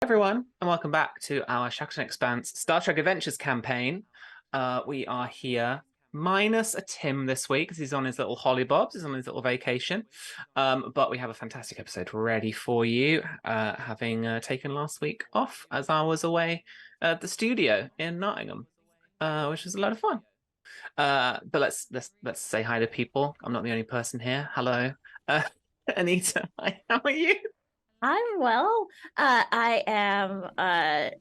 Everyone, and welcome back to our Shackleton Expanse Star Trek Adventures campaign. We are here minus a Tim this week because he's on his little hollybobs, he's on his little vacation. But we have a fantastic episode ready for you, having taken last week off as I was away at the studio in Nottingham, which was a lot of fun. But let's say hi to people. I'm not the only person here. Hello, Anita. Hi, how are you? I'm well. I am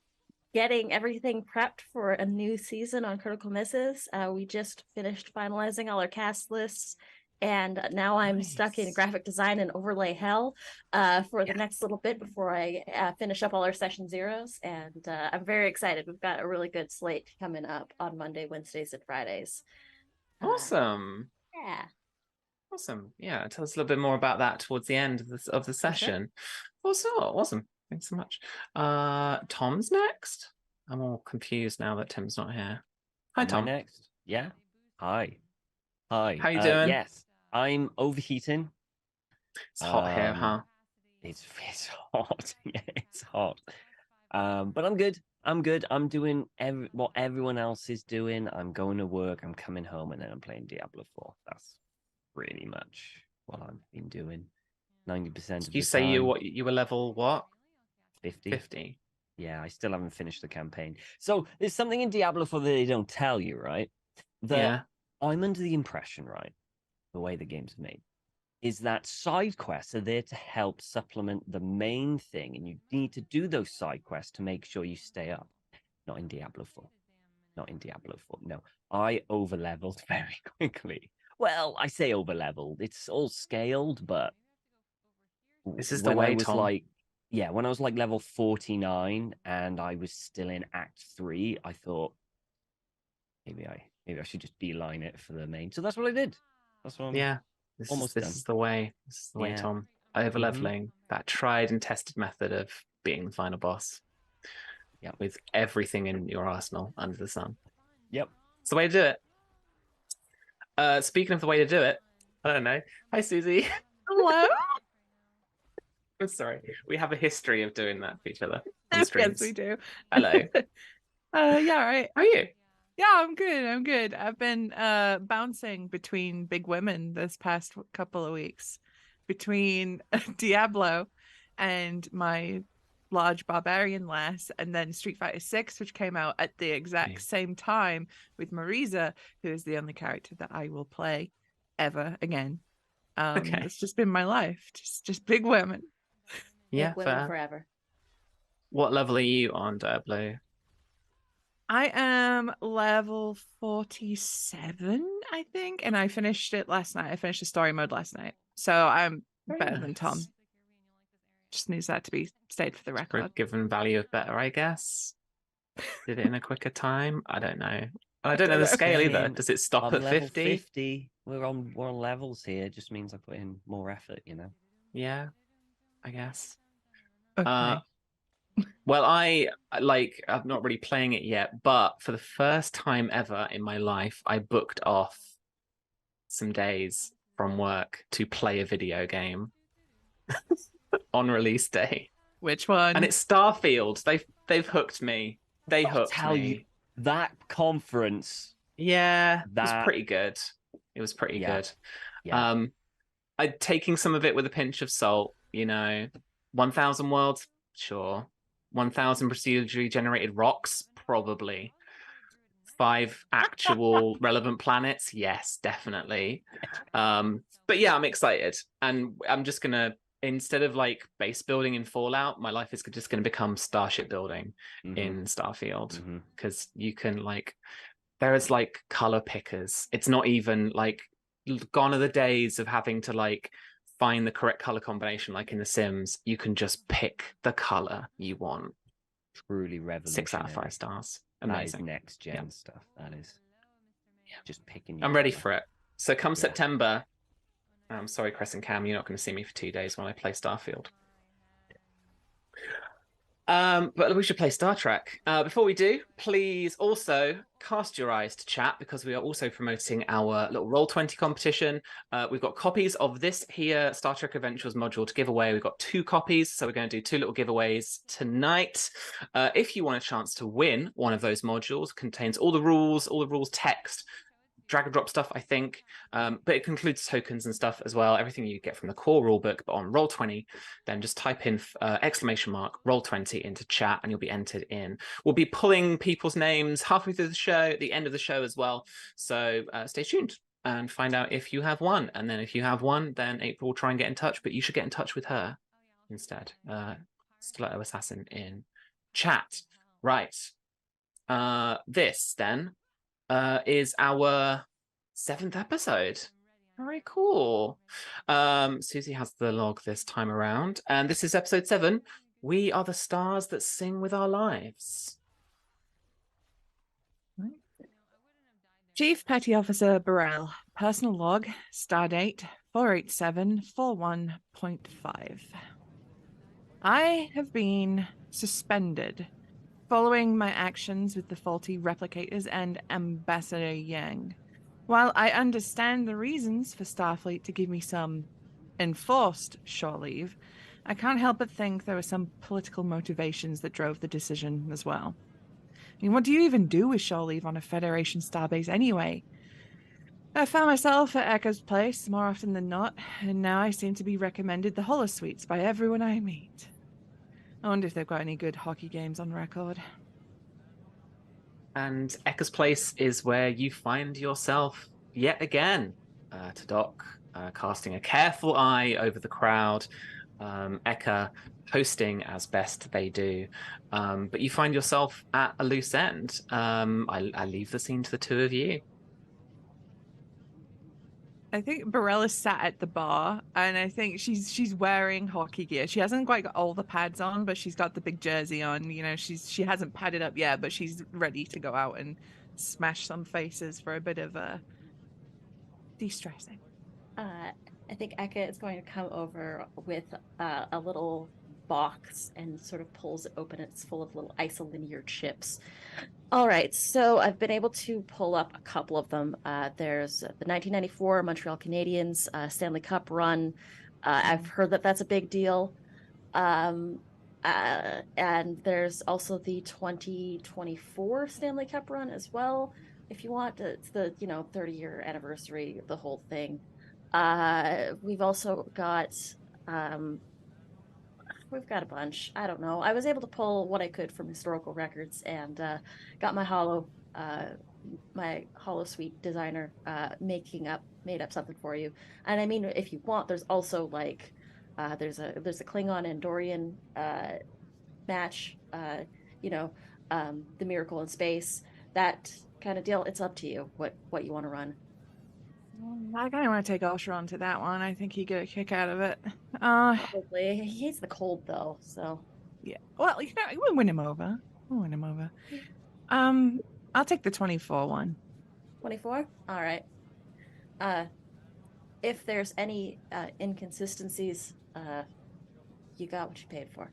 getting everything prepped for a new season on Critical Misses. We just finished finalizing all our cast lists, and now I'm stuck in graphic design and overlay hell for the next little bit before I finish up all our session zeros. And I'm very excited. We've got a really good slate coming up on Monday, Wednesdays, and Fridays. Awesome. Yeah. Awesome. Yeah, tell us a little bit more about that towards the end of the session. Sure. Awesome. Thanks so much. Tom's next. I'm all confused now that Tim's not here. Hi, Am I Tom. next? Yeah. Hi. Hi. How you doing? Yes, I'm overheating. It's hot here, huh? It's hot. Yeah, it's hot. But I'm good. I'm good. I'm doing what everyone else is doing. I'm going to work. I'm coming home, and then I'm playing Diablo 4. That's pretty much what I've been doing. 90% of You the say time. you were level what? 50. 50. Yeah, I still haven't finished the campaign. So there's something in Diablo 4 that they don't tell you, right? Yeah. I'm under the impression, right, the way the game's made, is that side quests are there to help supplement the main thing, and you need to do those side quests to make sure you stay up. Not in Diablo 4. Not in Diablo 4. No, I over-leveled very quickly. Well, I say over-leveled. It's all scaled, but This is the when I way, was Tom. when I was like level 49 and I was still in Act 3, I thought maybe I should just beeline it for the main. So that's what I did. That's what I'm almost This done. is the way. This is the way, Yeah. Tom. Over leveling, that tried and tested method of being the final boss. Yeah. With everything in your arsenal under the sun. Yep. It's the way to do it. Speaking of the way to do it, I don't know. Hi, Susie. Hello. I'm sorry. We have a history of doing that for each other on Yes, streams. we do. Hello. Yeah, right. How are you? Yeah, I'm good. I'm good. I've been bouncing between big women this past couple of weeks, between Diablo and my large barbarian lass, and then Street Fighter 6, which came out at the exact same time with Marisa, who is the only character that I will play ever again. It's just been my life. Just big women. Yeah, big women forever. What level are you on, Diablo? I am level 47, I think, and I finished it last night. I finished the story mode last night, so I'm better than Tom. Just needs that to be stated for the record. Given value of better, I guess. Did it in a quicker time? I don't know. I don't know the scale either. Does it stop at 50? 50. We're on levels here. It just means I put in more effort, you know. Yeah, I guess. Okay. Well, I'm not really playing it yet, but for the first time ever in my life, I booked off some days from work to play a video game on release day. Which one? And it's Starfield. They've hooked me. They hooked me. You, that conference. Yeah, it was pretty good. It was pretty good. Yeah. I'm taking some of it with a pinch of salt, 1,000 worlds, sure. 1,000 procedurally generated rocks, probably. 5 actual relevant planets, yes, definitely. But yeah, I'm excited. And I'm just going to, instead of like base building in Fallout, my life is just going to become starship building in Starfield. Because you can there is color pickers. It's not even gone are the days of having to find the correct color combination like in The Sims. You can just pick the color you want. Truly revolutionary. 6 out of 5 stars. Amazing. That is next gen stuff. That is just picking. I'm ready for it. So come September, I'm sorry, Chris and Cam, you're not going to see me for 2 days when I play Starfield. But we should play Star Trek. Before we do, please also cast your eyes to chat, because we are also promoting our little Roll20 competition. We've got copies of this here Star Trek Adventures module to give away. We've got 2 copies, so we're going to do 2 little giveaways tonight. If you want a chance to win one of those modules, contains all the rules text, drag and drop stuff, I think, but it includes tokens and stuff as well, everything you get from the core rulebook. But on Roll20, then just type in !Roll20 into chat and you'll be entered in. We'll be pulling people's names halfway through the show, at the end of the show as well, so stay tuned and find out if you have won. And then if you have won, then April will try and get in touch, but you should get in touch with her instead. Stiletto Assassin in chat. Right. This then is our 7th episode. Very cool. Susie has the log this time around, and this is episode 7. We are the stars that sing with our lives. Chief Petty Officer Burrell, personal log, stardate 48741.5. I have been suspended following my actions with the faulty replicators and Ambassador Yang. While I understand the reasons for Starfleet to give me some enforced shore leave, I can't help but think there were some political motivations that drove the decision as well. I mean, what do you even do with shore leave on a Federation starbase anyway? I found myself at Echo's place more often than not, and now I seem to be recommended the holosuites by everyone I meet. I wonder if they've got any good hockey games on record. And Ekka's place is where you find yourself yet again. Tadok casting a careful eye over the crowd. Ekka hosting as best they do. But you find yourself at a loose end. I leave the scene to the 2 of you. I think Burrell is sat at the bar, and I think she's wearing hockey gear. She hasn't quite got all the pads on, but she's got the big jersey on. You know, she hasn't padded up yet, but she's ready to go out and smash some faces for a bit of de-stressing. I think Eka is going to come over with a little box and sort of pulls it open. It's full of little isolinear chips. All right, so I've been able to pull up a couple of them. There's the 1994 Montreal Canadiens Stanley Cup run. I've heard that that's a big deal. And there's also the 2024 Stanley Cup run as well, if you want. It's the 30-year anniversary of the whole thing. We've also got we've got a bunch. I don't know. I was able to pull what I could from historical records, and got my holosuite designer made up something for you. And I mean, if you want, there's also like there's a Klingon and Dorian match. The Miracle in Space, that kind of deal. It's up to you what you want to run. I kind of want to take Oshron to that one. I think he'd get a kick out of it. Probably. He hates the cold though, so. Yeah. Well, we'll win him over. I'll take the 24 one. 24? All right. If there's any inconsistencies, you got what you paid for.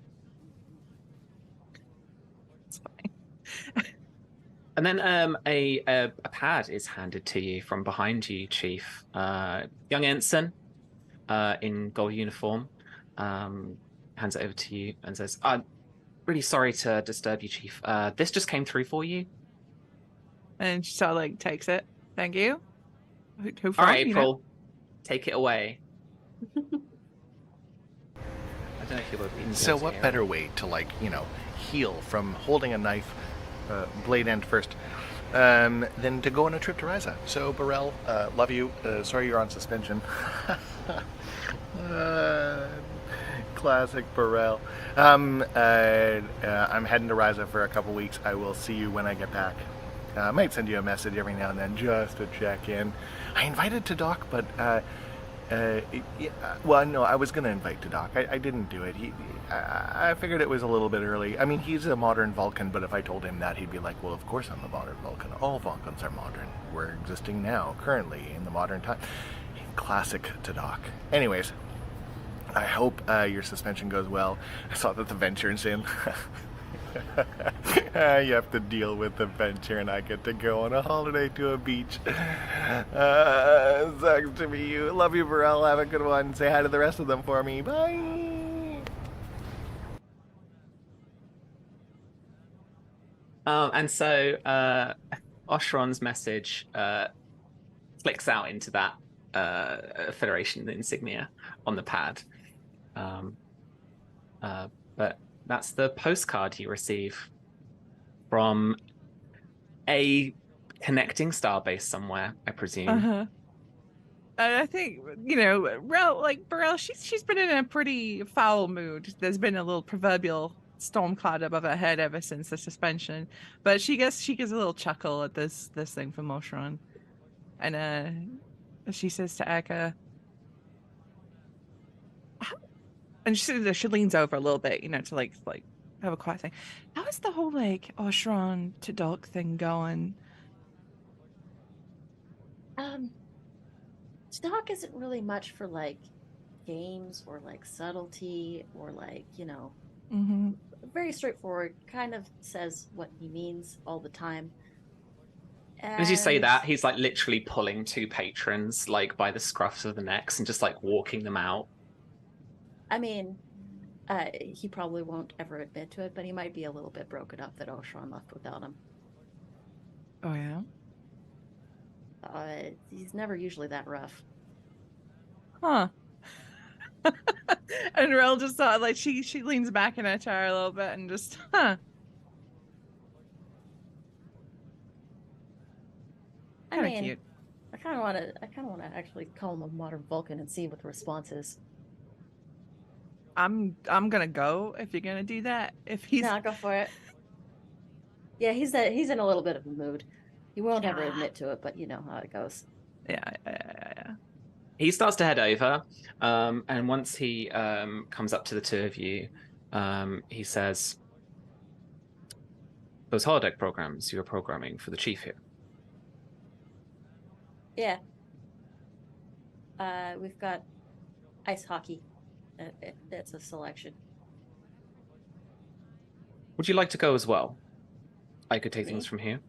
It's fine. And then a pad is handed to you from behind you, Chief. Young ensign in gold uniform hands it over to you and says, "I'm really sorry to disturb you, Chief. This just came through for you." And she sort of takes it. Thank you. Who All right, April, take it away. I don't know if you would. So what better way to heal from holding a knife, blade end first, than to go on a trip to Ryza. So Burrell, love you. Sorry you're on suspension. Classic Burrell. I'm heading to Ryza for a couple weeks. I will see you when I get back. I might send you a message every now and then just to check in. I invited Tadok, but no, I was going to invite Tadok. I didn't do it. I figured it was a little bit early. I mean, he's a modern Vulcan, but if I told him that, he'd be like, well, of course I'm a modern Vulcan. All Vulcans are modern. We're existing now, currently, in the modern time. Classic Tadok. Anyways, I hope your suspension goes well. I saw that the Venture's in. You have to deal with the venture, and I get to go on a holiday to a beach. Sucks to be you. Love you, Burrell. Have a good one. Say hi to the rest of them for me. Bye. And so Oshron's message flicks out into that Federation insignia on the pad. But that's the postcard you receive from a connecting starbase somewhere, I presume. Uh-huh. I think, Burrell, she's been in a pretty foul mood. There's been a little proverbial storm cloud above her head ever since the suspension, but she gives a little chuckle at this thing from Oshron, and she says to Eka, and she leans over a little bit, to like have a quiet thing. How is the whole Oshron to Doc thing going? Stock isn't really much for games or subtlety or Mm-hmm. very straightforward, kind of says what he means all the time. As you say And, that, he's literally pulling two patrons by the scruffs of the necks and just walking them out. I mean, he probably won't ever admit to it, but he might be a little bit broken up that Oshron left without him. Oh yeah. He's never usually that rough. Huh. And Rel just thought she leans back in her chair a little bit and just I Kinda mean, cute. I kind of want to actually call him a modern Vulcan and see what the response is. I'm gonna go if you're gonna do that. If he's No, go for it. Yeah, he's in a little bit of a mood. He won't ever admit to it, but you know how it goes. yeah. He starts to head over, and once he comes up to the two of you, he says, "Those holodeck programs you are programming for the chief here." Yeah. We've got ice hockey. It's a selection. Would you like to go as well? I could take Me? things from here.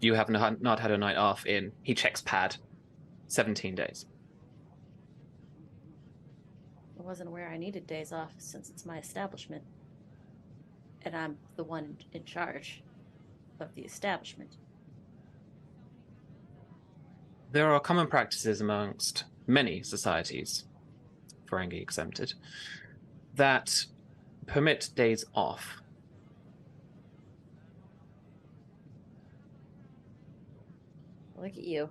You have not had a night off in, he checks pad, 17 days. I wasn't aware I needed days off since it's my establishment. And I'm the one in charge of the establishment. There are common practices amongst many societies, Ferengi exempted, that permit days off. Look at you.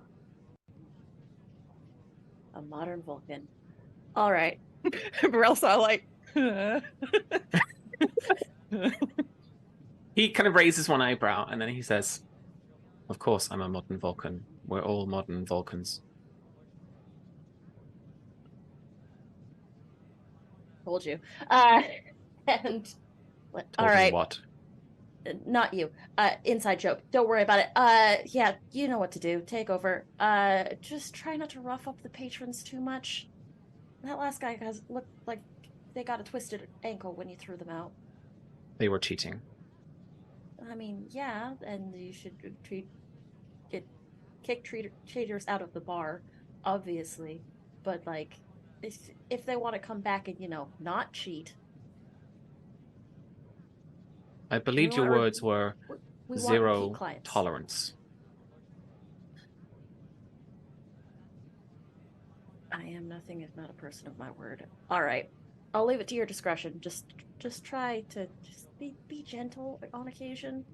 A modern Vulcan. All right. Burrell saw He kind of raises one eyebrow and then he says, "Of course I'm a modern Vulcan. We're all modern Vulcans." Told you. And Told all me right. what? Not you. Inside joke. Don't worry about it. Yeah, you know what to do. Take over. Just try not to rough up the patrons too much. That last guy looked like they got a twisted ankle when you threw them out. They were cheating. I mean, yeah, and you should kick cheaters out of the bar, obviously. But if they want to come back and not cheat. I believed your words were We want zero repeat clients. tolerance. I am nothing if not a person of my word. All right, I'll leave it to your discretion. Just try to be gentle on occasion.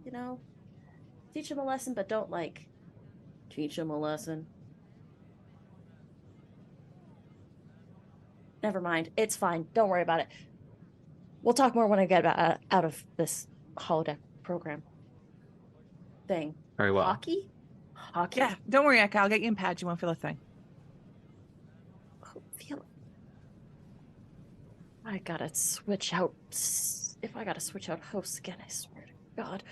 Teach them a lesson, but don't teach them a lesson. Never mind. It's fine. Don't worry about it. We'll talk more when I get out of this holodeck program thing. Very well. Hockey? Yeah, don't worry, Eka. I'll get you in pad. You won't feel a thing. I gotta switch out. If I gotta switch out hosts again, I swear to God.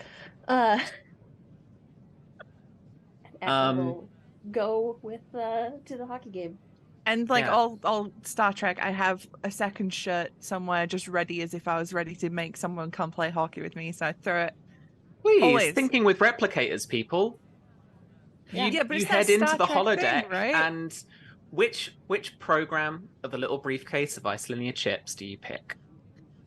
And we'll go with to the hockey game. And like Yeah. all Star Trek, I have a second shirt somewhere just ready as if I was ready to make someone come play hockey with me. So I throw it. Please, Always. thinking with replicators, people. Yeah. Yeah, but You it's that head into Star the Trek holodeck, thing, right? and which program of the little briefcase of isolinear chips do you pick?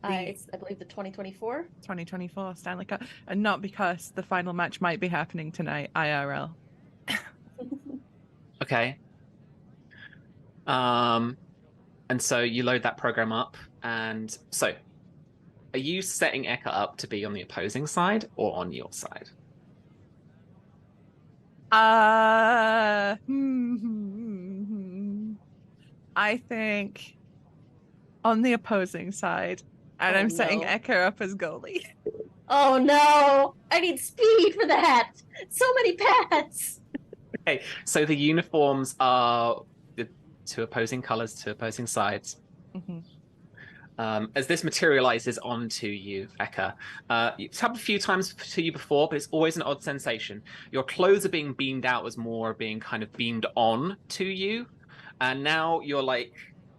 It's, I believe, the 2024. 2024 Stanley Cup, and not because the final match might be happening tonight, IRL. Okay. And so you load that program up, and so are you setting Eka up to be on the opposing side or on your side? I think on the opposing side, and Oh, I'm setting no. Echo up as goalie. Oh no! I need speed for that. So many pads. Okay, so the uniforms are the two opposing colors, two opposing sides. Mhm. As this materializes onto you, Eka, it's happened a few times to you before, but it's always an odd sensation. Your clothes are being beamed out as more being kind of beamed on to you, and now you're like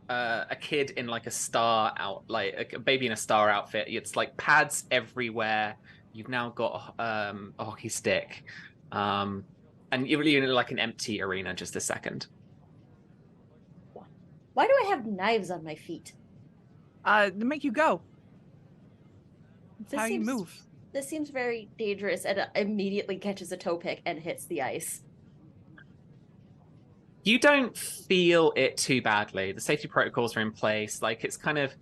a kid in like a star out, like a baby in a star outfit. It's like pads everywhere. You've now got a hockey stick, and you're really in like an empty arena. Just a second. Why do I have knives on my feet? To make you go. That's This how you seems- move. This seems very dangerous and immediately catches a toe pick and hits the ice. You don't feel it too badly. The safety protocols are in place. Like it's kind of,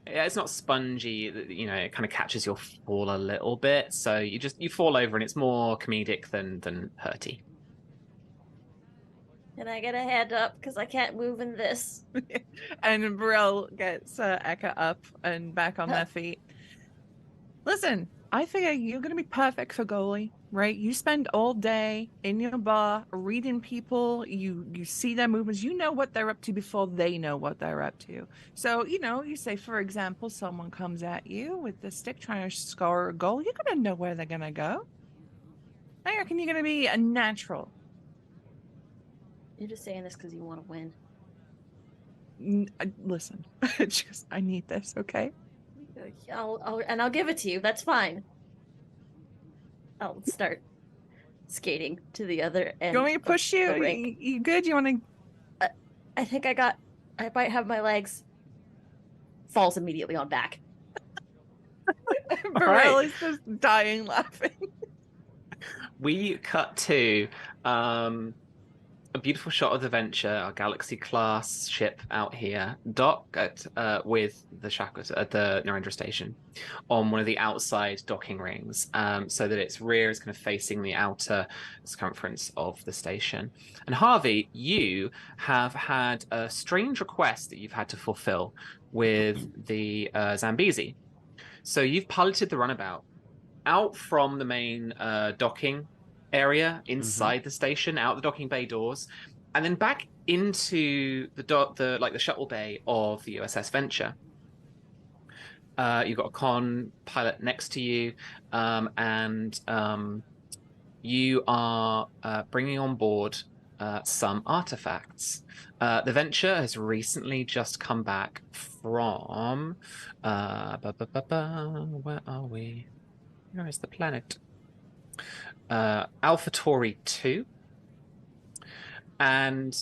it's not spongy. You know, it kind of catches your fall a little bit. So you fall over, and it's more comedic than hurty. And I get a hand up because I can't move in this. And Brill gets Eka up and back on their feet. Listen, I figure you're going to be perfect for goalie, right? You spend all day in your bar reading people. You see their movements. You know what they're up to before they know what they're up to. So, you say, for example, someone comes at you with the stick trying to score a goal. You're going to know where they're going to go. I reckon you're going to be a natural. You're just saying this because you want to win. Listen, I need this, okay? I'll give it to you. That's fine. I'll start skating to the other end. You want me to push you? The rink. You good? You want to? I think I might have my legs. Falls immediately on back. Burrell is just dying laughing. We cut to a beautiful shot of the Venture, our Galaxy class ship out here, dock at with the Shackleton at the Narendra station on one of the outside docking rings, so that its rear is kind of facing the outer circumference of the station. And Harvey, you have had a strange request that you've had to fulfill with the Zambezi. So you've piloted the runabout out from the main docking area inside the station, out the docking bay doors, and then back into the shuttle bay of the USS Venture. You've got a con pilot next to you, and you are bringing on board some artifacts. The Venture has recently just come back from where are we? Where is the planet? Alpha Tauri 2. And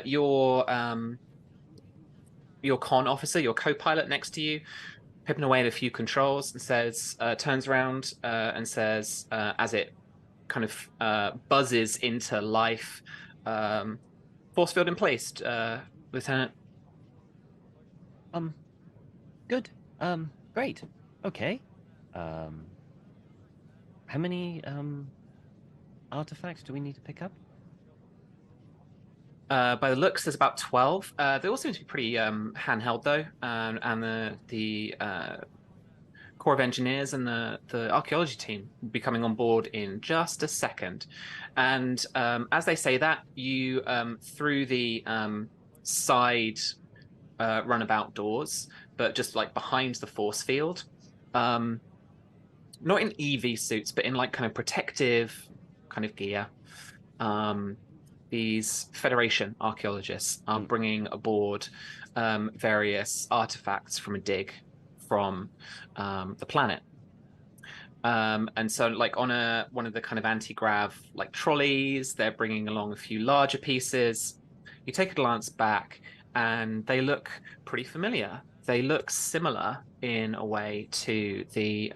your con officer, your co-pilot next to you, pipping away at a few controls and says, turns around and says, as it kind of buzzes into life, force field in place, Lieutenant. Good. Great. Okay. How many artifacts do we need to pick up? By the looks, there's about 12. They all seem to be pretty handheld, though, and the Corps of Engineers and the archaeology team will be coming on board in just a second. And as they say that, you through the side runabout doors, but just like behind the force field, not in EV suits, but in like kind of protective kind of gear. these Federation archaeologists are bringing aboard various artifacts from a dig from the planet. And so, like on one of the kind of anti-grav like trolleys, they're bringing along a few larger pieces. You take a glance back, and they look pretty familiar. They look similar in a way to the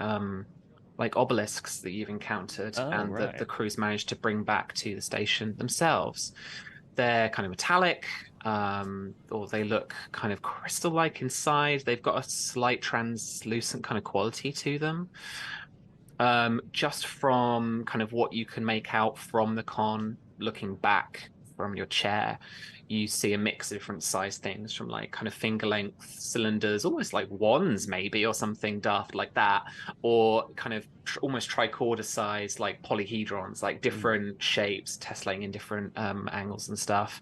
like obelisks that you've encountered, and that the crews managed to bring back to the station themselves. They're kind of metallic, or they look kind of crystal-like inside. They've got a slight translucent kind of quality to them. Just from kind of what you can make out from the con, looking back from your chair, you see a mix of different size things, from like kind of finger length cylinders, almost like wands maybe, or something daft like that, or kind of almost tricorder size like polyhedrons, like different shapes tessellating in different angles and stuff.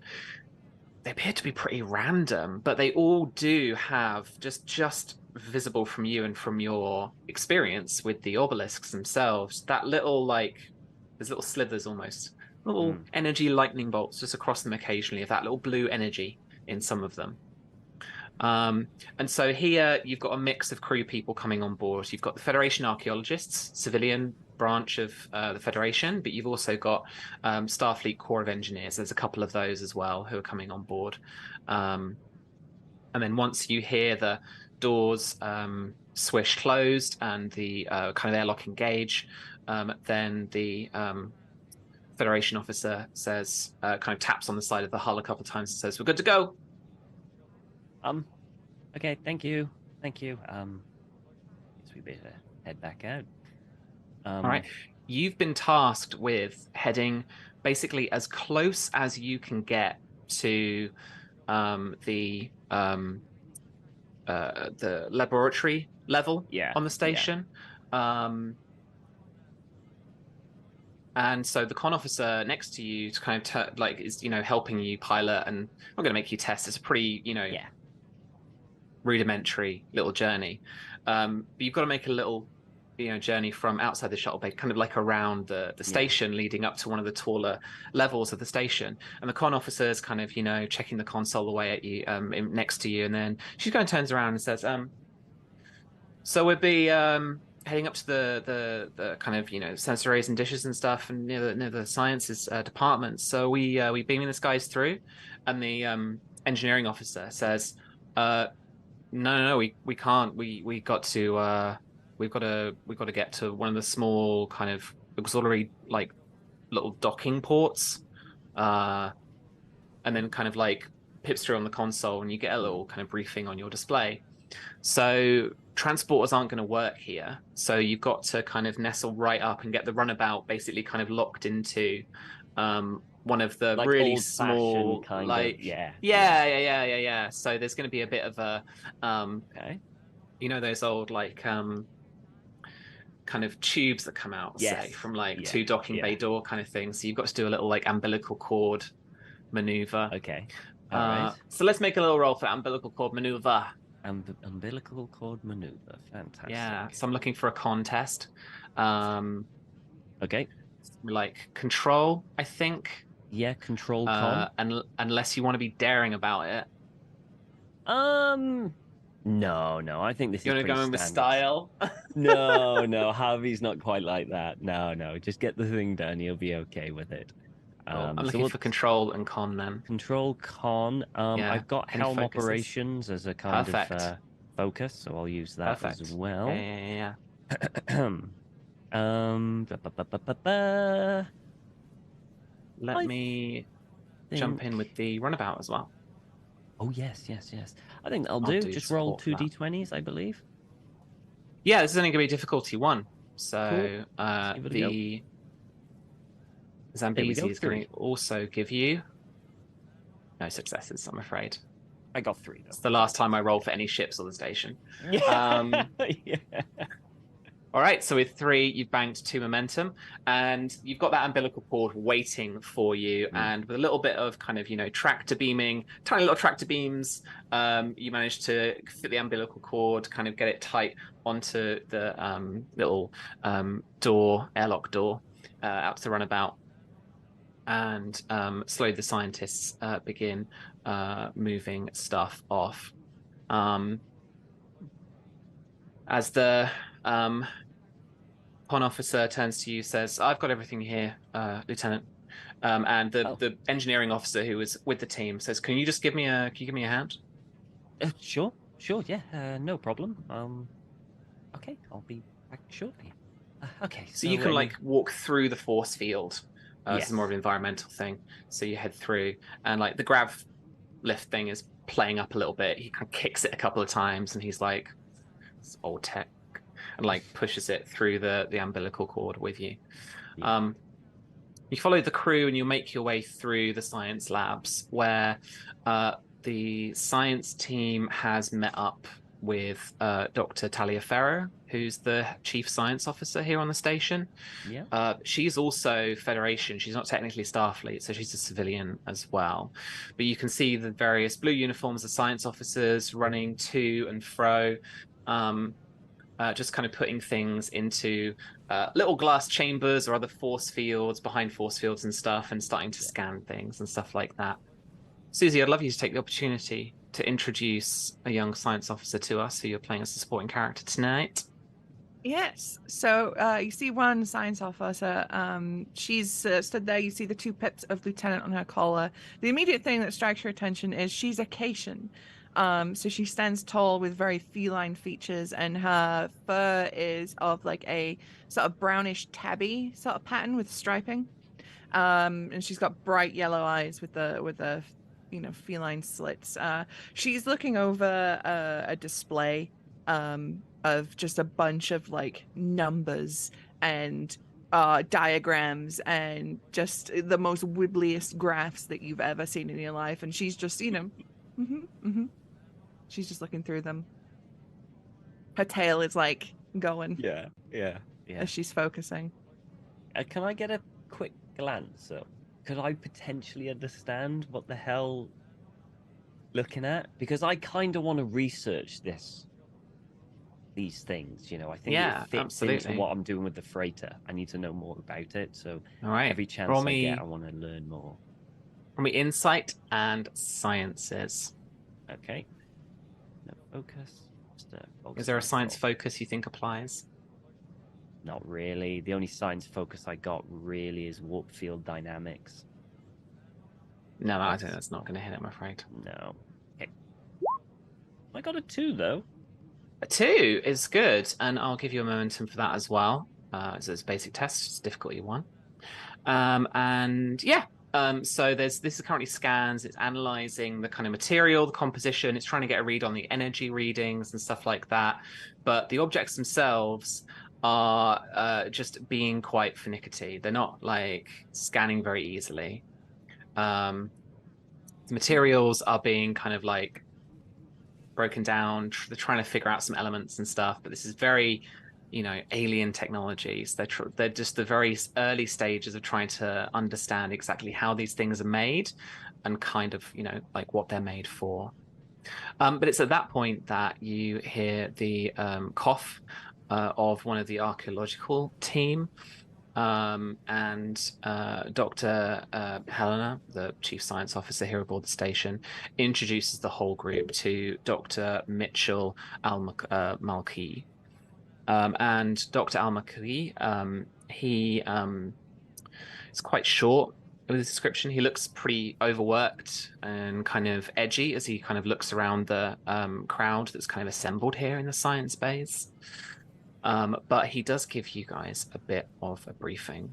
They appear to be pretty random, but they all do have just visible from you and from your experience with the obelisks themselves, that little like there's little slithers, almost little energy lightning bolts just across them occasionally, of that little blue energy in some of them. And so here you've got a mix of crew people coming on board. You've got the Federation archaeologists, civilian branch of the Federation, but you've also got Starfleet Corps of Engineers. There's a couple of those as well who are coming on board. And then once you hear the doors swish closed and the kind of airlock engage, then the Federation officer says, kind of taps on the side of the hull a couple of times and says, "We're good to go." Okay, thank you. Guess we better head back out. All right. You've been tasked with heading basically as close as you can get to the laboratory level on the station. And so the con officer next to you to kind of is, helping you pilot, and I'm going to make you test. It's a pretty, rudimentary little journey. But you've got to make a little, journey from outside the shuttle bay, kind of like around the station, leading up to one of the taller levels of the station. And the con officer is kind of, checking the console away at you, next to you. And then she kind of turns around and says, so we'll be heading up to the kind of, sensories and dishes and stuff, and near the sciences department. So we beaming this guys through. And the engineering officer says, no, we can't. We've got to get to one of the small kind of auxiliary like little docking ports, and then kind of like pips through on the console, and you get a little kind of briefing on your display. So transporters aren't going to work here, so you've got to kind of nestle right up and get the runabout basically kind of locked into one of the like really small kind like of, yeah. So there's going to be a bit of a those old like kind of tubes that come out, say, from like two docking bay door kind of things. So you've got to do a little like umbilical cord maneuver. Okay. All right. So let's make a little roll for umbilical cord maneuver. Umbilical cord maneuver. Fantastic. Yeah. So I'm looking for a contest. Okay. Like control, I think. Yeah, control con. And unless you want to be daring about it. No. I think this you is want to go in with standard. style. No. Harvey's not quite like that. No. Just get the thing done. You'll be okay with it. I'm looking for control and con then. Control con. I've got helm focuses? Operations as a kind of focus, so I'll use that as well. Yeah. Let me jump in with the runabout as well. Oh yes. I think I'll do. Just roll 2 d20s, I believe. Yeah, this is only going to be difficulty 1. So cool. the Zambezi is going to also give you no successes, I'm afraid. I got 3 though. It's the last time I roll for any ships on the station. Yeah. All right, so with 3, you've banked 2 momentum, and you've got that umbilical cord waiting for you. And with a little bit of kind of, tractor beaming, tiny little tractor beams, you managed to fit the umbilical cord, kind of get it tight onto the little airlock door out to the runabout. and slowly the scientists begin moving stuff off. As the con officer turns to you, says, "I've got everything here, Lieutenant." And the engineering officer who was with the team says, "Can you give me a hand?" Sure, yeah, no problem. Okay, I'll be back shortly. Okay, So you can like walk through the force field. This is more of Yes. an environmental thing. So you head through, and like the grav lift thing is playing up a little bit. He kind of kicks it a couple of times, and he's like, "It's old tech," and like pushes it through the umbilical cord with you. Yeah. You follow the crew, and you make your way through the science labs where the science team has met up with Dr. Taliaferro, who's the chief science officer here on the station. Yeah. She's also Federation. She's not technically Starfleet, so she's a civilian as well. But you can see the various blue uniforms of science officers running to and fro, just kind of putting things into little glass chambers or other force fields, behind force fields and stuff, and starting to scan things and stuff like that. Susie, I'd love you to take the opportunity to introduce a young science officer to us who you're playing as a supporting character tonight. Yes. So you see one science officer. She's stood there. You see the 2 pips of lieutenant on her collar. The immediate thing that strikes your attention is she's a Cation. So she stands tall with very feline features, and her fur is of like a sort of brownish tabby sort of pattern with striping. And she's got bright yellow eyes with the feline slits. She's looking over a display of just a bunch of like numbers and diagrams and just the most wibbliest graphs that you've ever seen in your life. And she's just, she's just looking through them. Her tail is like going Yeah. as she's focusing. Can I get a quick glance up? Could I potentially understand what the hell looking at? Because I kind of want to research these things, I think Yeah, it fits absolutely. into what I'm doing with the freighter. I need to know more about it, so All right. every chance Roll I me, get, I want to learn more. roll me insight and sciences. Okay. No focus. Is there a science focus you think applies? Not really. The only science focus I got really is warp field dynamics. No, I think that's not going to hit it, I'm afraid. No. Okay. I got a 2 though. A 2 is good, and I'll give you a momentum for that as well. So it's a basic test, it's difficulty 1. And yeah, so this is currently scans. It's analyzing the kind of material, the composition. It's trying to get a read on the energy readings and stuff like that. But the objects themselves are just being quite finicky. They're not like scanning very easily. The materials are being kind of like broken down. They're trying to figure out some elements and stuff, but this is very, alien technologies. They're just the very early stages of trying to understand exactly how these things are made and kind of, like what they're made for. But it's at that point that you hear the cough of one of the archaeological team. And Dr. Helena, the chief science officer here aboard the station, introduces the whole group to Dr. Mitchell Al-Malki. And Dr. Al-Malki, he is quite short with his description. He looks pretty overworked and kind of edgy as he kind of looks around the crowd that's kind of assembled here in the science base. But he does give you guys a bit of a briefing.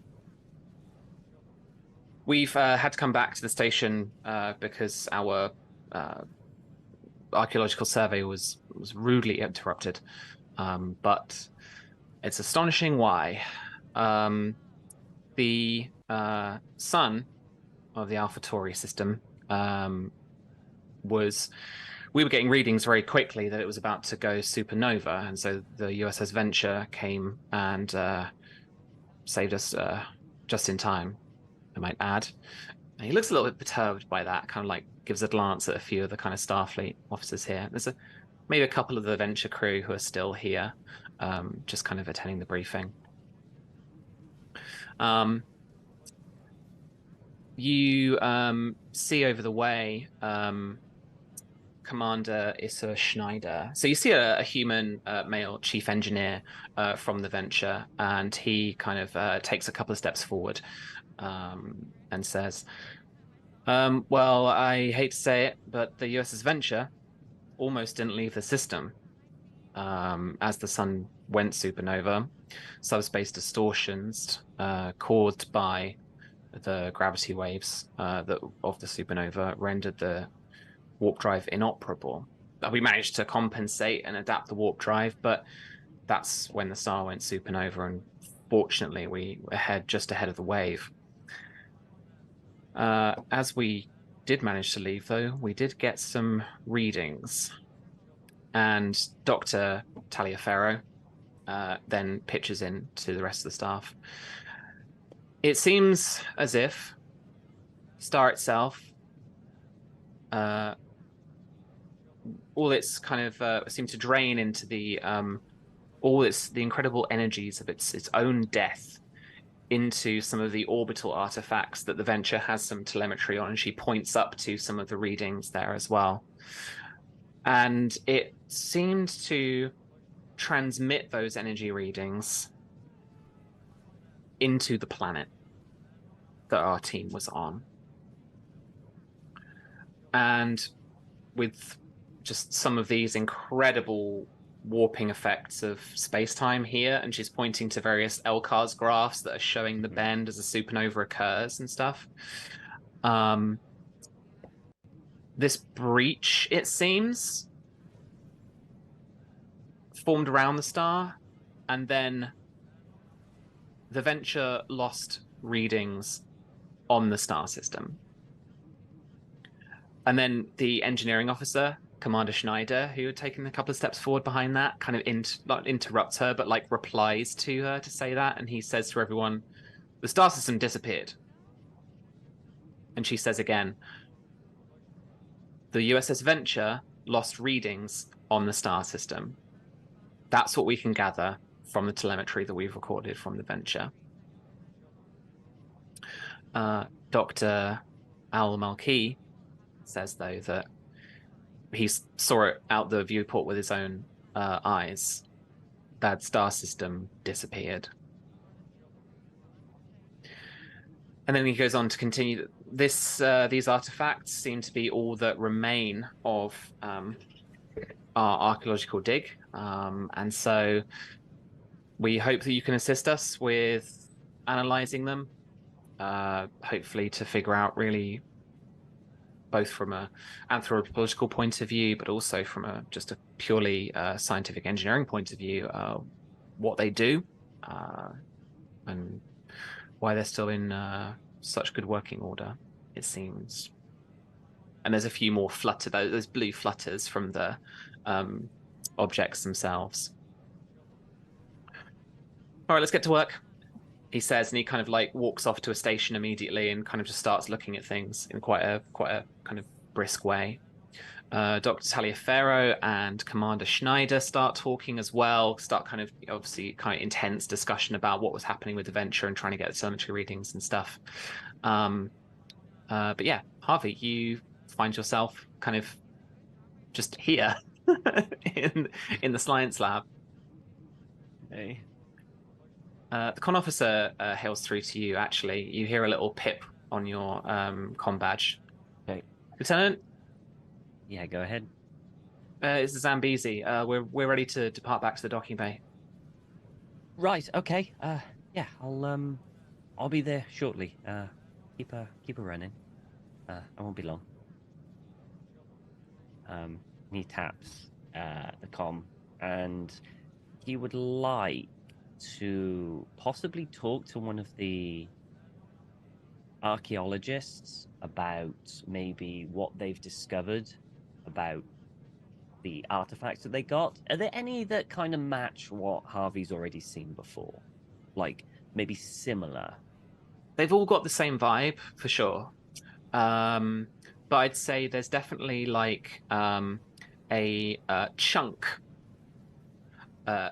We've had to come back to the station because our archaeological survey was rudely interrupted. But it's astonishing why. The sun of the Alpha Tauri system we were getting readings very quickly that it was about to go supernova, and so the USS Venture came and saved us just in time, I might add. And he looks a little bit perturbed by that, kind of like gives a glance at a few of the kind of Starfleet officers here. There's maybe a couple of the Venture crew who are still here, just kind of attending the briefing. You see over the way Commander Issa Schneider. So you see a human male chief engineer from the Venture, and he kind of takes a couple of steps forward and says, well, I hate to say it, but the USS Venture almost didn't leave the system as the sun went supernova. Subspace distortions caused by the gravity waves of the supernova rendered the warp drive inoperable. We managed to compensate and adapt the warp drive, but that's when the star went supernova, and fortunately we were just ahead of the wave. As we did manage to leave, though, we did get some readings, and Dr. Taliaferro then pitches in to the rest of the staff. It seems as if star itself, all its kind of seemed to drain into the incredible energies of its own death into some of the orbital artifacts that the Venture has some telemetry on, and she points up to some of the readings there as well. And it seemed to transmit those energy readings into the planet that our team was on. And with just some of these incredible warping effects of space-time here, and she's pointing to various LCARS graphs that are showing the bend as a supernova occurs and stuff. This breach, it seems, formed around the star, and then the Venture lost readings on the star system. And then the engineering officer, Commander Schneider, who had taken a couple of steps forward behind that, kind of not interrupts her, but like replies to her to say that. And he says to everyone, the star system disappeared. And she says again, the USS Venture lost readings on the star system. That's what we can gather from the telemetry that we've recorded from the Venture. Dr. Al-Malki says, though, that he saw it out the viewport with his own eyes. That star system disappeared. And then he goes on to continue. These artifacts seem to be all that remain of our archaeological dig. And so we hope that you can assist us with analyzing them, hopefully to figure out really, both from an anthropological point of view, but also from just a purely scientific engineering point of view, what they do and why they're still in such good working order, it seems. And there's a few more those blue flutters from the objects themselves. All right, let's get to work, he says, and he kind of like walks off to a station immediately and kind of just starts looking at things in quite a kind of brisk way. Dr. Taliaferro and Commander Schneider start talking as well, start kind of obviously kind of intense discussion about what was happening with the Venture and trying to get the telemetry readings and stuff. But yeah, Harvey, you find yourself kind of just here in the science lab. Hey. The con officer hails through to you, actually. You hear a little pip on your con badge. Okay. Lieutenant? Yeah, go ahead. This is Zambezi. We're ready to depart back to the docking bay. Right, okay. Yeah, I'll be there shortly. Keep her running. I won't be long. He taps the comm, and he would like to possibly talk to one of the archaeologists about maybe what they've discovered about the artifacts that they got. Are there any that kind of match what Harvey's already seen before? Like, maybe similar? They've all got the same vibe, for sure. But I'd say there's definitely like a chunk,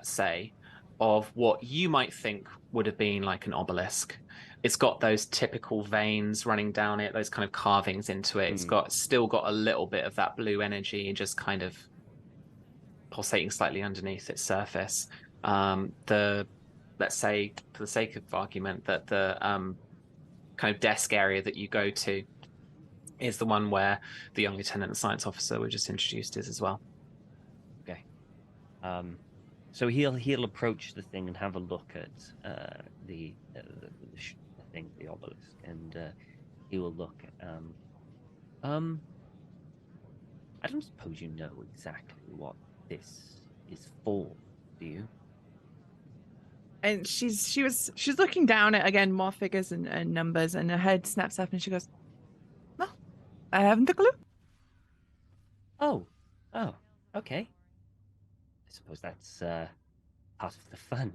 say, of what you might think would have been like an obelisk. it's got those typical veins running down it, those kind of carvings into it. It's still got a little bit of that blue energy just kind of pulsating slightly underneath its surface. Let's say, for the sake of argument, that the kind of desk area that you go to is the one where the young lieutenant and science officer were just introduced is as well. Okay. So he'll approach the thing and have a look at the thing, the obelisk, and he will look at I don't suppose you know exactly what this is for, do you? And she's looking down at, again, more figures and numbers, and her head snaps up and she goes, "No, I haven't a clue." Oh, okay. I suppose that's part of the fun,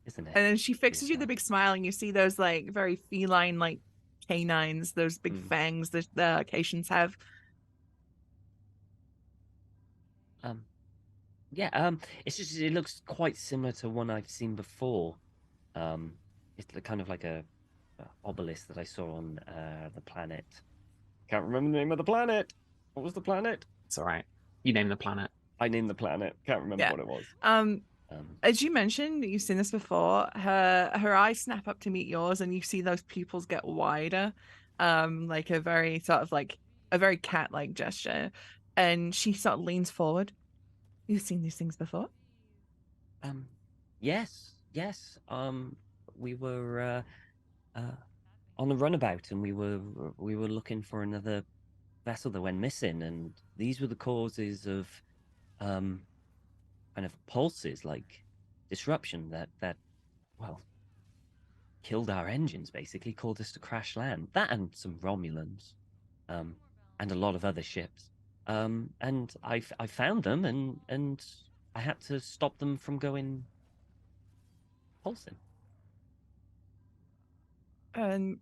isn't it? And then she fixes you with a big smile, and you see those like very feline like canines, those big fangs that the Acacians have. It's just it looks quite similar to one I've seen before. It's kind of like a obelisk that I saw on the planet. Can't remember the name of the planet. What was the planet? It's all right. You name the planet. I named the planet. Can't remember what it was. As you mentioned, you've seen this before. Her eyes snap up to meet yours, and you see those pupils get wider, like a very sort of like a very cat-like gesture. And she sort of leans forward. You've seen these things before? Yes. We were on a runabout, and we were looking for another vessel that went missing, and these were the causes of kind of pulses, like disruption that well killed our engines, basically caused us to crash land. That and some Romulans, and a lot of other ships. And I found them, and I had to stop them from going pulsing. And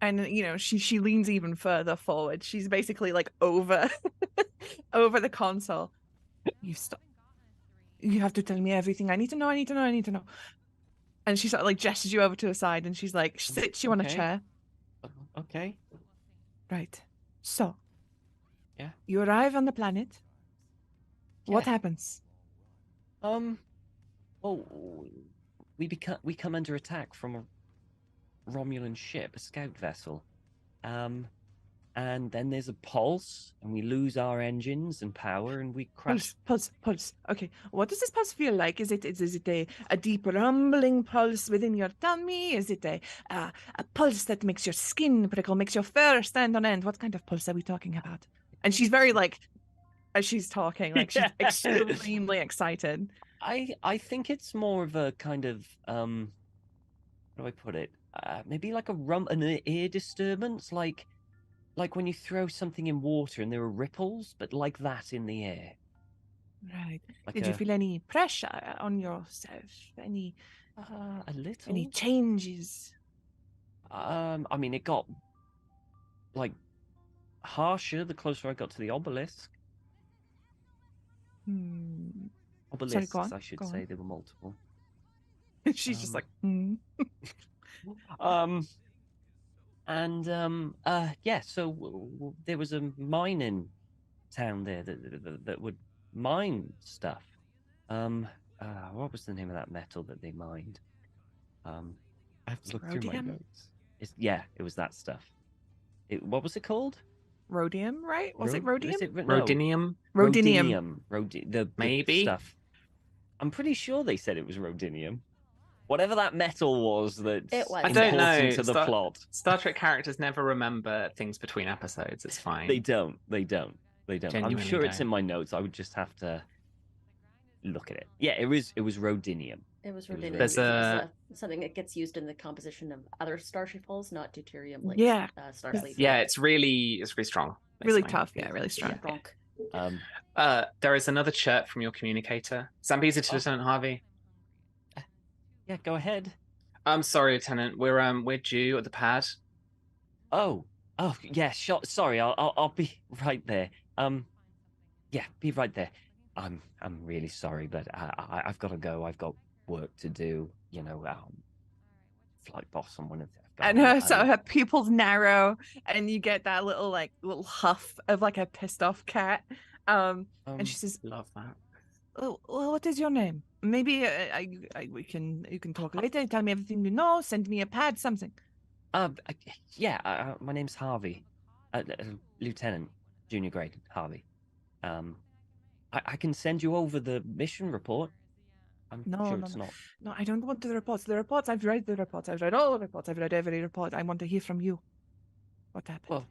you know, she leans even further forward. She's basically like over over the console. You have to tell me everything. I need to know. And she sort of like gestures you over to her side, and she's like, sits you on a chair. Okay. Right. So. Yeah. You arrive on the planet. Yeah. What happens? Well, we come under attack from a Romulan ship, a scout vessel. And then there's a pulse, and we lose our engines and power, and we crash. Pulse. Okay, what does this pulse feel like? Is it a deep rumbling pulse within your tummy? Is it a pulse that makes your skin prickle, makes your fur stand on end? What kind of pulse are we talking about? And she's very like, as she's talking, like she's extremely excited. I think it's more of a kind of how do I put it? Maybe like an ear disturbance, like when you throw something in water and there are ripples, but like that in the air. Right. Like Did you feel any pressure on yourself? Any a little? Any changes? I mean, it got like harsher the closer I got to the obelisk. Obelisks, sorry, I should say. There were multiple. She's just like, yeah, so there was a mining town there that would mine stuff. What was the name of that metal that they mined? I have to look through my notes. It was that stuff. What was it called? Rhodium, right? Was it rhodium? Rhodinium? Rhodinium. The maybe stuff. I'm pretty sure they said it was rhodinium. Whatever that metal was that I don't know. To the plot. Star Trek characters never remember things between episodes. It's fine. They don't. Genuinely I'm sure it's don't. in my notes. I would just have to look at it. Yeah, it was rhodinium. It was rhodinium. There's something that gets used in the composition of other starship hulls, not deuterium like Starfleet. Yeah, it's really strong. Basically. Really tough, really strong. There is another chirp from your communicator. Zambezi to Lieutenant Harvey. Yeah, go ahead. I'm sorry, Lieutenant. We're due at the pad. Oh, yeah. Sure. Sorry, I'll be right there. Yeah, be right there. I'm really sorry, but I've got to go. I've got work to do. You know, flight boss on one of the And her pupils narrow, and you get that little huff of like a pissed off cat. And she says, Love that. "Oh, well, what is your name? Maybe you can talk later. Tell me everything you know. Send me a pad, something." My name's Harvey, Lieutenant, junior grade Harvey. I can send you over the mission report. I'm sure it's not. No, I don't want the reports. The reports, I've read the reports. I've read all the reports. I've read every report. I want to hear from you. What happened? Well,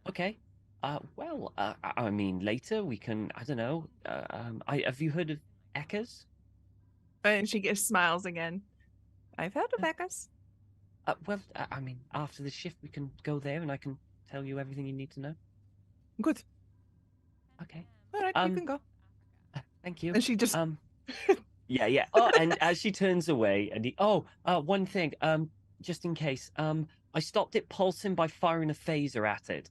okay. I mean, later we can. I don't know. Have you heard of Eckers? And she smiles again. I've heard of Eckers. I mean, after the shift, we can go there, and I can tell you everything you need to know. Good. Okay. All right, you can go. Thank you. And she just Yeah. Oh, and as she turns away, and one thing, just in case, I stopped it pulsing by firing a phaser at it.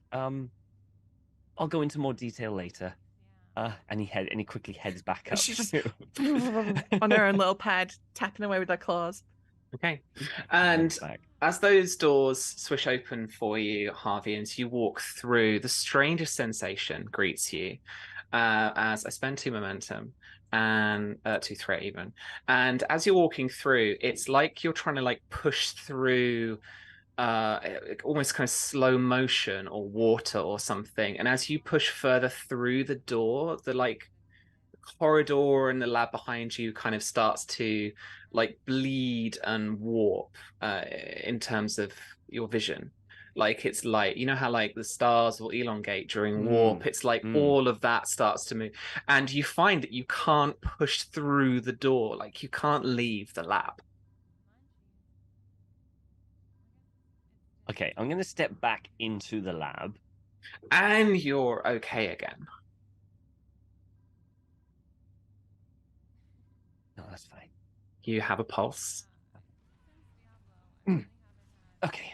I'll go into more detail later. And he quickly heads back up. She just on her own little pad, tapping away with her claws. Okay. And as those doors swish open for you, Harvey, and you walk through, the strangest sensation greets you as I spend 2 momentum and 2 threat even. And as you're walking through, it's like you're trying to like push through almost kind of slow motion or water or something. And as you push further through the door, the corridor and the lab behind you kind of starts to like bleed and warp in terms of your vision. Like it's light, you know how like the stars will elongate during warp. It's like all of that starts to move, and you find that you can't push through the door. Like you can't leave the lab. Okay, I'm going to step back into the lab. And you're okay again. No, that's fine. You have a pulse. Okay.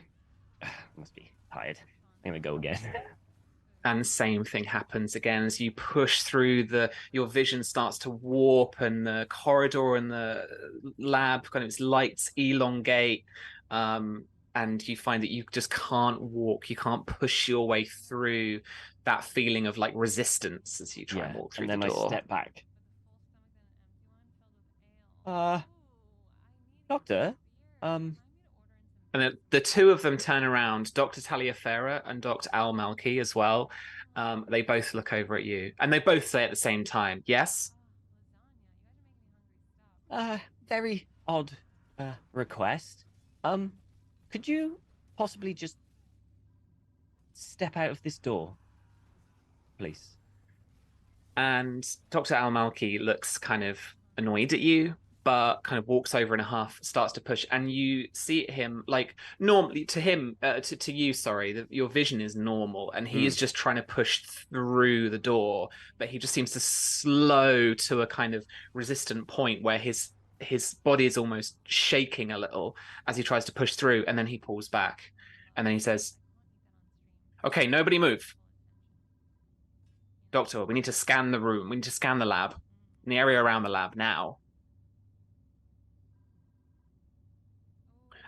Must be tired. I'm going to go again. And the same thing happens again as you push through your vision starts to warp, and the corridor and the lab kind of its lights elongate. And you find that you just can't walk. You can't push your way through that feeling of like resistance as you try and walk through the door. And then I step back. Doctor? And then the two of them turn around, Dr. Taliaferra and Dr. Al-Malki as well. They both look over at you. And they both say at the same time, yes? Very odd request. Could you possibly just step out of this door, please? And Dr. Al-Malki looks kind of annoyed at you, but kind of walks over in a huff, starts to push, and you see him like normally to him, to you, sorry, your vision is normal, and he is just trying to push through the door, but he just seems to slow to a kind of resistant point where his body is almost shaking a little as he tries to push through, and then he pulls back, and then he says, "Okay, nobody move. Doctor, we need to scan the room. We need to scan the lab, in the area around the lab now."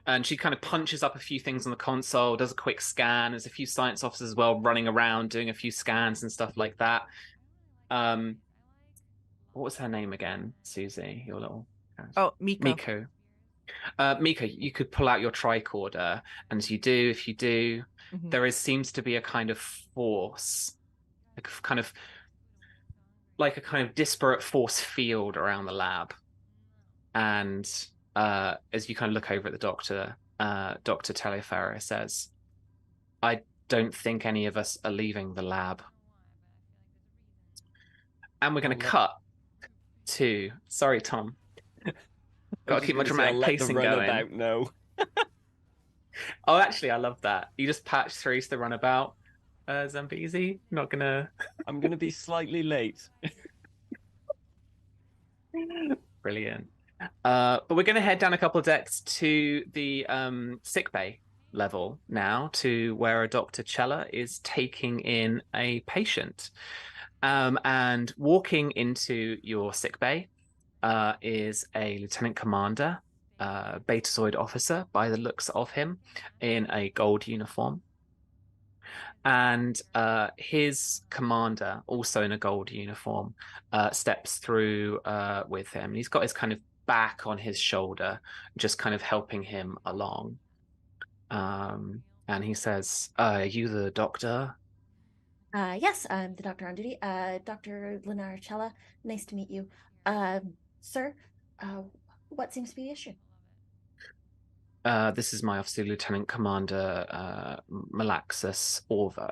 And she kind of punches up a few things on the console, does a quick scan. There's a few science officers as well running around doing a few scans and stuff like that. What was her name again, Susie? Your little... Oh, Miko. Miko, you could pull out your tricorder, and if you do, there seems to be a kind of force, a kind of disparate force field around the lab. And as you kind of look over at the doctor, Dr. Taliaferra says, "I don't think any of us are leaving the lab." And we're going to cut to... Sorry, Tom. Got to keep my dramatic pacing going. No. Oh, actually, I love that. You just patch through to the runabout, Zambezi. Not gonna... I'm going to be slightly late. Brilliant. But we're going to head down a couple of decks to the sickbay level now, to where Dr. Chella is taking in a patient. And walking into your sickbay is a lieutenant commander Betazoid officer by the looks of him, in a gold uniform. And his commander, also in a gold uniform, steps through with him. He's got his kind of back on his shoulder, just kind of helping him along. And he says, "Are you the doctor?" Yes, I'm the doctor on duty. Dr. Linarcella, nice to meet you. Sir, what seems to be the issue? This is my officer, Lieutenant Commander Malaxus Orvo.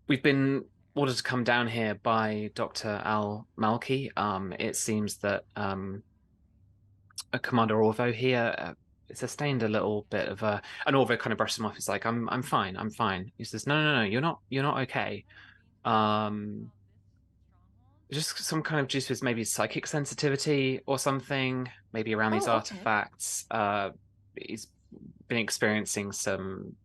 We've been ordered to come down here by Dr. Al Malki. It seems that Commander Orvo here sustained a little bit of a. And Orvo kind of brushes him off. He's like, "I'm fine. I'm fine." He says, "No, you're not okay. Um, just some kind of juice with maybe psychic sensitivity or something, maybe around these Oh, okay. artifacts. He's been experiencing some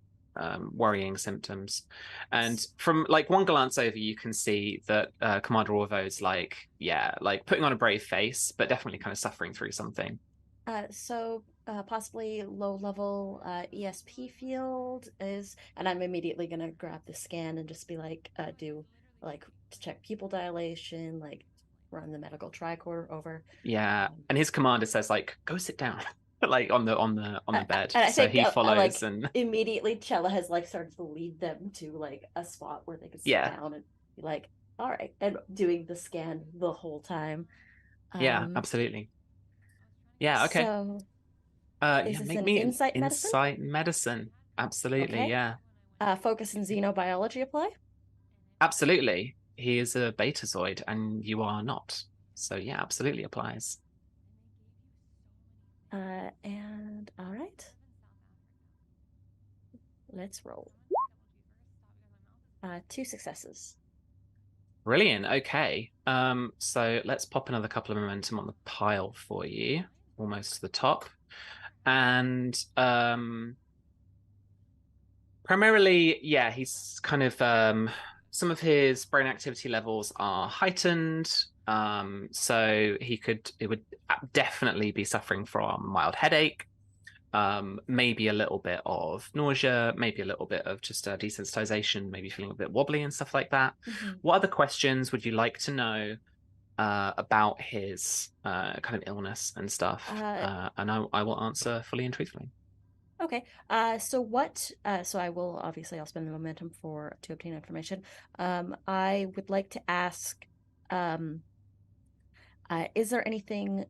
worrying symptoms, and from like one glance over, you can see that Commander Orvo's like, yeah, like putting on a brave face, but definitely kind of suffering through something. So possibly low level ESP field is, and I'm immediately gonna grab the scan and just be like, do like to check pupil dilation, like run the medical tricorder over. Yeah, and his commander says like, "Go sit down," like on the bed. And I So think he like follows, and immediately Chella has like started to lead them to like a spot where they could sit yeah, down and be like, all right, and doing the scan the whole time. yeah, absolutely. Yeah, okay. So is Yeah, this make an me an insight medicine? insight medicine. Absolutely, Okay. yeah. Focus in xenobiology apply? Absolutely. He is a betazoid and you are not. So yeah, absolutely applies. And all right. Let's roll. 2 successes. Brilliant. Okay. So let's pop another couple of momentum on the pile for you, almost to the top. And primarily, yeah, he's kind of some of his brain activity levels are heightened. So it would definitely be suffering from mild headache, maybe a little bit of nausea, maybe a little bit of just desensitization, maybe feeling a bit wobbly and stuff like that. Mm-hmm. What other questions would you like to know about his kind of illness and stuff? And I will answer fully and truthfully. Okay. So what? So I will obviously I'll spend the momentum to obtain information. I would like to ask, is there anything?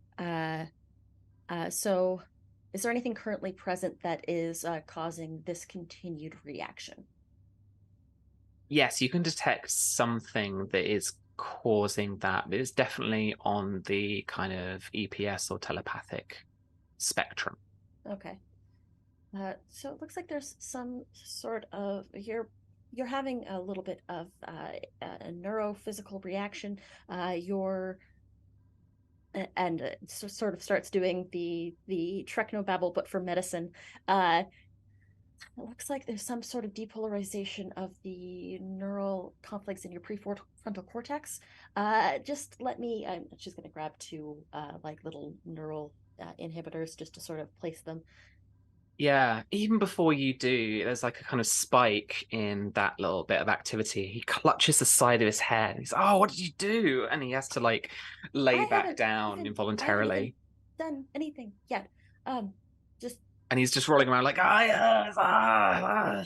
So is there anything currently present that is causing this continued reaction? Yes, you can detect something that is causing that. It's definitely on the kind of EPS or telepathic spectrum. Okay. So it looks like there's some sort of you're having a little bit of a neurophysical reaction. You're and sort of starts doing the technobabble, but for medicine. It looks like there's some sort of depolarization of the neural conflicts in your prefrontal cortex. Just let me. I'm just going to grab 2 like little neural inhibitors just to sort of place them. Yeah, even before you do, there's like a kind of spike in that little bit of activity. He clutches the side of his head. He's, "Oh, what did you do?" And he has to like lay back down I haven't involuntarily. done anything yet. Just And he's just rolling around like, "Ah,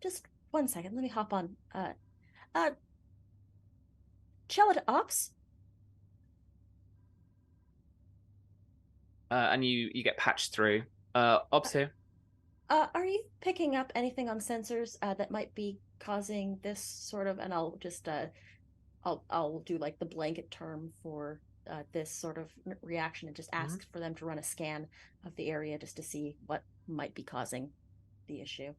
just 1 second. Let me hop on. Chella to ops. and you get patched through. Obs here. Are you picking up anything on sensors that might be causing this sort of? And I'll just I'll do like the blanket term for this sort of reaction and just ask for them to run a scan of the area just to see what might be causing the issue.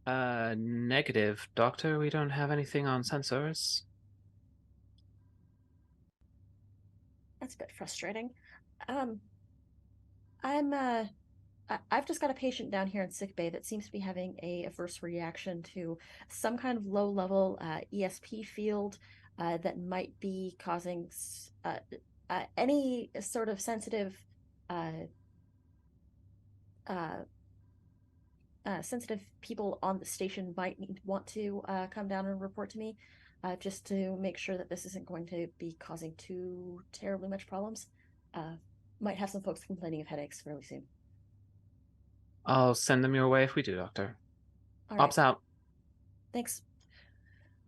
Negative, Doctor. We don't have anything on sensors. That's a bit frustrating. I'm I've just got a patient down here in sickbay that seems to be having a adverse reaction to some kind of low level ESP field. that might be causing any sort of sensitive sensitive people on the station might want to come down and report to me, just to make sure that this isn't going to be causing too terribly much problems. Might have some folks complaining of headaches fairly soon. I'll send them your way if we do, Doctor. All right. Ops out. Thanks.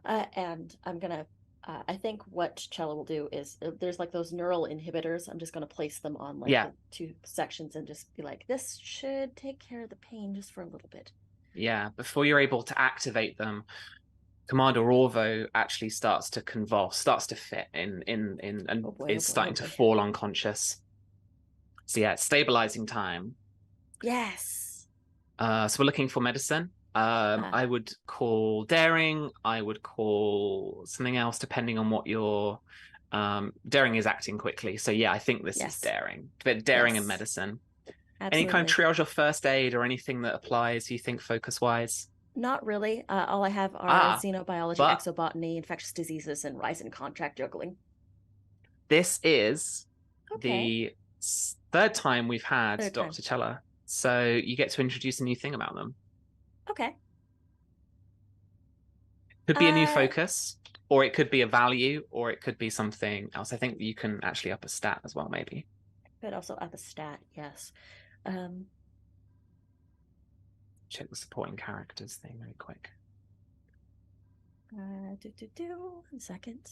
And I'm gonna. I think what Chella will do is there's like those neural inhibitors. I'm just gonna place them on like the 2 sections and just be like, this should take care of the pain just for a little bit. Yeah. Before you're able to activate them, Commander Orvo actually starts to convulse, starts to fit in, and is starting to fall unconscious. So yeah, it's stabilizing time. Yes. So we're looking for medicine. I would call daring. I would call something else depending on what your daring is acting quickly. So yeah, I think this is daring. But daring and medicine. Absolutely. Any kind of triage or first aid or anything that applies, you think, focus wise? Not really. All I have are xenobiology, exobotany, infectious diseases, and rise in contract juggling. This is the 3rd time we've had Dr. Chella. So you get to introduce a new thing about them. Okay. Could be a new focus, or it could be a value, or it could be something else. I think you can actually up a stat as well, maybe. Could also up a stat, yes. Check the supporting characters thing really quick. 1 second.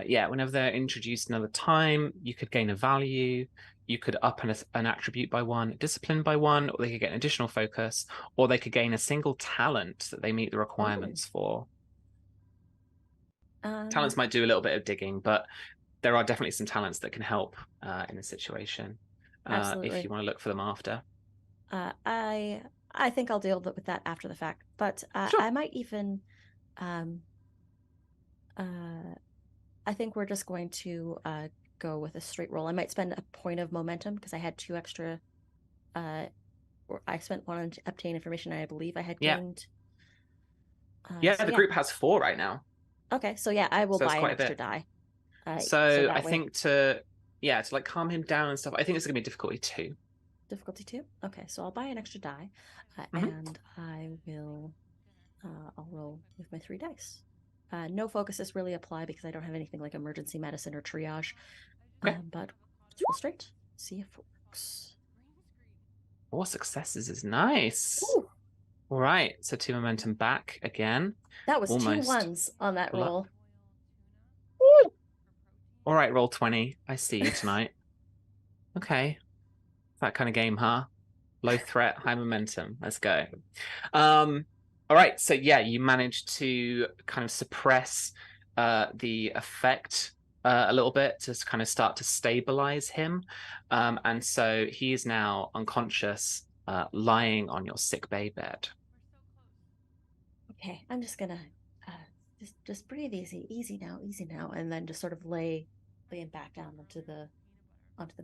Yeah, whenever they're introduced another time, you could gain a value, you could up an attribute by 1, discipline by 1, or they could get an additional focus, or they could gain a single talent that they meet the requirements for. Talents might do a little bit of digging, but there are definitely some talents that can help in a situation. If you want to look for them after. I think I'll deal with that after the fact, but sure. I might even I think we're just going to go with a straight roll. I might spend a point of momentum because I had 2 extra. Or I spent 1 on obtain information. I believe I had gained. The group has 4 right now. Okay, so yeah, I will buy an extra die. So I think to like calm him down and stuff. I think it's gonna be difficulty 2. Difficulty 2. Okay, so I'll buy an extra die, and I will. I'll roll with my 3 dice. No focuses really apply because I don't have anything like emergency medicine or triage. Okay. But let's roll straight. See if it works. 4 successes is nice. Ooh. All right, so 2 momentum back again. That was almost 2 1s on that roll. Woo. All right, roll 20. I see you tonight. Okay. That kind of game, huh? Low threat, high momentum. Let's go. All right, so yeah, you managed to kind of suppress the effect a little bit to kind of start to stabilize him. And so he is now unconscious, lying on your sick bay bed. Okay, I'm just gonna just breathe easy now, and then just sort of lay him back down onto the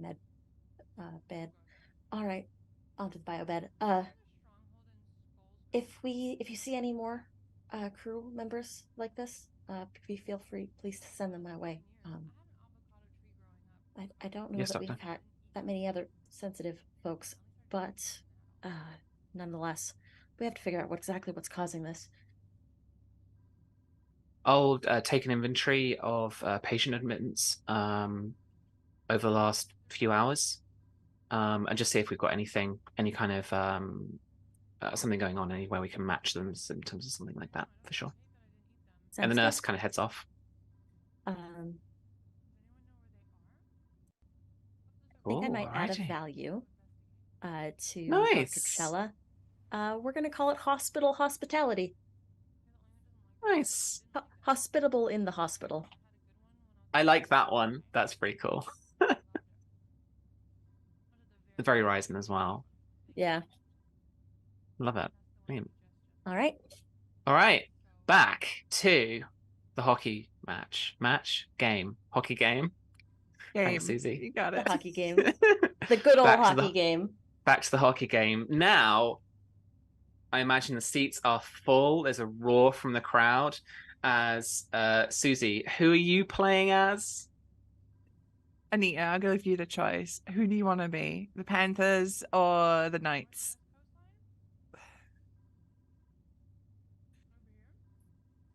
med bed. All right, onto the bio bed. If you see any more crew members like this, feel free, please, to send them my way. I don't know that we've had that many other sensitive folks, but nonetheless, we have to figure out exactly what's causing this. I'll take an inventory of patient admittance over the last few hours, and just see if we've got any kind of something going on anywhere we can match them symptoms or something like that, for sure. And the nurse kind of heads off. I think I might add a value to Dr. Chella. We're going to call it hospital hospitality. Nice. Hospitable in the hospital. I like that one. That's pretty cool. Very Ryzen as well. Yeah. Love it. Brilliant. All right. Back to the hockey game. Hockey game. Game. Thanks, Susie. You got it. The hockey game. The good old hockey game. back to the hockey game. Now, I imagine the seats are full. There's a roar from the crowd as Susie, who are you playing as? Anita, I'll give you the choice. Who do you want to be? The Panthers or the Knights?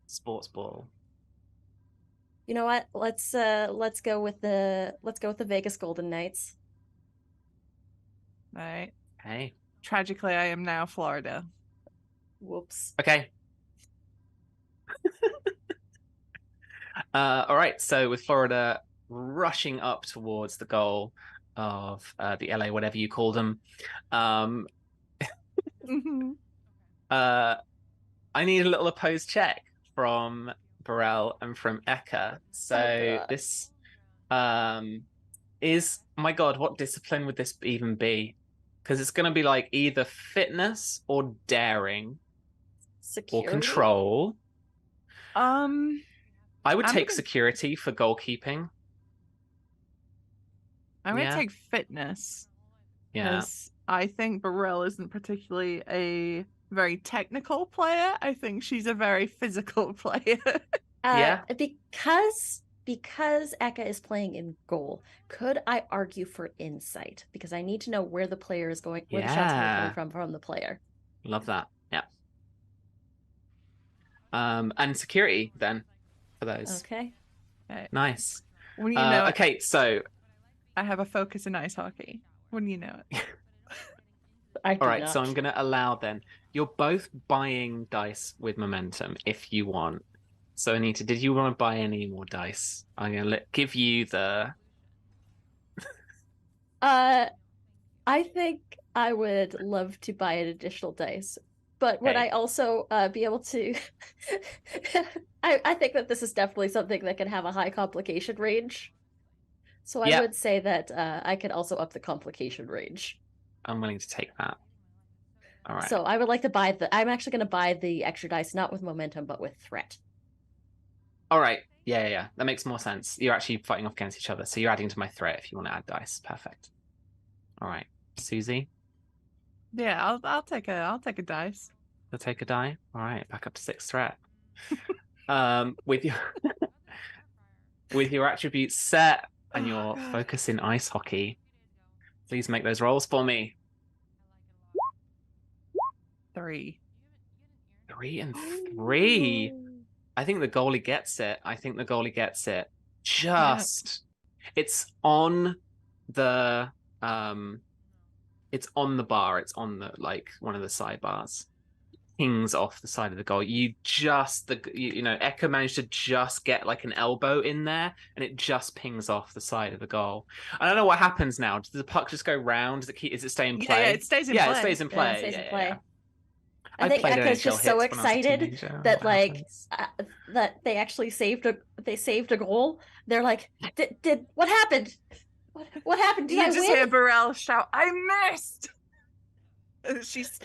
Sports ball. You know what? Let's go with the Vegas Golden Knights. All right. Hey. Tragically, I am now Florida. Whoops. Okay. All right. So with Florida rushing up towards the goal of the LA, whatever you call them, I need a little opposed check from Burrell and from Eka. So God. this is, my God, what discipline would this even be? Because it's going to be like either fitness or daring Security? or control. I would I'm take gonna- security for goalkeeping. I'm going to Yeah. take fitness. Yeah. Because I think Burrell isn't particularly a very technical player. I think she's a very physical player. Yeah. Because Eka is playing in goal, could I argue for insight? Because I need to know where the player is going, where the shots are coming from the player. Love that. Yeah. And security then for those. Okay. Nice. When you know it, Okay, so I have a focus in ice hockey. When you know it. I do all right, not. so I'm going to allow then. You're both buying dice with momentum if you want. So Anita, did you want to buy any more dice? I'm going to give you the. I think I would love to buy an additional dice, but would Okay. I also be able to? I think that this is definitely something that can have a high complication range. So I Yeah. would say that I could also up the complication range. I'm willing to take that. All right. So I would like to buy the. I'm actually going to buy the extra dice, not with momentum, but with threat. All right. Yeah. That makes more sense. You're actually fighting off against each other. So you're adding to my threat if you want to add dice. Perfect. All right. Susie, Yeah, I'll take a dice. you'll take a die. All right. Back up to 6 threat. With your with your attributes set and Oh, your God. focus in ice hockey, please make those rolls for me. 3. 3 and 3. I think the goalie gets it. Just it's on the it's on the bar. It's on the like one of the sidebars. Pings off the side of the goal. You know, Eka managed to just get like an elbow in there, and it just pings off the side of the goal. I don't know what happens now. Does the puck just go round? Is it stay in play? Yeah, it stays in Yeah, play. it stays in Yeah, play. it stays in Yeah. play. I I think played Eka's NHL just so hits when I was a excited teenager. that What like happens? that they actually saved a goal. They're like, did what happened? What happened? Did You I just win? hear Burrell shout, "I missed!" She's.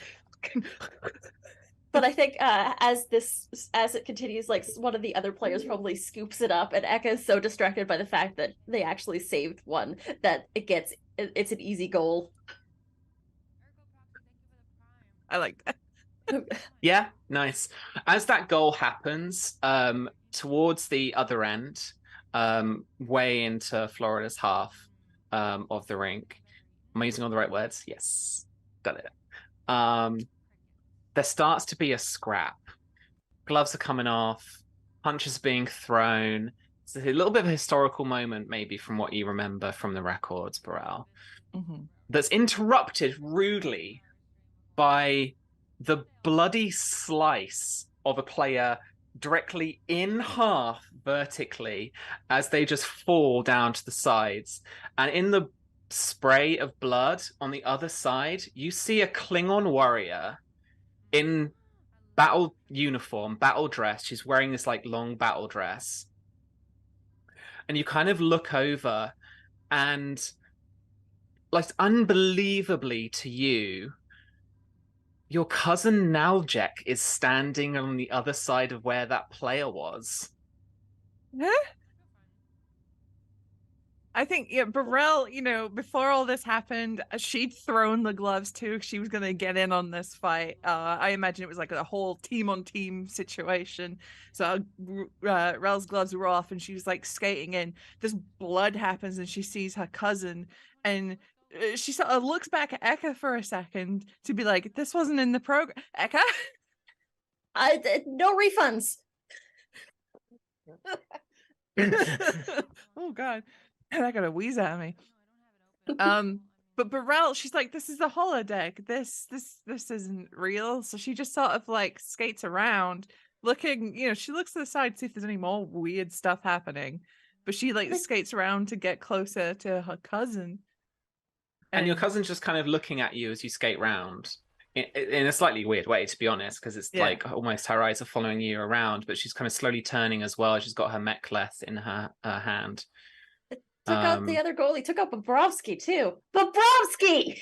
But I think as it continues, like one of the other players probably scoops it up, and Eka is so distracted by the fact that they actually saved one that it's an easy goal. I like that. Yeah, nice. As that goal happens, towards the other end, way into Florida's half of the rink. Am I using all the right words? Yes. Got it. There starts to be a scrap. Gloves are coming off, punches being thrown. It's a little bit of a historical moment, maybe, from what you remember from the records, Burrell. Mm-hmm. That's interrupted rudely by the bloody slice of a player directly in half vertically as they just fall down to the sides. And in the spray of blood on the other side, you see a Klingon warrior in battle uniform, battle dress. She's wearing this like long battle dress. And you kind of look over and like unbelievably to you, your cousin Naljek is standing on the other side of where that player was. I think, yeah, Burrell, before all this happened, she'd thrown the gloves too. She was going to get in on this fight. I imagine it was like a whole team on team situation. So Rel's gloves were off and she was like skating in. This blood happens and she sees her cousin and she sort of looks back at Eka for a second to be like, this wasn't in the program. Eka? No refunds. Oh God. That got a wheeze out of me. But Burrell, she's like, this is a holodeck. This isn't real. So she just sort of like skates around, looking. She looks to the side to see if there's any more weird stuff happening. But she like skates around to get closer to her cousin. And your cousin's just kind of looking at you as you skate round in a slightly weird way, to be honest, because it's like almost her eyes are following you around, but she's kind of slowly turning as well. She's got her mek'leth in her hand. Took out the other goalie, took out Bobrovsky too. Bobrovsky!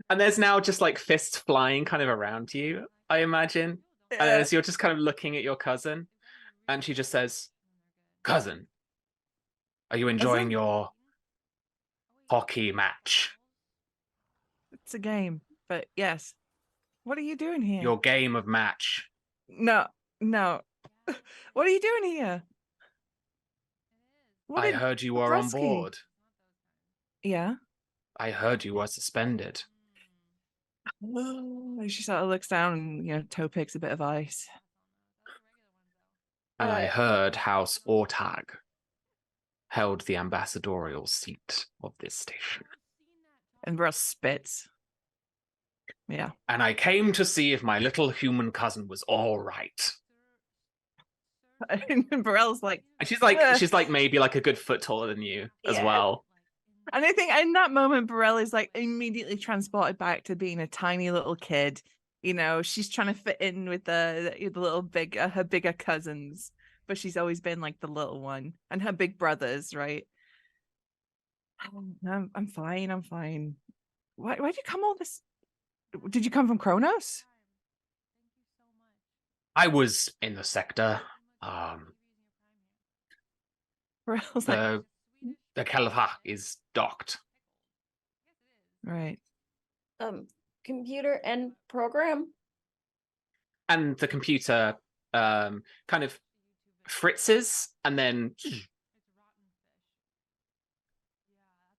And there's now just like fists flying kind of around you, I imagine. And as you're just kind of looking at your cousin, and she just says, "Cousin, are you enjoying your hockey match?" It's a game, but yes. What are you doing here? Your game of match. No. What are you doing here? I heard you were on board. Yeah. I heard you were suspended. She sort of looks down and, toe picks a bit of ice. And I heard House Ortag held the ambassadorial seat of this station. And Russ spits. Yeah. And I came to see if my little human cousin was all right. And Burrell's like, and she's like maybe like a good foot taller than you as well. And I think in that moment, Burrell is like immediately transported back to being a tiny little kid. She's trying to fit in with the little her bigger cousins, but she's always been like the little one, and her big brothers, right? I'm fine. I'm fine. Why'd you come all this? Did you come from Kronos? I was in the sector. Burrell's the Kelha is docked. Right. Computer and program. And the computer kind of fritzes and then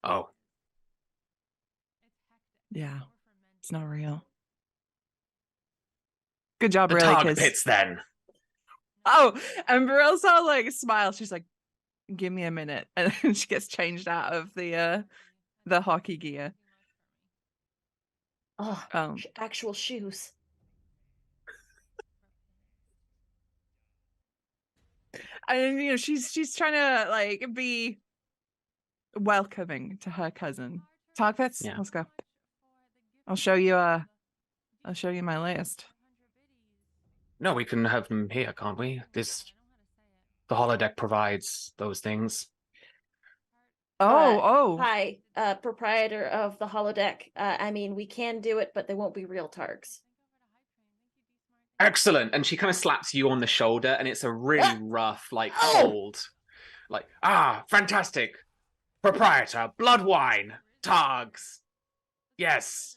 oh. Yeah. It's not real. Good job, the really. Targ pits then. Oh, and Burrell sort of like smiles. She's like, give me a minute. And then she gets changed out of the hockey gear. Oh, actual shoes. And she's trying to like be welcoming to her cousin. Targ pits? Yeah. Let's go. I'll show you my list. No, we can have them here, can't we? The holodeck provides those things. Hi, proprietor of the holodeck. We can do it, but they won't be real targs. Excellent. And she kind of slaps you on the shoulder, and it's a really rough, like cold, like fantastic. Proprietor, blood wine, targs. Yes.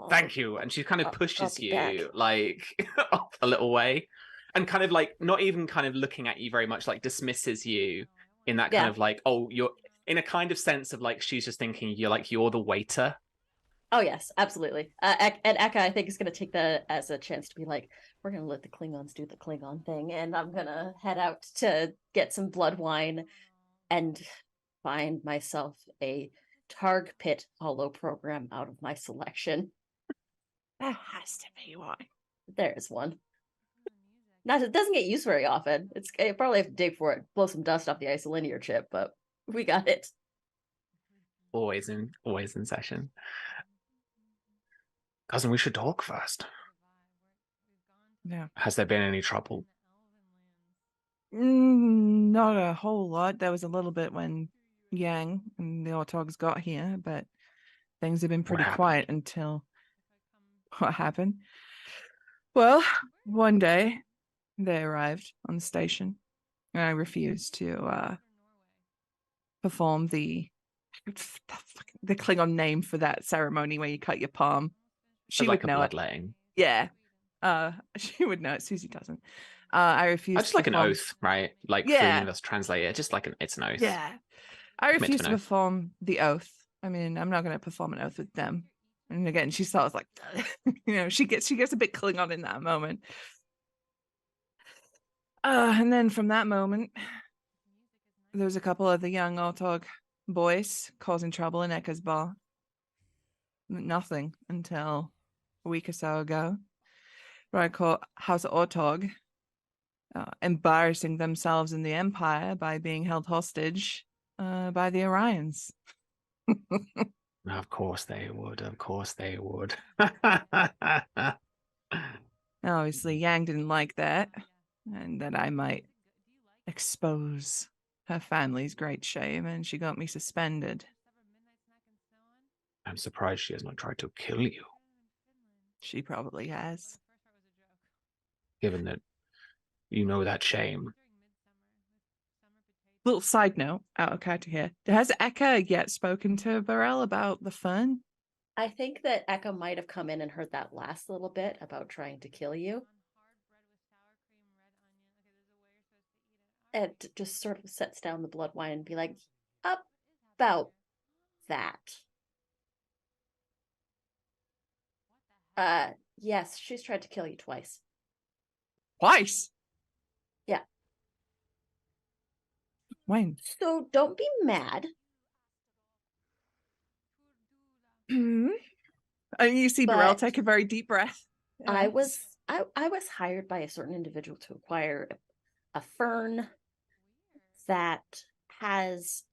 Thank you. And she kind of pushes you like off a little way, and kind of like not even kind of looking at you very much, like dismisses you in that kind of like, you're in a kind of sense of like she's just thinking you're the waiter. Oh yes, absolutely. And Eka, I think, is going to take that as a chance to be like, we're going to let the Klingons do the Klingon thing, and I'm going to head out to get some blood wine and find myself a Targ Pit holo program out of my selection. That has to be why. There's one. It doesn't get used very often. I probably have to dig for it, blow some dust off the isolinear chip, but we got it. Always in session. Cousin, we should talk first. Yeah. Has there been any trouble? Not a whole lot. There was a little bit when Yang and the Ortogs got here, but things have been pretty quiet until what happened. Well, one day they arrived on the station And I refuse to perform the Klingon name for that ceremony where you cut your palm. She like would a know it. bloodletting. Yeah. She would know it. Susie doesn't. I refuse I just to like an perform. oath, right? Like for the Yeah. universal translator, just like it's an oath. Yeah. I Commit to refuse an to oath. perform the oath. I mean, I'm not going to perform an oath with them. And again, she starts like, she gets a bit Klingon in that moment. And then from that moment, there was a couple of the young Ortog boys causing trouble in Ekka's bar. Nothing until a week or so ago, where I caught House Ortog embarrassing themselves in the Empire by being held hostage by the Orions. Of course they would. Of course they would. Obviously, Yang didn't like that, and that I might expose her family's great shame, and she got me suspended. I'm surprised she has not tried to kill you, She probably has. given that you know that shame. Little side note, out of character here. Has Ekka yet spoken to Burrell about the fern? I think that Eka might have come in and heard that last little bit about trying to kill you. And just sort of sets down the blood wine and be like, about that. Yes, she's tried to kill you twice. Twice? Yeah. When? So don't be mad. And you see Burrell take a very deep breath. I was hired by a certain individual to acquire a fern that has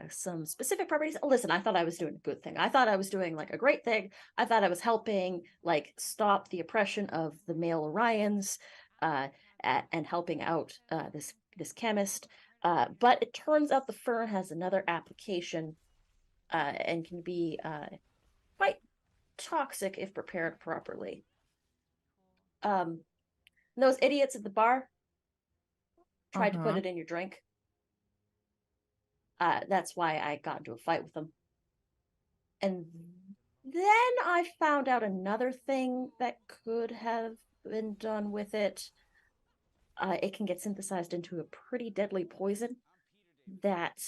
some specific properties. Listen, I thought I was doing a good thing. I thought I was doing like a great thing. I thought I was helping like stop the oppression of the male Orions and helping out this chemist. But it turns out the fern has another application and can be quite toxic if prepared properly. Those idiots at the bar tried to put it in your drink. That's why I got into a fight with them. And then I found out another thing that could have been done with it. It can get synthesized into a pretty deadly poison that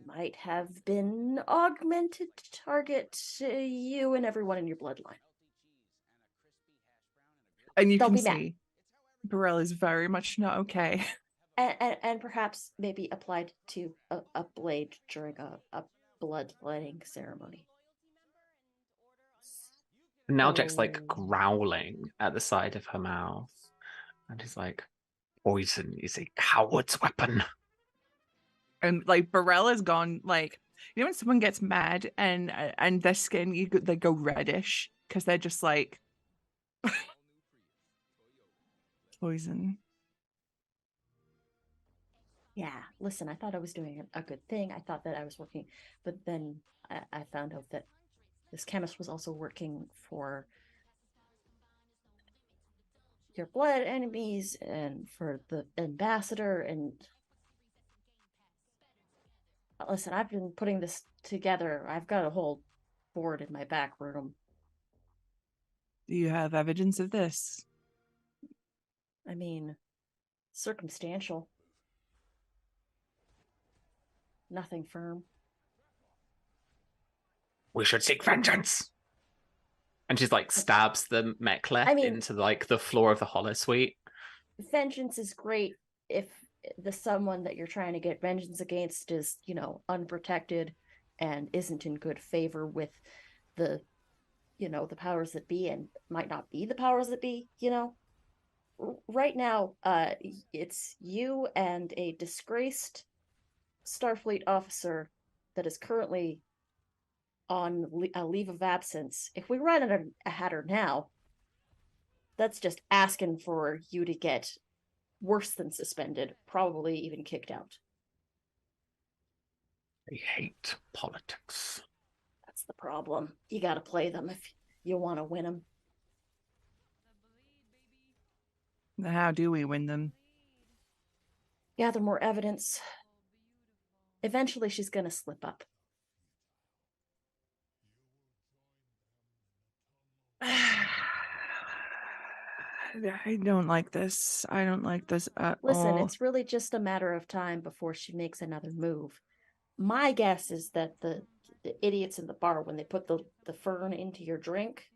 might have been augmented to target you and everyone in your bloodline. And you Don't can be mad. see Burrell is very much not okay. And perhaps maybe applied to a blade during a bloodletting ceremony. Now Jack's like growling at the side of her mouth. And he's like, poison is a coward's weapon. And like Burrell has gone like, when someone gets mad and their skin they go reddish because they're just like poison. Yeah, listen, I thought I was doing a good thing. I thought that I was working, but then I found out that this chemist was also working for your blood enemies and for the ambassador. And listen, I've been putting this together. I've got a whole board in my back room. Do you have evidence of this? I mean, circumstantial. Nothing firm. We should seek vengeance. And she's like stabs the mek'leth into like the floor of the holosuite. Vengeance is great if the someone that you're trying to get vengeance against is, unprotected and isn't in good favor with the powers that be, and might not be the powers that be. Right now, it's you and a disgraced Starfleet officer that is currently on a leave of absence. If we run at her now, that's just asking for you to get worse than suspended, probably even kicked out. I hate politics. That's the problem. You got to play them if you want to win them. How do we win them? gather more evidence. Eventually, she's going to slip up. I don't like this. I don't like this at Listen, all. it's really just a matter of time before she makes another move. My guess is that the idiots in the bar, when they put the fern into your drink,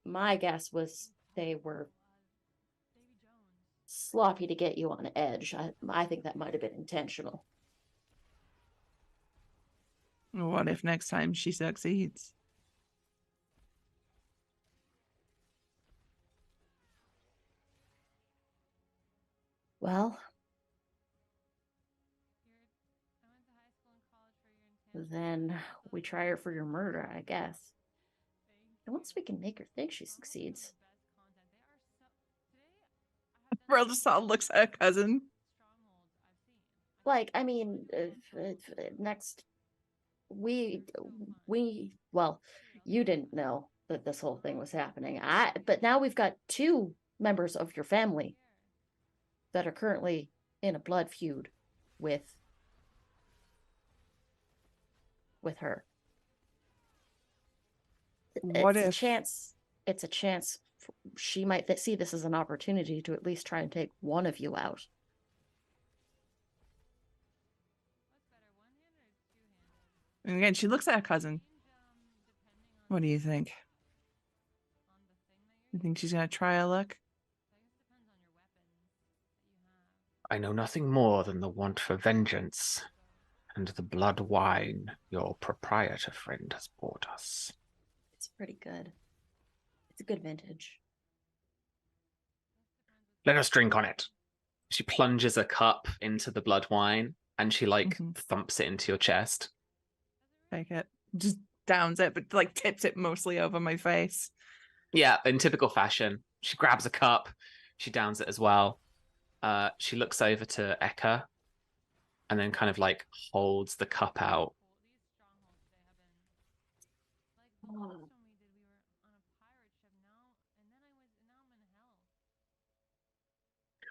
my guess was they were sloppy to get you on edge. I think that might have been intentional. What if next time she succeeds? Well, then we try her for your murder, I guess. And once we can make her think she succeeds. Brildasaw looks at her cousin. Like, I mean, next, well, you didn't know that this whole thing was happening. But now we've got 2 members of your family that are currently in a blood feud with her. What it's if a chance she might see this as an opportunity to at least try and take one of you out. And again, she looks at her cousin. What do you think? You think she's gonna try her luck? I know nothing more than the want for vengeance and the blood wine your proprietor friend has brought us. It's pretty good. It's a good vintage. Let us drink on it. She plunges a cup into the blood wine and she thumps it into your chest. Take it. Just downs it, but like tips it mostly over my face. Yeah, in typical fashion. She grabs a cup. She downs it as well. She looks over to Eka and then kind of like holds the cup out.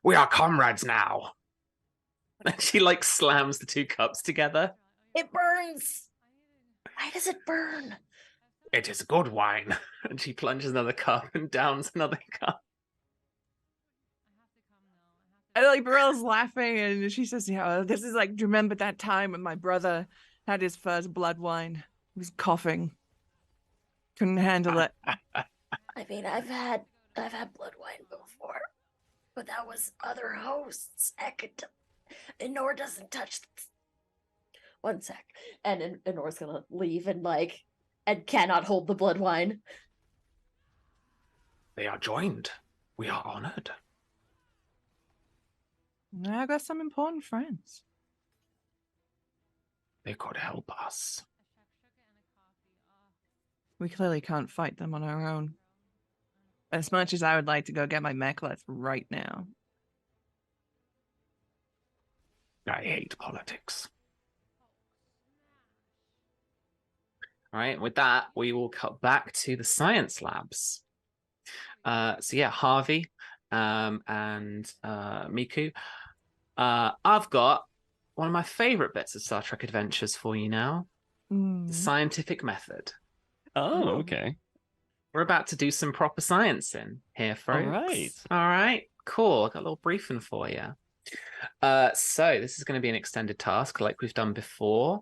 We are comrades now. And she like slams the 2 cups together. It burns. Why does it burn? It is good wine. And she plunges another cup and downs another cup. And like Beryll's laughing and she says, yeah, this is like, do you remember that time when my brother had his first blood wine? He was coughing. Couldn't handle it. I mean, I've had blood wine before, but that was other hosts. Enor doesn't touch this. One sec. And Enor's gonna leave and cannot hold the blood wine. They are joined. We are honored. I got some important friends. They could help us. We clearly can't fight them on our own. As much as I would like to go get my mek'leth right now. I hate politics. All right, with that, we will cut back to the science labs. So yeah, Harvey and Miku. I've got one of my favorite bits of Star Trek Adventures for you now. The scientific method. Oh, okay. We're about to do some proper science in here, folks. All right. All right, cool. I got a little briefing for you. So this is going to be an extended task like we've done before.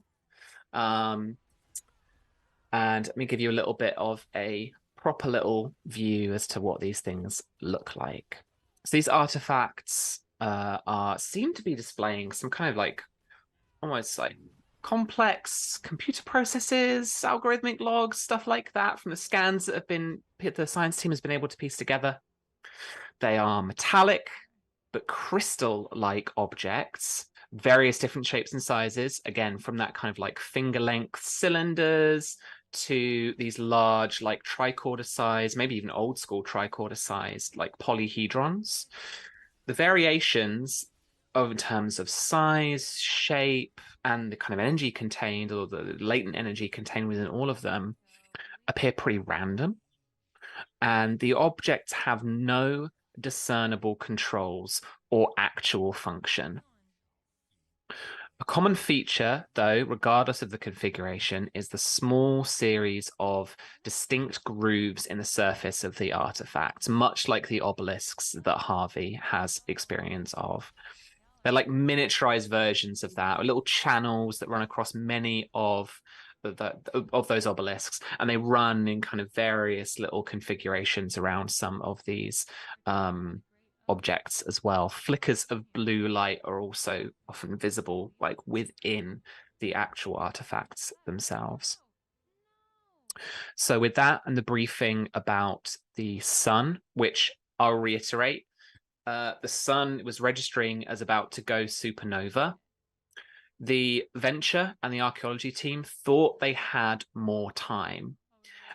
And let me give you a little bit of a proper little view as to what these things look like. So these artifacts seem to be displaying some kind of like almost like complex computer processes, algorithmic logs, stuff like that from the scans that the science team has been able to piece together. They are metallic but crystal-like objects, various different shapes and sizes, again, from that kind of like finger-length cylinders to these large, like tricorder size, maybe even old school tricorder size, like polyhedrons. The variations in terms of size, shape, and the kind of energy contained, or the latent energy contained within all of them, appear pretty random. And the objects have no discernible controls or actual function. A common feature, though, regardless of the configuration, is the small series of distinct grooves in the surface of the artifacts, much like the obelisks that Harvey has experience of. They're like miniaturized versions of that, or little channels that run across many of those obelisks, and they run in kind of various little configurations around some of these objects as well. Flickers of blue light are also often visible, like within the actual artifacts themselves. So with that and the briefing about the sun, which I'll reiterate, the sun was registering as about to go supernova. The Venture and the archaeology team thought they had more time.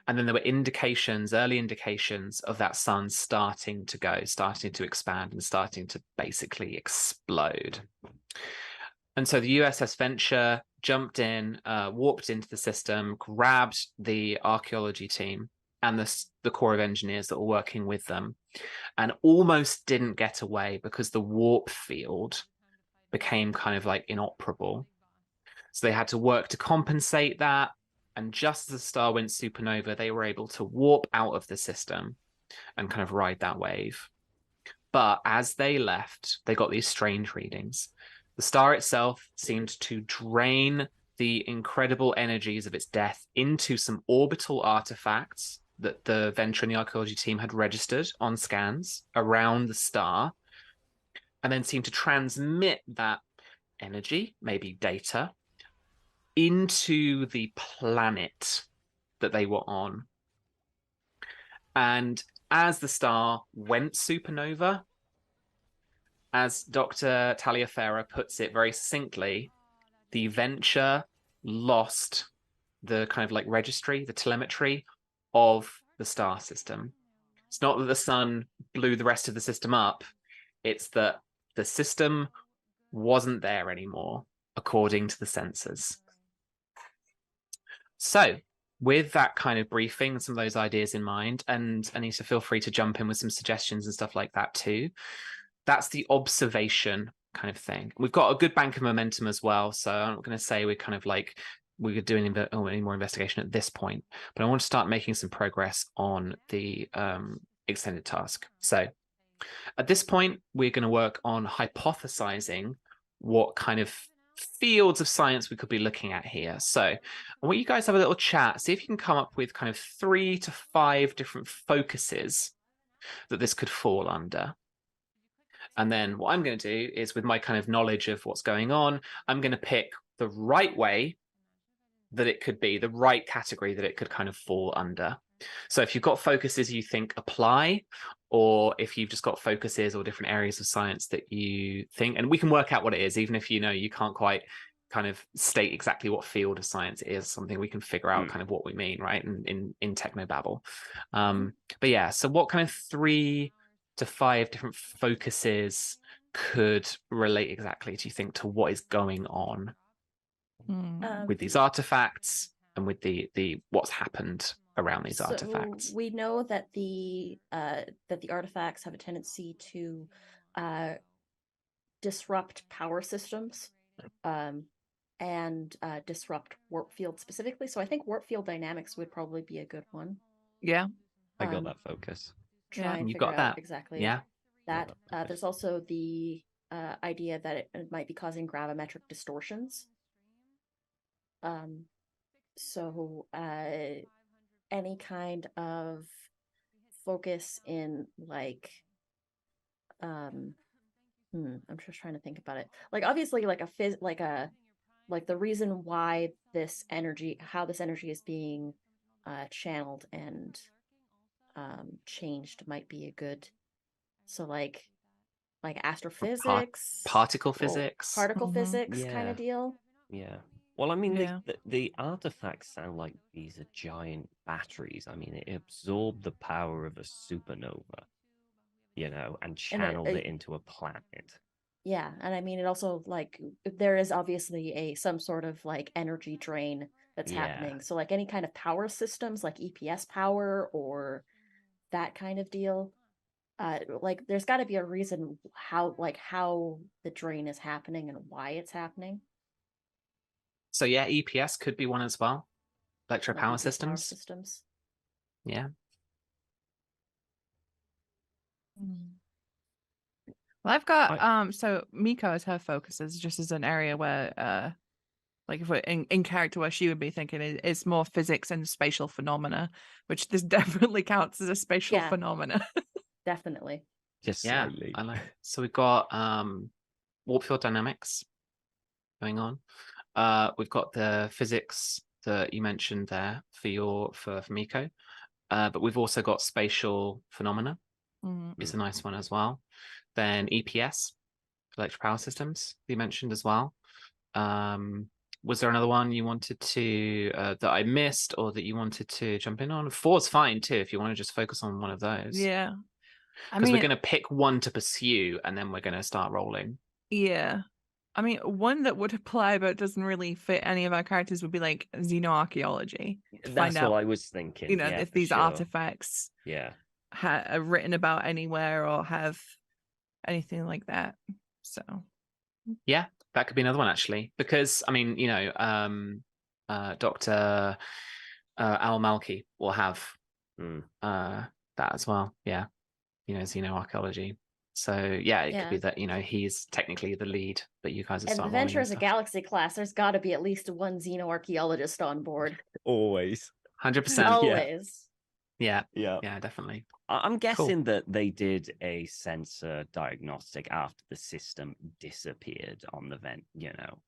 And then there were indications, early indications of that sun starting to go, starting to expand and starting to basically explode. And so the USS Venture jumped in, warped into the system, grabbed the archaeology team and the Corps of Engineers that were working with them, and almost didn't get away because the warp field became kind of like inoperable. So they had to work to compensate that. And just as the star went supernova, they were able to warp out of the system and kind of ride that wave. But as they left, they got these strange readings. The star itself seemed to drain the incredible energies of its death into some orbital artifacts that the Venture and the archaeology team had registered on scans around the star, and then seemed to transmit that energy, maybe data, into the planet that they were on. And as the star went supernova, as Dr. Taliaferro puts it very succinctly, the Venture lost the kind of like registry, the telemetry of the star system. It's not that the sun blew the rest of the system up, it's that the system wasn't there anymore, according to the sensors. So with that kind of briefing and some of those ideas in mind, and Anita, feel free to jump in with some suggestions and stuff like that too. That's the observation kind of thing. We've got a good bank of momentum as well. So I'm not going to say we're kind of like, we're doing any more investigation at this point, but I want to start making some progress on the extended task. So at this point, we're going to work on hypothesizing what kind of fields of science we could be looking at here. So I want you guys to have a little chat, see if you can come up with kind of 3 to 5 different focuses that this could fall under. And then what I'm going to do is, with my kind of knowledge of what's going on, I'm going to pick the right way that it could be, the right category that it could kind of fall under. So if you've got focuses you think apply, or if you've just got focuses or different areas of science that you think, and we can work out what it is, even if you know you can't quite kind of state exactly what field of science it is, something we can figure out kind of what we mean, right, in technobabble. But yeah, so what kind of 3 to 5 different focuses could relate exactly, do you think, to what is going on with these artifacts and with the what's happened around these artifacts? We know that the artifacts have a tendency to disrupt power systems and disrupt warp field specifically. So I think warp field dynamics would probably be a good one. Yeah. I got that focus. Try and you figure got out that. exactly Yeah. that. There's also the idea that it might be causing gravimetric distortions. So any kind of focus in like I'm just trying to think about it. Like obviously like the reason why how this energy is being channeled and changed might be a good, so like astrophysics, particle physics, particle physics kind Yeah. of deal. Yeah. Well, I mean, Yeah. the artifacts sound like these are giant batteries. I mean, it absorbed the power of a supernova, and channeled it into a planet. Yeah, and I mean, it also like there is obviously some sort of like energy drain that's happening. So like any kind of power systems, like EPS power or that kind of deal. like there's got to be a reason how the drain is happening and why it's happening. So yeah, EPS could be one as well. Electro Like power EPS systems. systems. Yeah. Well, I've got so Miko as her focuses just as an area where like if we're in character where she would be thinking it's more physics and spatial phenomena, which this definitely counts as a spatial Yeah. phenomena. Definitely. Just Yeah. slightly. I like. So we've got warp field dynamics going on. We've got the physics that you mentioned there for Miko. But we've also got spatial phenomena. It's a nice one as well. Then EPS, electric power systems, you mentioned as well. Was there another one you wanted to that I missed or that you wanted to jump in on? 4's fine too if you want to just focus on one of those. Yeah. Because we're going to pick one to pursue and then we're going to start rolling. Yeah. I mean, one that would apply but doesn't really fit any of our characters would be like xenoarchaeology. That's what I was thinking. You know, yeah, if for these sure. artifacts are written about anywhere or have anything like that. So yeah, that could be another one actually. Because I mean, you know, Dr. Al Malki will have that as well. Yeah, you know, xenoarchaeology. So yeah, it could be that, you know, he's technically the lead, but you guys are And the Venture is a galaxy class. There's got to be at least one xenoarchaeologist on board. Always. 100%. Always. Yeah, definitely. I'm guessing that they did a sensor diagnostic after the system disappeared on the vent. You know,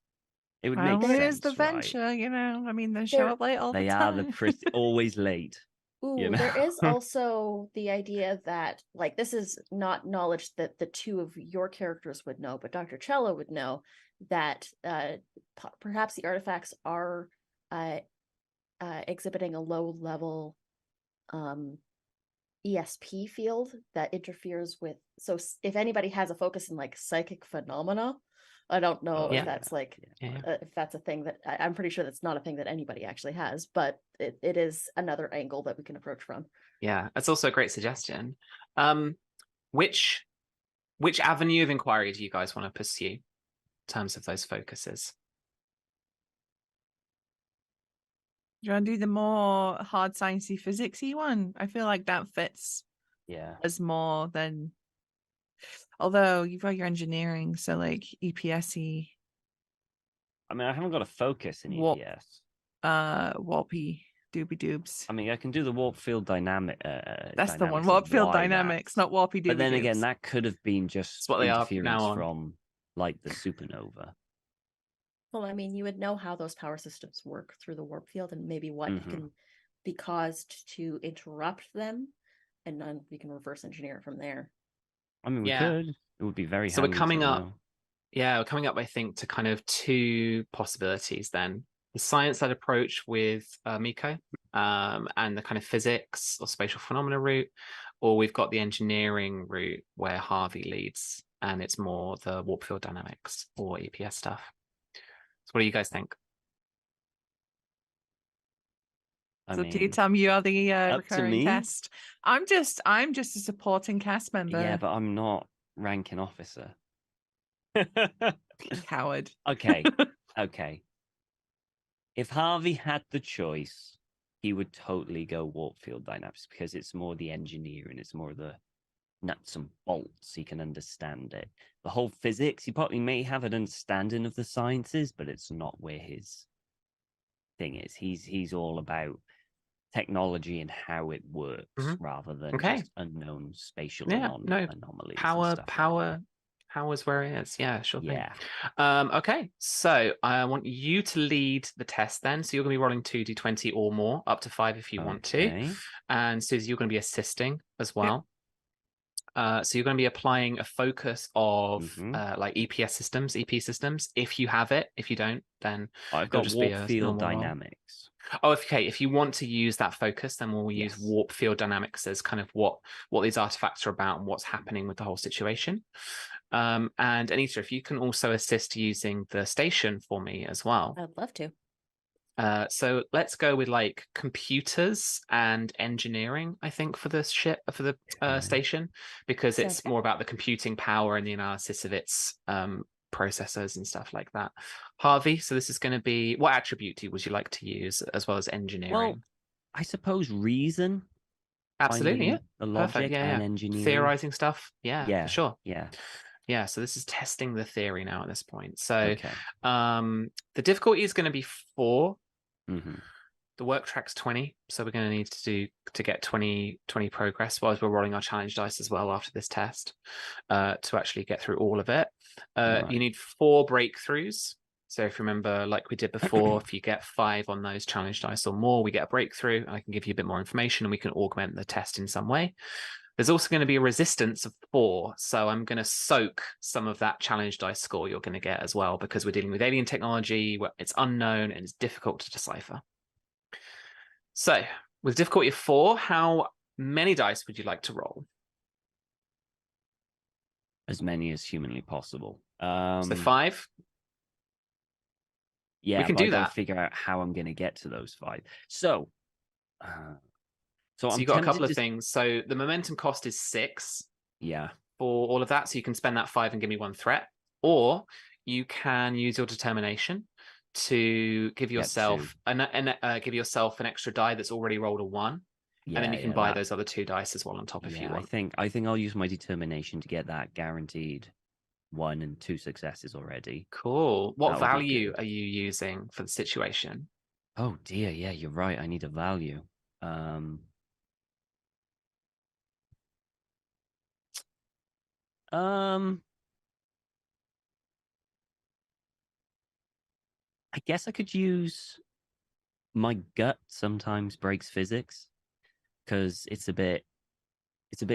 it would make sense. Where's the Venture? You know, I mean, they show up late all the time. They are always late. Ooh, you know? There is also the idea that, like, this is not knowledge that the two of your characters would know, but Dr. Cello would know that perhaps the artifacts are exhibiting a low-level ESP field that interferes with. So if anybody has a focus in like psychic phenomena, I don't know if that's if that's a thing that I'm pretty sure that's not a thing that anybody actually has, but it is another angle that we can approach from. Yeah, that's also a great suggestion. Which avenue of inquiry do you guys want to pursue in terms of those focuses? Do you want to do the more hard sciencey physicsy one? I feel like that fits. As more than. Although you've got your engineering, so like EPSy. I mean, I haven't got a focus in EPS. Warpy doobie doobs. I mean, I can do the warp field dynamic. That's the one. Warp field dynamics, not warpy doobie. But then again, that could have been just what they interference from like the supernova. Well, I mean, you would know how those power systems work through the warp field and maybe what can be caused to interrupt them, and then we can reverse engineer it from there. I mean, we could. It would be very. So we're coming up. Yeah, we're coming up, I think, to kind of two possibilities then. The science-led approach with Miko and the kind of physics or spatial phenomena route, or we've got the engineering route where Harvey leads and it's more the warp field dynamics or EPS stuff. So what do you guys think? So do you tell me you are the recurring cast? I'm just a supporting cast member. Yeah, but I'm not ranking officer. Coward. Okay. If Harvey had the choice, he would totally go warp field dynamics because it's more the engineering, it's more the nuts and bolts. He can understand it. The whole physics, he probably may have an understanding of the sciences, but it's not where his thing is. He's all about technology and how it works rather than just unknown spatial anomalies. Power is where it is. Yeah, sure thing. Okay, so I want you to lead the test then. So you're going to be rolling 2d20 or more, up to 5 if you want to. And Susie, you're going to be assisting as well. So you're going to be applying a focus of like EPS systems, EP systems. If you have it, if you don't, then I've got warp field dynamics. Oh, okay. If you want to use that focus, then we'll use warp field dynamics as kind of what these artifacts are about and what's happening with the whole situation. And Anita, if you can also assist using the station for me as well. I'd love to. So let's go with like computers and engineering, I think, for the ship, for the Alright. station, because Sounds it's good. more about the computing power and the analysis of its processors and stuff like that. Harvey, so this is going to be, what attribute would you like to use as well as engineering? Well, I suppose reason. Absolutely, yeah. Finding the Perfect, logic yeah, and yeah. engineering. Theorizing stuff, yeah, Yeah, for sure. yeah. Yeah, so this is testing the theory now at this point. So Okay. the difficulty is going to be 4. hmm The work track's 20, so we're going to need to get 20 progress while we're rolling our challenge dice as well after this test to actually get through all of it. Right. You need 4 breakthroughs. So if you remember, like we did before, if you get 5 on those challenge dice or more, we get a breakthrough. I can give you a bit more information and we can augment the test in some way. There's also going to be a resistance of 4, so I'm going to soak some of that challenge dice score you're going to get as well, because we're dealing with alien technology, it's unknown and it's difficult to decipher. So, with difficulty of 4, how many dice would you like to roll? As many as humanly possible. So 5? Yeah, can but I do gotta that. figure out how I'm gonna get to those 5. So, So I'm you've got a tempted couple of to... things. So the momentum cost is 6 Yeah. for all of that. So you can spend that 5 and give me 1 threat. Or you can use your determination to give yourself give yourself an extra die that's already rolled a 1. Yeah, And then you can buy those other 2 dice as well on top if you want. I think I'll use my determination to get that guaranteed 1 and 2 successes already. Cool. What That would be value good. are you using for the situation? Oh dear, yeah, you're right. I need a value. I guess I could use my gut sometimes breaks physics because it's a bit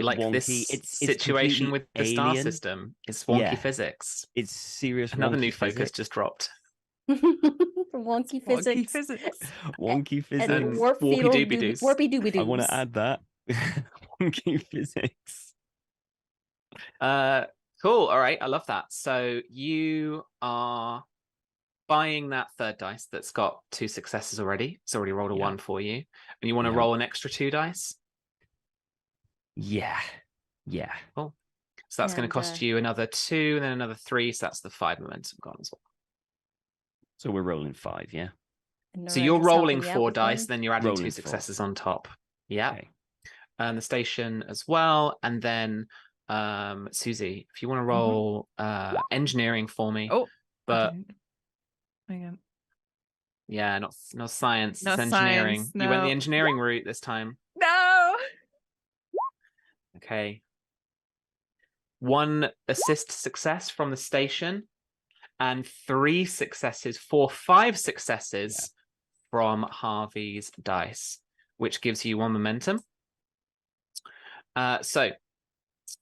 Like wonky. this It's situation completely with the star alien. system. It's wonky Yeah. physics. It's serious Another wonky new focus physics. just dropped. Wonky physics. Wonky physics. Wonky physics. And warp warpy fetal doobie doos. warpy doobie doos. I want to add that. Wonky physics. Cool. All right. I love that. So you are buying that 3rd dice that's got 2 successes already. It's already rolled a 1 for you. And you want to Yeah. roll an extra 2 dice? Yeah. Yeah. Cool. So that's going to cost you another 2 and then another 3. So that's the 5 momentum gone as well. So we're rolling 5, yeah? So you're rolling 4 dice, then you're adding Rolling 2 4. successes on top. Yeah. Okay. And the station as well. And then Susie, if you want to roll engineering for me. Oh, but okay. Hang on. yeah, not science, No it's engineering. science, You went the no. engineering route this time. No. Okay. 1 assist success from the station and 3 successes, 5 successes from Harvey's dice, which gives you 1 momentum. So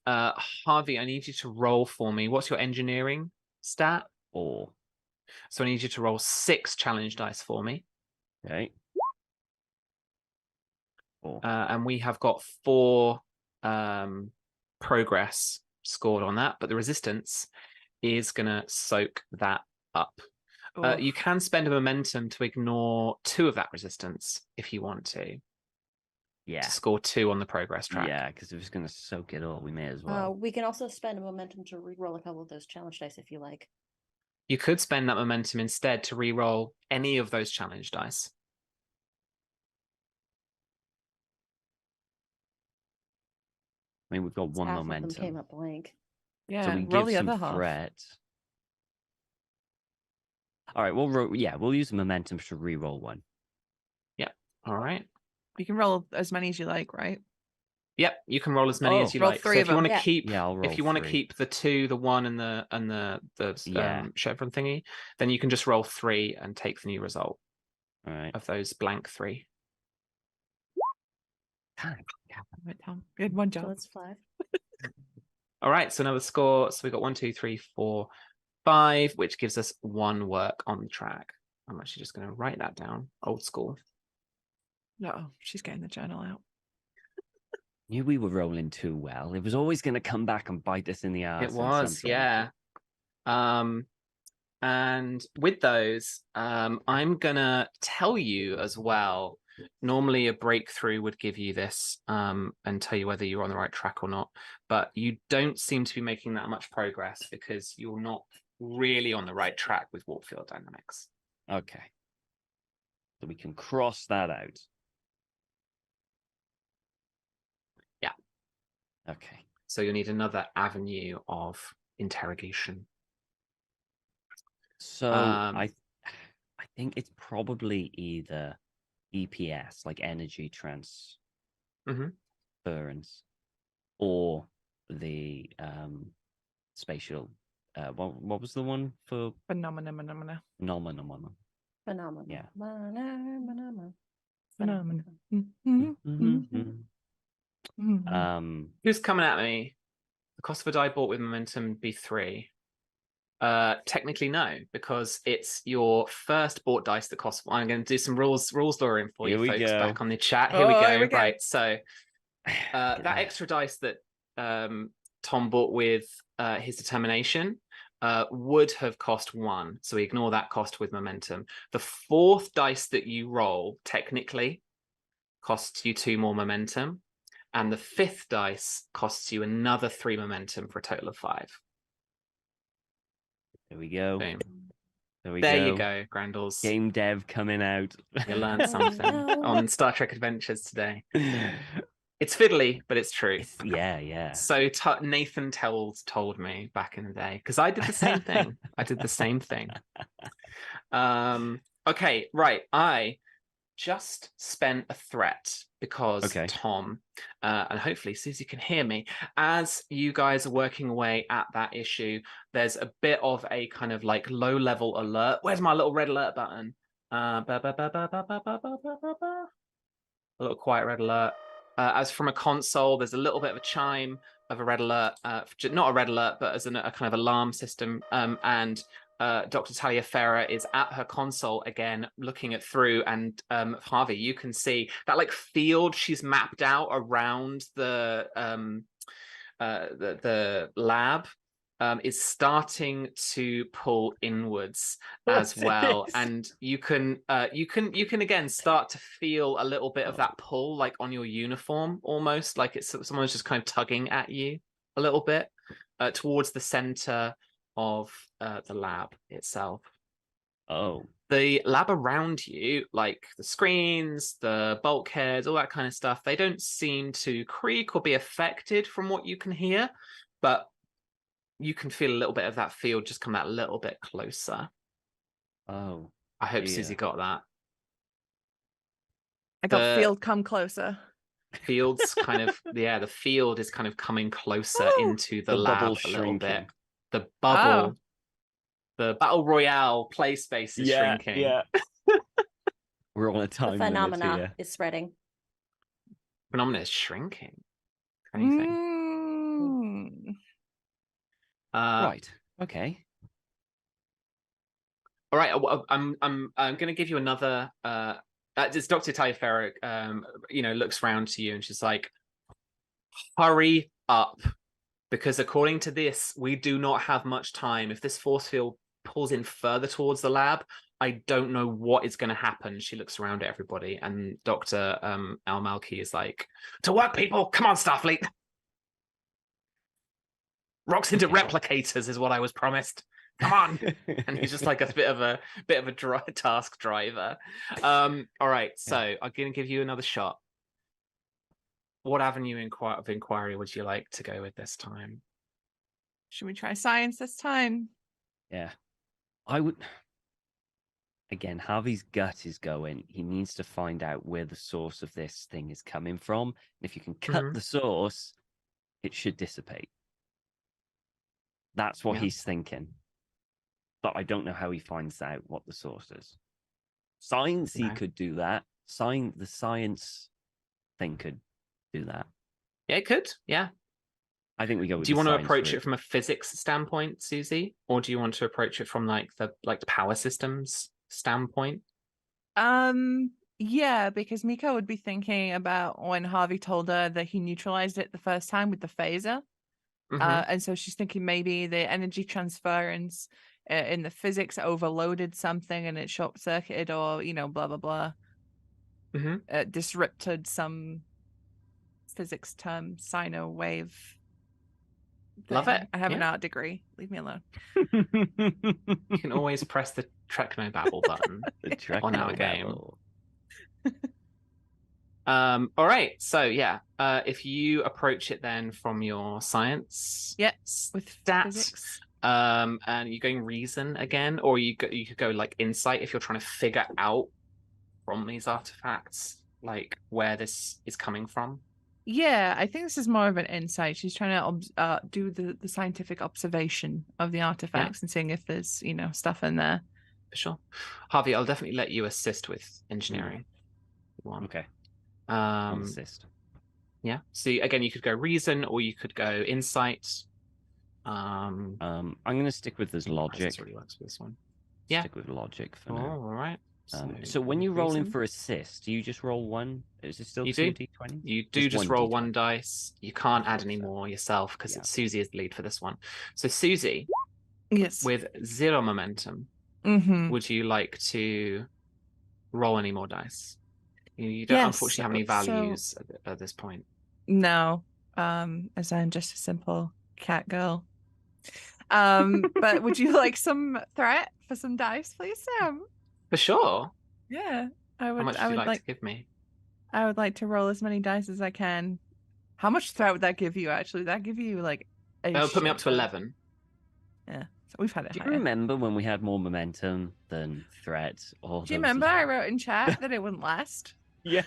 Harvey, I need you to roll for me. What's your engineering stat? 4. So I need you to roll 6 challenge dice for me. Okay. 4. And we have got 4 progress scored on that, but the resistance is going to soak that up. You can spend a momentum to ignore 2 of that resistance if you want to. Yeah. To score 2 on the progress track. Yeah, because if it's going to soak it all, we may as well. We can also spend a momentum to reroll a couple of those challenge dice if you like. You could spend that momentum instead to re-roll any of those challenge dice. I mean, we've got 1 Half of momentum. them came up blank. Yeah. So we roll give the some other half. threat. All right, we'll use momentum to re-roll 1. All right. You can roll as many as you like, right? Yep, you can roll as many as you roll like. 3 So of if you want them. to keep, I'll roll if you want to 3. keep the 2, the 1, and the chevron thingy, then you can just roll 3 and take the new result All right. of those blank 3. Right, Tom. You had 1 So job. that's 5. All right, so another score. So we got 1, 2, 3, 4, 5, which gives us 1 work on the track. I'm actually just going to write that down. Old school. No, she's getting the journal out. Knew we were rolling too well. It was always going to come back and bite us in the ass. It was, yeah. And with those, I'm gonna tell you as well. Normally, a breakthrough would give you this and tell you whether you're on the right track or not. But you don't seem to be making that much progress because you're not really on the right track with warp field dynamics. Okay. So we can cross that out. Yeah. Okay. So you'll need another avenue of interrogation. So I think it's probably either EPS, like energy transference, or the spatial. What was the one for Phenomena. Phenomenal. Yeah. Phenomena. Who's coming at me? The cost of a die bought with momentum be 3. Technically no, because it's your first bought dice that costs. I'm going to do some rules lawyering for Here you we folks go. back on the chat. Here we go. Here we go. Right, so that extra dice that Tom bought with his determination would have cost 1, so we ignore that cost with momentum. The 4th dice that you roll technically costs you 2 more momentum, and the 5th dice costs you another 3 momentum for a total of 5. There we go. Boom. There we There go. you go, Grandals. Game dev coming out. You learned something on Star Trek Adventures today. It's fiddly, but it's true. Yeah. So Nathan told me back in the day, because I did the same thing. Okay, right. I just spent a threat because Tom, and hopefully Susie can hear me, as you guys are working away at that issue, there's a bit of a kind of like low level alert. Where's my little red alert button? A little quiet red alert. As from a console, there's a little bit of a chime of a red alert, not a red alert, but as a kind of alarm system. And Dr. Taliaferra is at her console again, looking it through. And Harvey, you can see that like field she's mapped out around the lab is starting to pull inwards as well, and you can again start to feel a little bit of that pull, like on your uniform, almost like it's someone's just kind of tugging at you a little bit towards the center of the lab itself. Oh. The lab around you, like the screens, the bulkheads, all that kind of stuff, they don't seem to creak or be affected from what you can hear, but you can feel a little bit of that field just come that little bit closer. Oh. I hope Susie got that. I got field come closer. Field's kind of, the field is kind of coming closer into the lab a little bit. The bubble, the Battle Royale play space is shrinking. Yeah. We're on a time limit here. The phenomena is spreading. Phenomena is shrinking. Anything. Right. Okay. All right. I'm going to give you another. It's Dr. Taliaferra. Looks around to you and she's like, "Hurry up, because according to this, we do not have much time. If this force field pulls in further towards the lab, I don't know what is going to happen." She looks around at everybody, and Dr. Al-Malki is like, "To work, people! Come on, Starfleet! Rocks into replicators is what I was promised. Come on!" And he's just like a bit of a task driver. All right, so I'm going to give you another shot. What avenue of inquiry would you like to go with this time? Should we try science this time? Yeah. I would. Again, Harvey's gut is going. He needs to find out where the source of this thing is coming from. And if you can cut the source, it should dissipate. That's what he's thinking. But I don't know how he finds out what the source is. Science, he could do that. The science thing could do that. Yeah, it could. Yeah. I think we go with Do you want to approach route. it from a physics standpoint, Susie? Or do you want to approach it from like the power systems standpoint? Yeah, because Miko would be thinking about when Harvey told her that he neutralized it the first time with the phaser. And so she's thinking maybe the energy transference in the physics overloaded something and it short circuited, or blah blah blah, disrupted some physics term, sino wave. Love thing. it. I have an Yeah. art degree. Leave me alone. You can always press the Treknobabble button The on our Treknobabble. game. All right. So yeah, if you approach it then from your science, Yeah, with stats, physics. and you're going reason again, or you could go like insight if you're trying to figure out from these artifacts like where this is coming from. Yeah, I think this is more of an insight. She's trying to do the scientific observation of the artifacts and seeing if there's stuff in there. For sure. Harvey, I'll definitely let you assist with engineering. Okay. Um, I'll assist. Yeah. So again, you could go reason or you could go insight. I'm going to stick with this logic. This really works for this one. Yeah. Stick with logic for Oh, now. all right. So when you roll in reason. for assist, do you just roll one? Is it still You 2 do. d20s? You do just roll 1d20. one dice. You can't add thought any so. more yourself because Yeah. Susie is the lead for this one. So Susie, Yes. with 0 momentum, would you like to roll any more dice? You don't Yes, unfortunately have any so- values at this point. No. As I'm just a simple cat girl. But would you like some threat for some dice, please, Sam? For sure. Yeah. I How would much I would you would like to give me? I would like to roll as many dice as I can. How much threat would that give you, actually? Would that give you like a Put me up to shitload? 11. Yeah. So we've had it Do you higher. remember when we had more momentum than threat? Or Do you remember I wrote in chat that it wouldn't last? Yeah.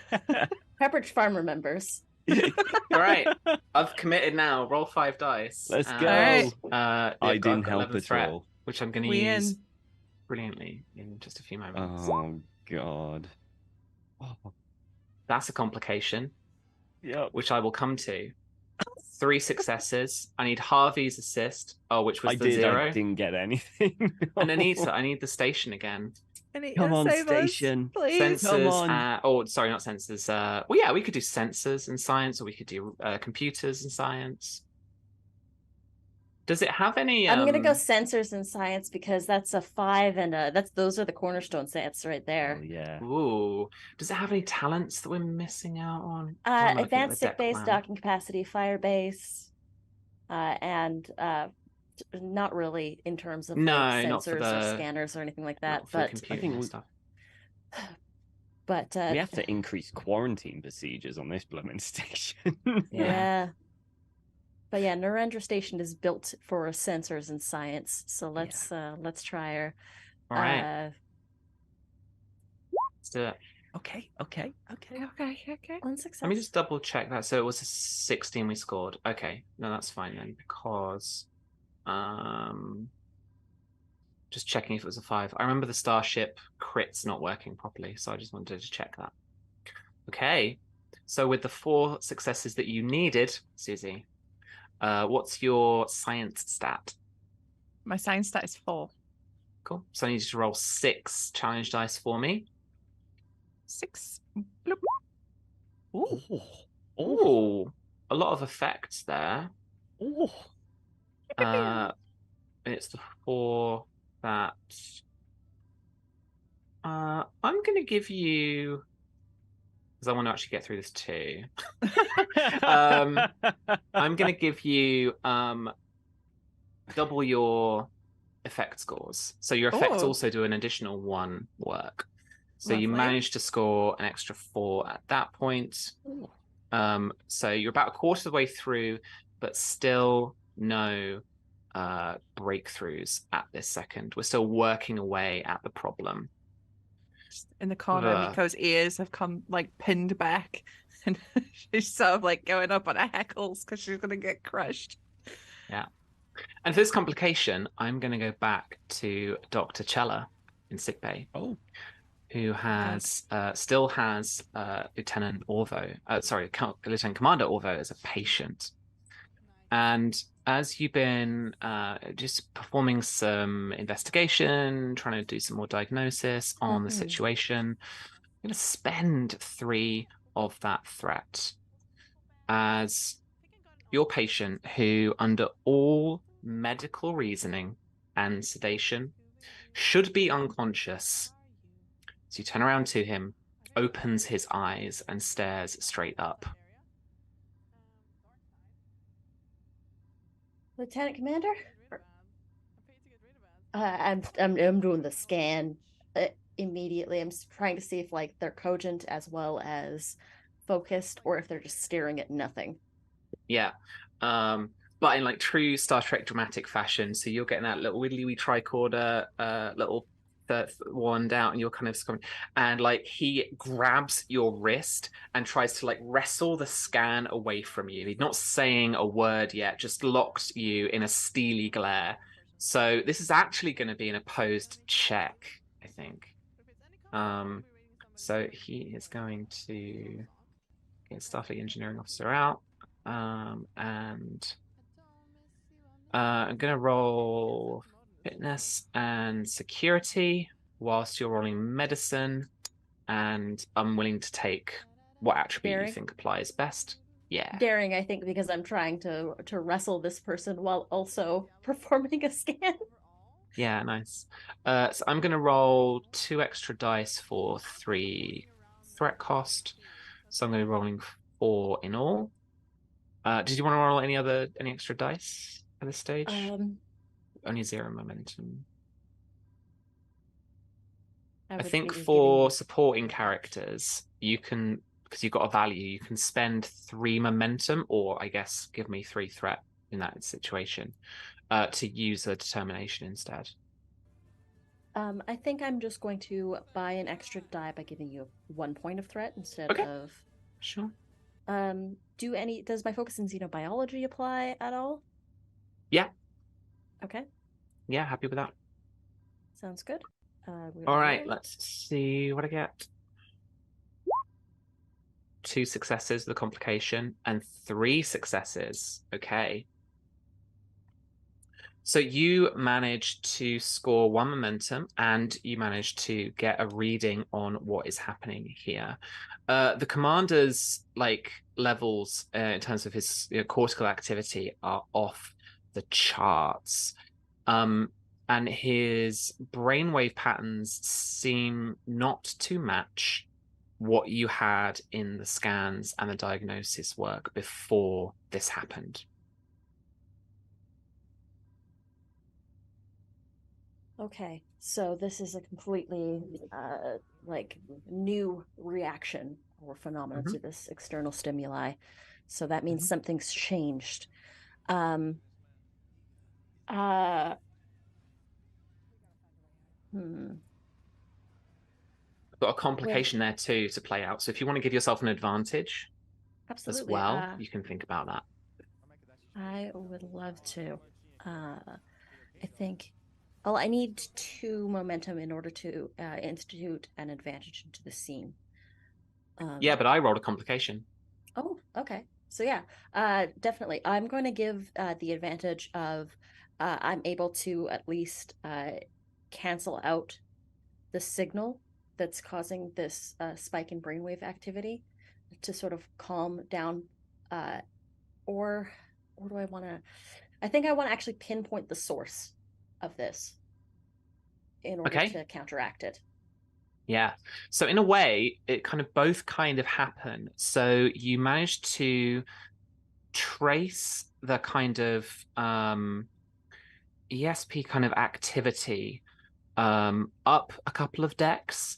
Pepperidge Farm remembers. All right. I've committed now. Roll 5 dice. Let's and, go. Alright. I I've got didn't help 11 at threat, all. which I'm going to We use in. brilliantly in just a few moments. Oh god. Oh, That's a complication, yep. which I will come to. 3 successes. I need Harvey's assist, which was I the did. 0. I didn't get anything. And Anita, I need the station again. Come on, station. Please. Come Sensors. on. Sorry, not sensors. Well, yeah, we could do sensors in science, or we could do computers in science. Does it have any? I'm gonna go sensors in science because that's a 5 and those are the cornerstone stats right Oh, there. yeah. Ooh, does it have any talents that we're missing out on? Oh, I'm looking at Advanced the stick deck base, plan. docking capacity, fire base, and not really in terms of No, like not for sensors the- or scanners or anything like that. Not for But computing think and we- stuff. We have to increase quarantine procedures on this blooming station. yeah. But yeah, Narendra Station is built for sensors in science. So let's try her. All right, let's do it. Okay. Okay. 1 success. Let me just double check that. So it was a 16 we scored. Okay, no, that's fine then because, just checking if it was a 5. I remember the Starship crits not working properly, so I just wanted to check that. Okay, so with the 4 successes that you needed, Susie, what's your science stat? My science stat is 4. Cool. So I need you to roll 6 challenge dice for me. 6. Bloop. Oh. Ooh, a lot of effects there. Oh. It's the 4 that I'm going to give you, because I want to actually get through this too. I'm going to give you double your effect scores. So your effects Ooh. also do an additional 1 work. So you Lovely. managed to score an extra 4 at that point. So you're about a quarter of the way through, but still no breakthroughs at this second. We're still working away at the problem. In the corner, Ugh. Miko's ears have come like pinned back, and she's sort of like going up on her heckles because she's gonna get crushed. And for this complication, I'm going to go back to Dr. Chella in sickbay. Oh. Who has still has Lieutenant Commander Orvo as a patient. And as you've been just performing some investigation, trying to do some more diagnosis on the situation, I'm going to spend 3 of that threat as your patient who, under all medical reasoning, and sedation. Should be unconscious. So you turn around to him, opens his eyes, and stares straight up. Lieutenant Commander? I'm doing the scan immediately. I'm trying to see if like they're cogent as well as focused, or if they're just staring at nothing. Yeah. But in like true Star Trek dramatic fashion. So you're getting that little wiggly wee tricorder, little wand out, and you're kind of scrolling, and like he grabs your wrist and tries to like wrestle the scan away from you. He's not saying a word yet, just locks you in a steely glare. So this is actually going to be an opposed check, I think. So he is going to get Starfleet Engineering Officer out. And I'm going to roll fitness and security whilst you're rolling medicine. And I'm willing to take what attribute Daring? you think applies best. Yeah. Daring, I think, because I'm trying to wrestle this person while also performing a scan. Yeah, nice. So I'm going to roll 2 extra dice for 3 threat cost. So I'm going to be rolling 4 in all. Did you want to roll any extra dice at this stage? Only 0 momentum. I think for supporting characters, you can, because you've got a value, you can spend 3 momentum, or I guess give me 3 threat in that situation, to use a determination instead. I think I'm just going to buy an extra die by giving you 1 point of threat instead of. Sure. Does my focus in xenobiology apply at all? Yeah. Okay. Yeah, happy with that. Sounds good. All right, let's see what I get. 2 successes, the complication, and 3 successes. Okay. So you managed to score 1 momentum, and you managed to get a reading on what is happening here. The commander's like levels in terms of his cortical activity are off the charts. And his brainwave patterns seem not to match what you had in the scans and the diagnosis work before this happened. Okay, so this is a completely like new reaction or phenomenon to this external stimuli. So that means something's changed. Got a complication there too to play out. So if you want to give yourself an advantage as well, you can think about that. I would love to. I think I need 2 momentum in order to institute an advantage into the scene. Yeah, but I rolled a complication. Oh, okay. So yeah, definitely. I'm going to give the advantage of I'm able to at least cancel out the signal that's causing this spike in brainwave activity to sort of calm down, or do I want to? I think I want to actually pinpoint the source of this in order to counteract it. Yeah. So in a way, it kind of both kind of happen. So you managed to trace the kind of ESP kind of activity up a couple of decks,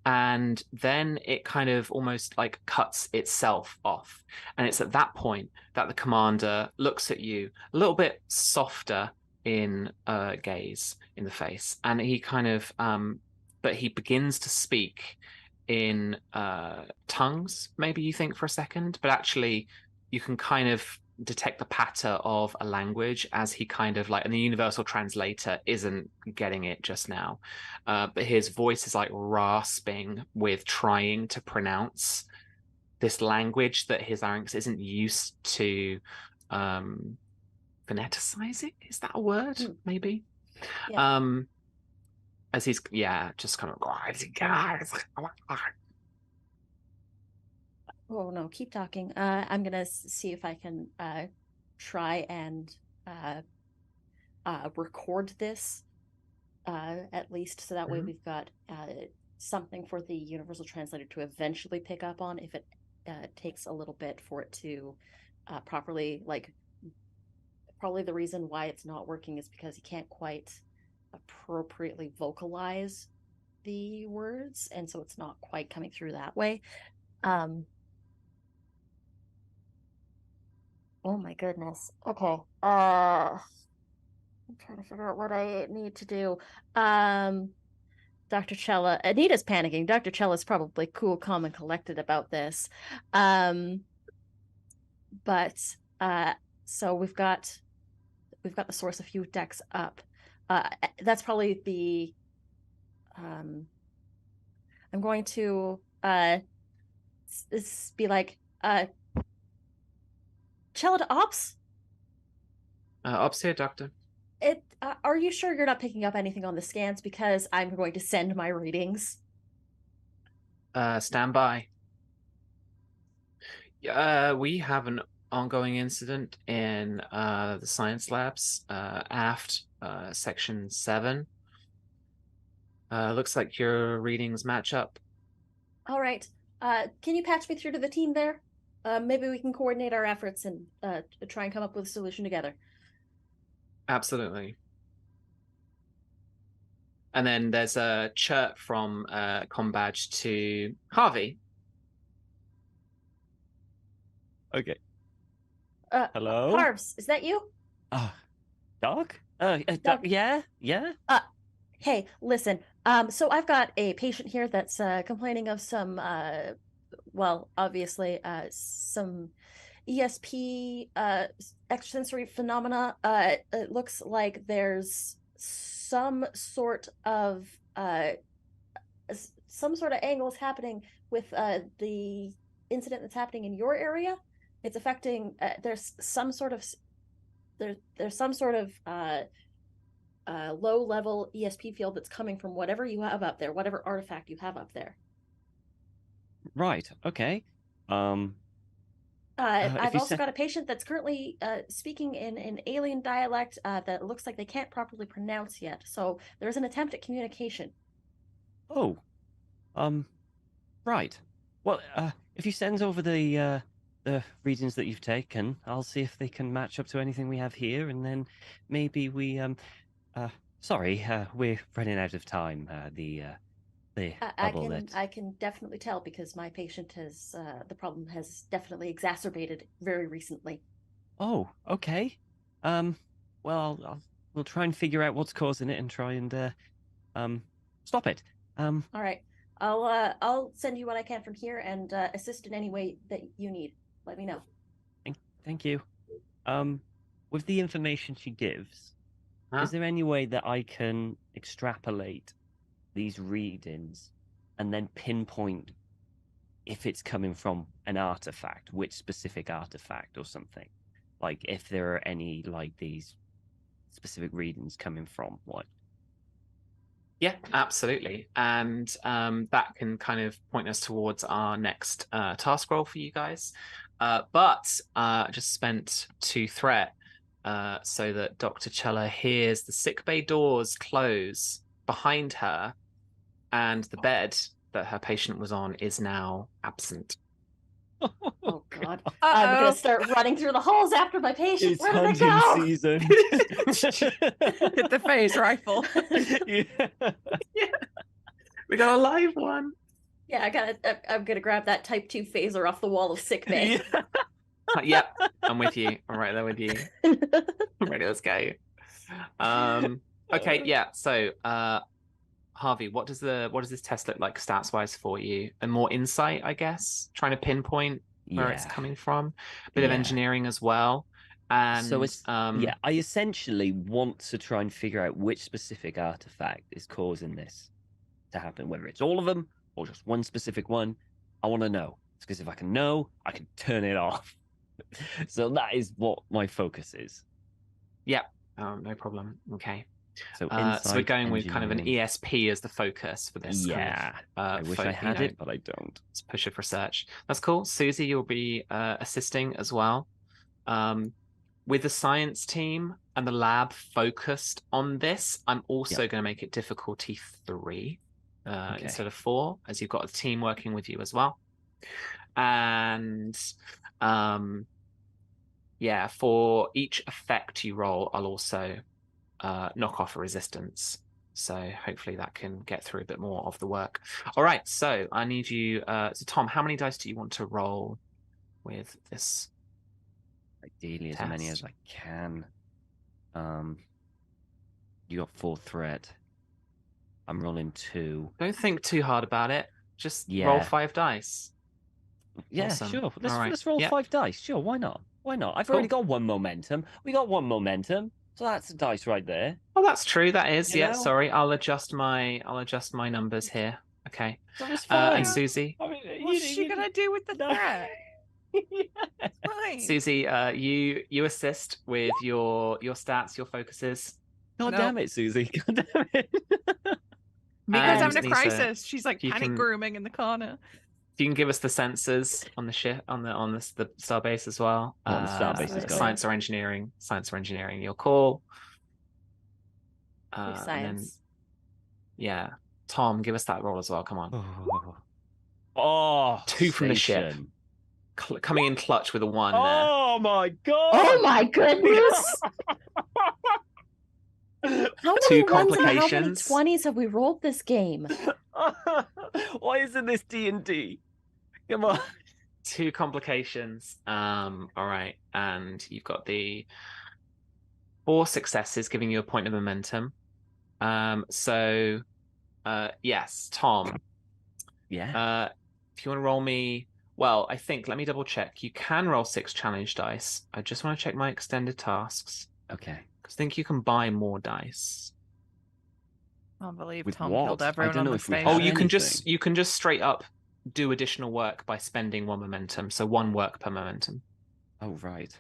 and then it kind of almost like cuts itself off. And it's at that point that the commander looks at you a little bit softer in gaze in the face, and he kind of but he begins to speak in tongues, maybe you think for a second, but actually you can kind of detect the patter of a language as he kind of like, and the universal translator isn't getting it just now, but his voice is like rasping with trying to pronounce this language that his larynx isn't used to phoneticizing. Is that a word? Maybe. Yeah. As he's just kind of Oh no, keep talking. I'm gonna see if I can try and record this, at least, so that way we've got something for the universal translator to eventually pick up on if it takes a little bit for it to properly, like, probably the reason why it's not working is because he can't quite appropriately vocalize the words, and so it's not quite coming through that way. Oh my goodness. Okay. I'm trying to figure out what I need to do. Dr. Chella, Anita's panicking. Dr. Chella's probably cool, calm, and collected about this. But so we've got the source of feud decks up. That's probably the I'm going to be like Chella to Ops? Ops here, Doctor. Are you sure you're not picking up anything on the scans? Because I'm going to send my readings. Stand by. We have an ongoing incident in the science labs, aft, section 7. Looks like your readings match up. All right. Can you patch me through to the team there? Maybe we can coordinate our efforts and try and come up with a solution together. Absolutely. And then there's a chirp from Combadge to Harvey. Okay. Hello? Harvs, is that you? Doc? Doc. Yeah? Hey, listen. So I've got a patient here that's complaining of some, well, obviously, some ESP extrasensory phenomena. It looks like there's some sort of angles happening with the incident that's happening in your area. It's affecting. There's some sort of low level ESP field that's coming from whatever you have up there, whatever artifact you have up there. Right. Okay. I've also got a patient that's currently speaking in an alien dialect that looks like they can't properly pronounce yet. So there's an attempt at communication. Oh. Right. Well, if you send over the readings that you've taken, I'll see if they can match up to anything we have here, and then maybe we sorry, we're running out of time. I can definitely tell because my patient has the problem has definitely exacerbated very recently. Oh, okay. Well, we'll try and figure out what's causing it and try and stop it. All right, I'll send you what I can from here and assist in any way that you need. Let me know. Thank you. With the information she gives, is there any way that I can extrapolate these readings and then pinpoint if it's coming from an artifact, which specific artifact or something? Like if there are any like these specific readings coming from what? Yeah, absolutely. And that can kind of point us towards our next task role for you guys. But I just spent 2 threat so that Dr. Chella hears the sickbay doors close behind her, and the bed that her patient was on is now absent. Oh God! I'm gonna start running through the halls after my patient. It's Where did hunting they go? season. Hit the phase rifle. Yeah. We got a live one. Yeah, I'm gonna grab that Type 2 phaser off the wall of sickbay. Yeah. Yep, I'm with you. I'm right there with you. I'm ready. Let's go. Okay, yeah. So, Harvey, what does this test look like stats wise for you? And more insight, I guess. Trying to pinpoint where it's coming from. A bit of engineering as well. And so it's I essentially want to try and figure out which specific artifact is causing this to happen, whether it's all of them or just one specific one. I want to know, because if I can know, I can turn it off. So that is what my focus is. Yeah, no problem. Okay. So, so we're going with kind of an ESP as the focus for this. Yeah, kind of, I wish I had it, but I don't. Let's push it for research. That's cool. Susie, you'll be assisting as well. with the science team and the lab focused on this, I'm also going to make it difficulty 3 instead of 4, as you've got a team working with you as well. And yeah, for each effect you roll, I'll also knock off a resistance. So hopefully that can get through a bit more of the work. All right, so I need you. So Tom, how many dice do you want to roll with this? Ideally, as many as I can. You got 4 threat. I'm rolling 2. Don't think too hard about it. Just roll 5 dice. Yeah, Awesome. sure. All right. Let's roll 5 dice. Sure, why not? Why not? I've already got 1 momentum. We got 1 momentum, so that's a dice right there. Oh, that's true. That is. You Yeah. know? Sorry. I'll adjust my numbers here. Okay. So it's fine. And Susie. I mean, What's she gonna do with the threat? It's fine. Susie, you assist with your stats, your focuses. God damn it, Susie. God damn it. Mika's having a Nisa, crisis. She's like you panic can- grooming in the corner. If you can give us the sensors on the ship on the starbase as well. On the starbase as well. Science or engineering. Science or engineering. Your call. Science. And then, yeah, Tom, give us that roll as well. Come on. Oh, 2 from the ship. Coming in clutch with a 1 there. Oh my god! Oh my goodness! How 2 many ones and how many complications. 20s have we rolled this game? Why isn't this D&D? Come on. 2 complications. All right, and you've got the 4 successes, giving you a point of momentum. So, yes, Tom. Yeah. If you want to roll me, well, I think let me double check. You can roll 6 challenge dice. I just want to check my extended tasks. Okay. Because I think you can buy more dice. I don't believe With Tom what? killed I everyone don't on know the if we station. have Oh, you can anything. just straight up do additional work by spending 1 momentum. So 1 work per momentum. Oh, right.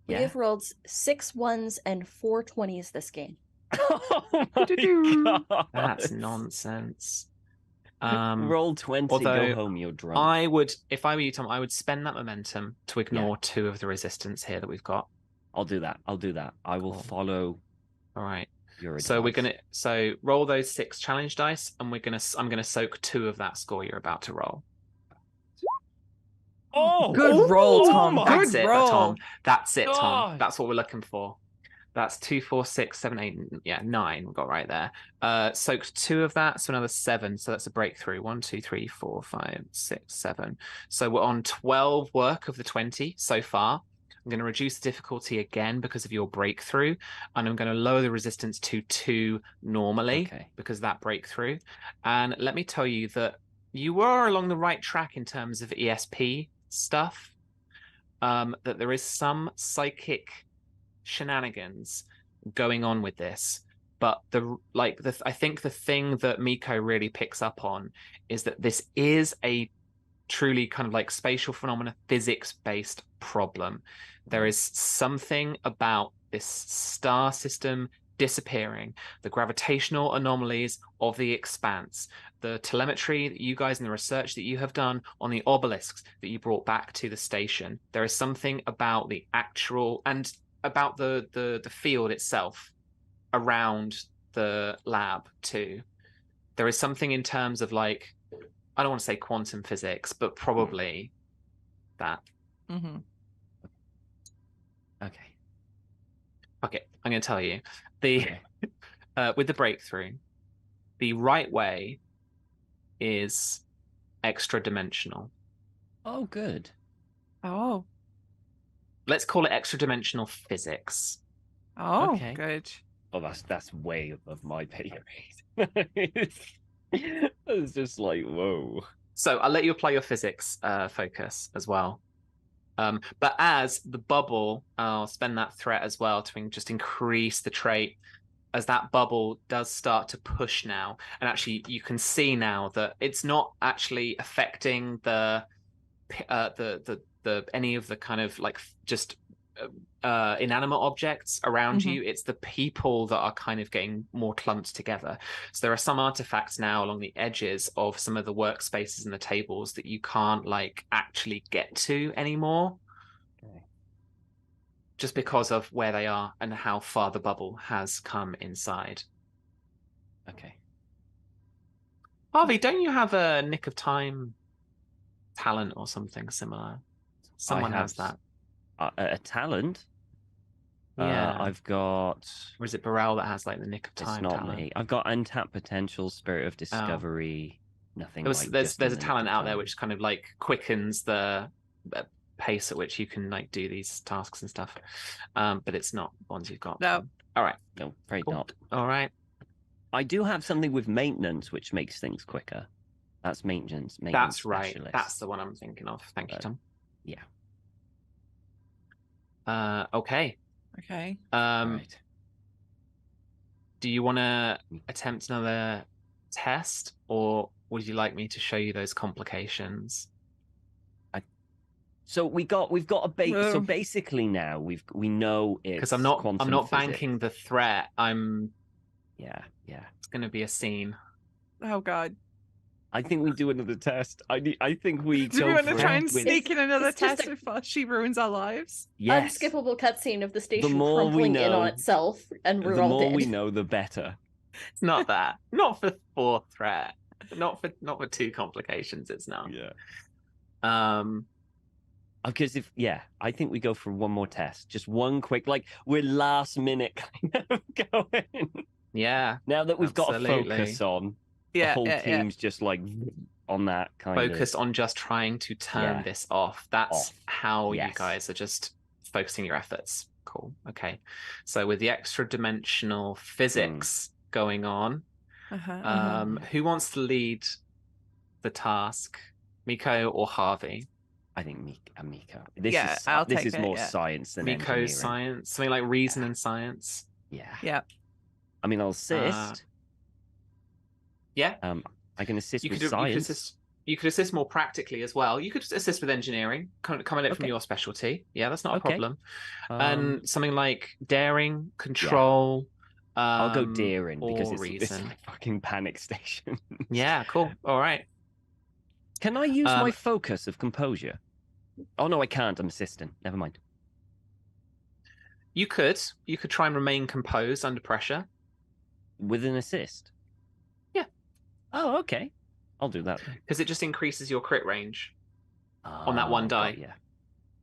We Yeah. have rolled 6 1s and 4 20s this game. Oh my god. That's nonsense. Roll 20, although go home, you're drunk. I would, if I were you, Tom, I would spend that momentum to ignore 2 of the resistance here that we've got. I'll do that. I will Cool. follow All right. your advice. So we're gonna roll those 6 challenge dice, and I'm gonna soak 2 of that score you're about to roll. Oh, Good roll, oh Tom. my That's Good it, roll. Tom. That's it, Tom. God. That's what we're looking for. That's 2, 4, 6, 7, 8. Yeah, 9. We got right there. Soaked 2 of that, so another 7. So that's a breakthrough. 1, 2, 3, 4, 5, 6, 7. So we're on 12 work of the 20 so far. I'm going to reduce the difficulty again because of your breakthrough, and I'm going to lower the resistance to 2 normally because of that breakthrough. And let me tell you that you were along the right track in terms of ESP stuff. That there is some psychic shenanigans going on with this, but I think the thing that Miko really picks up on is that this is a truly kind of like spatial phenomena, physics-based problem. There is something about this star system disappearing, the gravitational anomalies of the expanse, the telemetry that you guys and the research that you have done on the obelisks that you brought back to the station. There is something about the actual and about the field itself around the lab too. There is something in terms of like, I don't want to say quantum physics, but probably that. Mm-hmm. Okay, I'm going to tell you. With the breakthrough, the right way is extra dimensional. Oh, good. Oh. Let's call it extra dimensional physics. Oh, Okay. good. Oh, that's way above my pay grade. It's just like, whoa. So I'll let you apply your physics focus as well. But as the bubble, I'll spend that threat as well to just increase the trait. As that bubble does start to push now, and actually you can see now that it's not actually affecting the any of the kind of like just inanimate objects around you. It's the people that are kind of getting more clumped together. So there are some artifacts now along the edges of some of the workspaces and the tables that you can't like actually get to anymore. just because of where they are and how far the bubble has come inside. Okay. Harvey, don't you have a Nick of Time talent or something similar? Someone has that. A talent. Yeah. I've got. Or is it Burrell that has like the Nick of It's Time not talent? me. I've got untapped potential, spirit of discovery. Nothing like There's just in a the nick talent of out there time. which kind of like quickens the pace at which you can like do these tasks and stuff. But it's not ones you've got. No. All right. No, afraid Cool. not. All right. I do have something with maintenance which makes things quicker. That's maintenance. That's right. Specialist. That's the one I'm thinking of. Thank you, Tom. Yeah. Okay. Okay. Right. Do you want to attempt another test, or would you like me to show you those complications? So we've got a base. So Well- basically now we know it's Because I'm not quantum physics. banking the threat. Yeah. It's going to be a scene. Oh God. I think we do another test. I think we Do go we want for to try it and with- sneak in another it's just test before she ruins our lives? Yes. Unskippable cutscene of the station more we crumpling in on know, itself, and we're The all more dead. we know, the better. It's not that. Not for threat. Not for two complications. It's not. Yeah. Because I think we go for one more test. Just one quick, like we're last minute kind of going. Yeah. Now that we've got a Absolutely. focus on, Yeah. the whole yeah, team's just like on that kind Focus of. on just trying to turn Yeah. this off. That's Off. how you Yes. guys are just focusing your efforts. Cool. Okay. So with the extra dimensional physics going on, who wants to lead the task? Miko or Harvey? I think Miko. This Yeah, is I'll this take is it, more yeah. science than Miko's engineering. science, something like reason and science. Yeah. Yeah. I mean, I'll assist. Yeah. I can assist You with could science. you could assist more practically as well. You could assist with engineering, coming at it from Okay. your specialty. Yeah, that's not a Okay. problem. And something like daring, Yeah. control. I'll go daring because or it's reason. like fucking panic station. Yeah, cool. All right. Can I use my focus of composure? Oh no, I can't. I'm assistant. Never mind. You could try and remain composed under pressure. With an assist. Yeah. Oh, okay. I'll do that. Because it just increases your crit range on that one die. Yeah.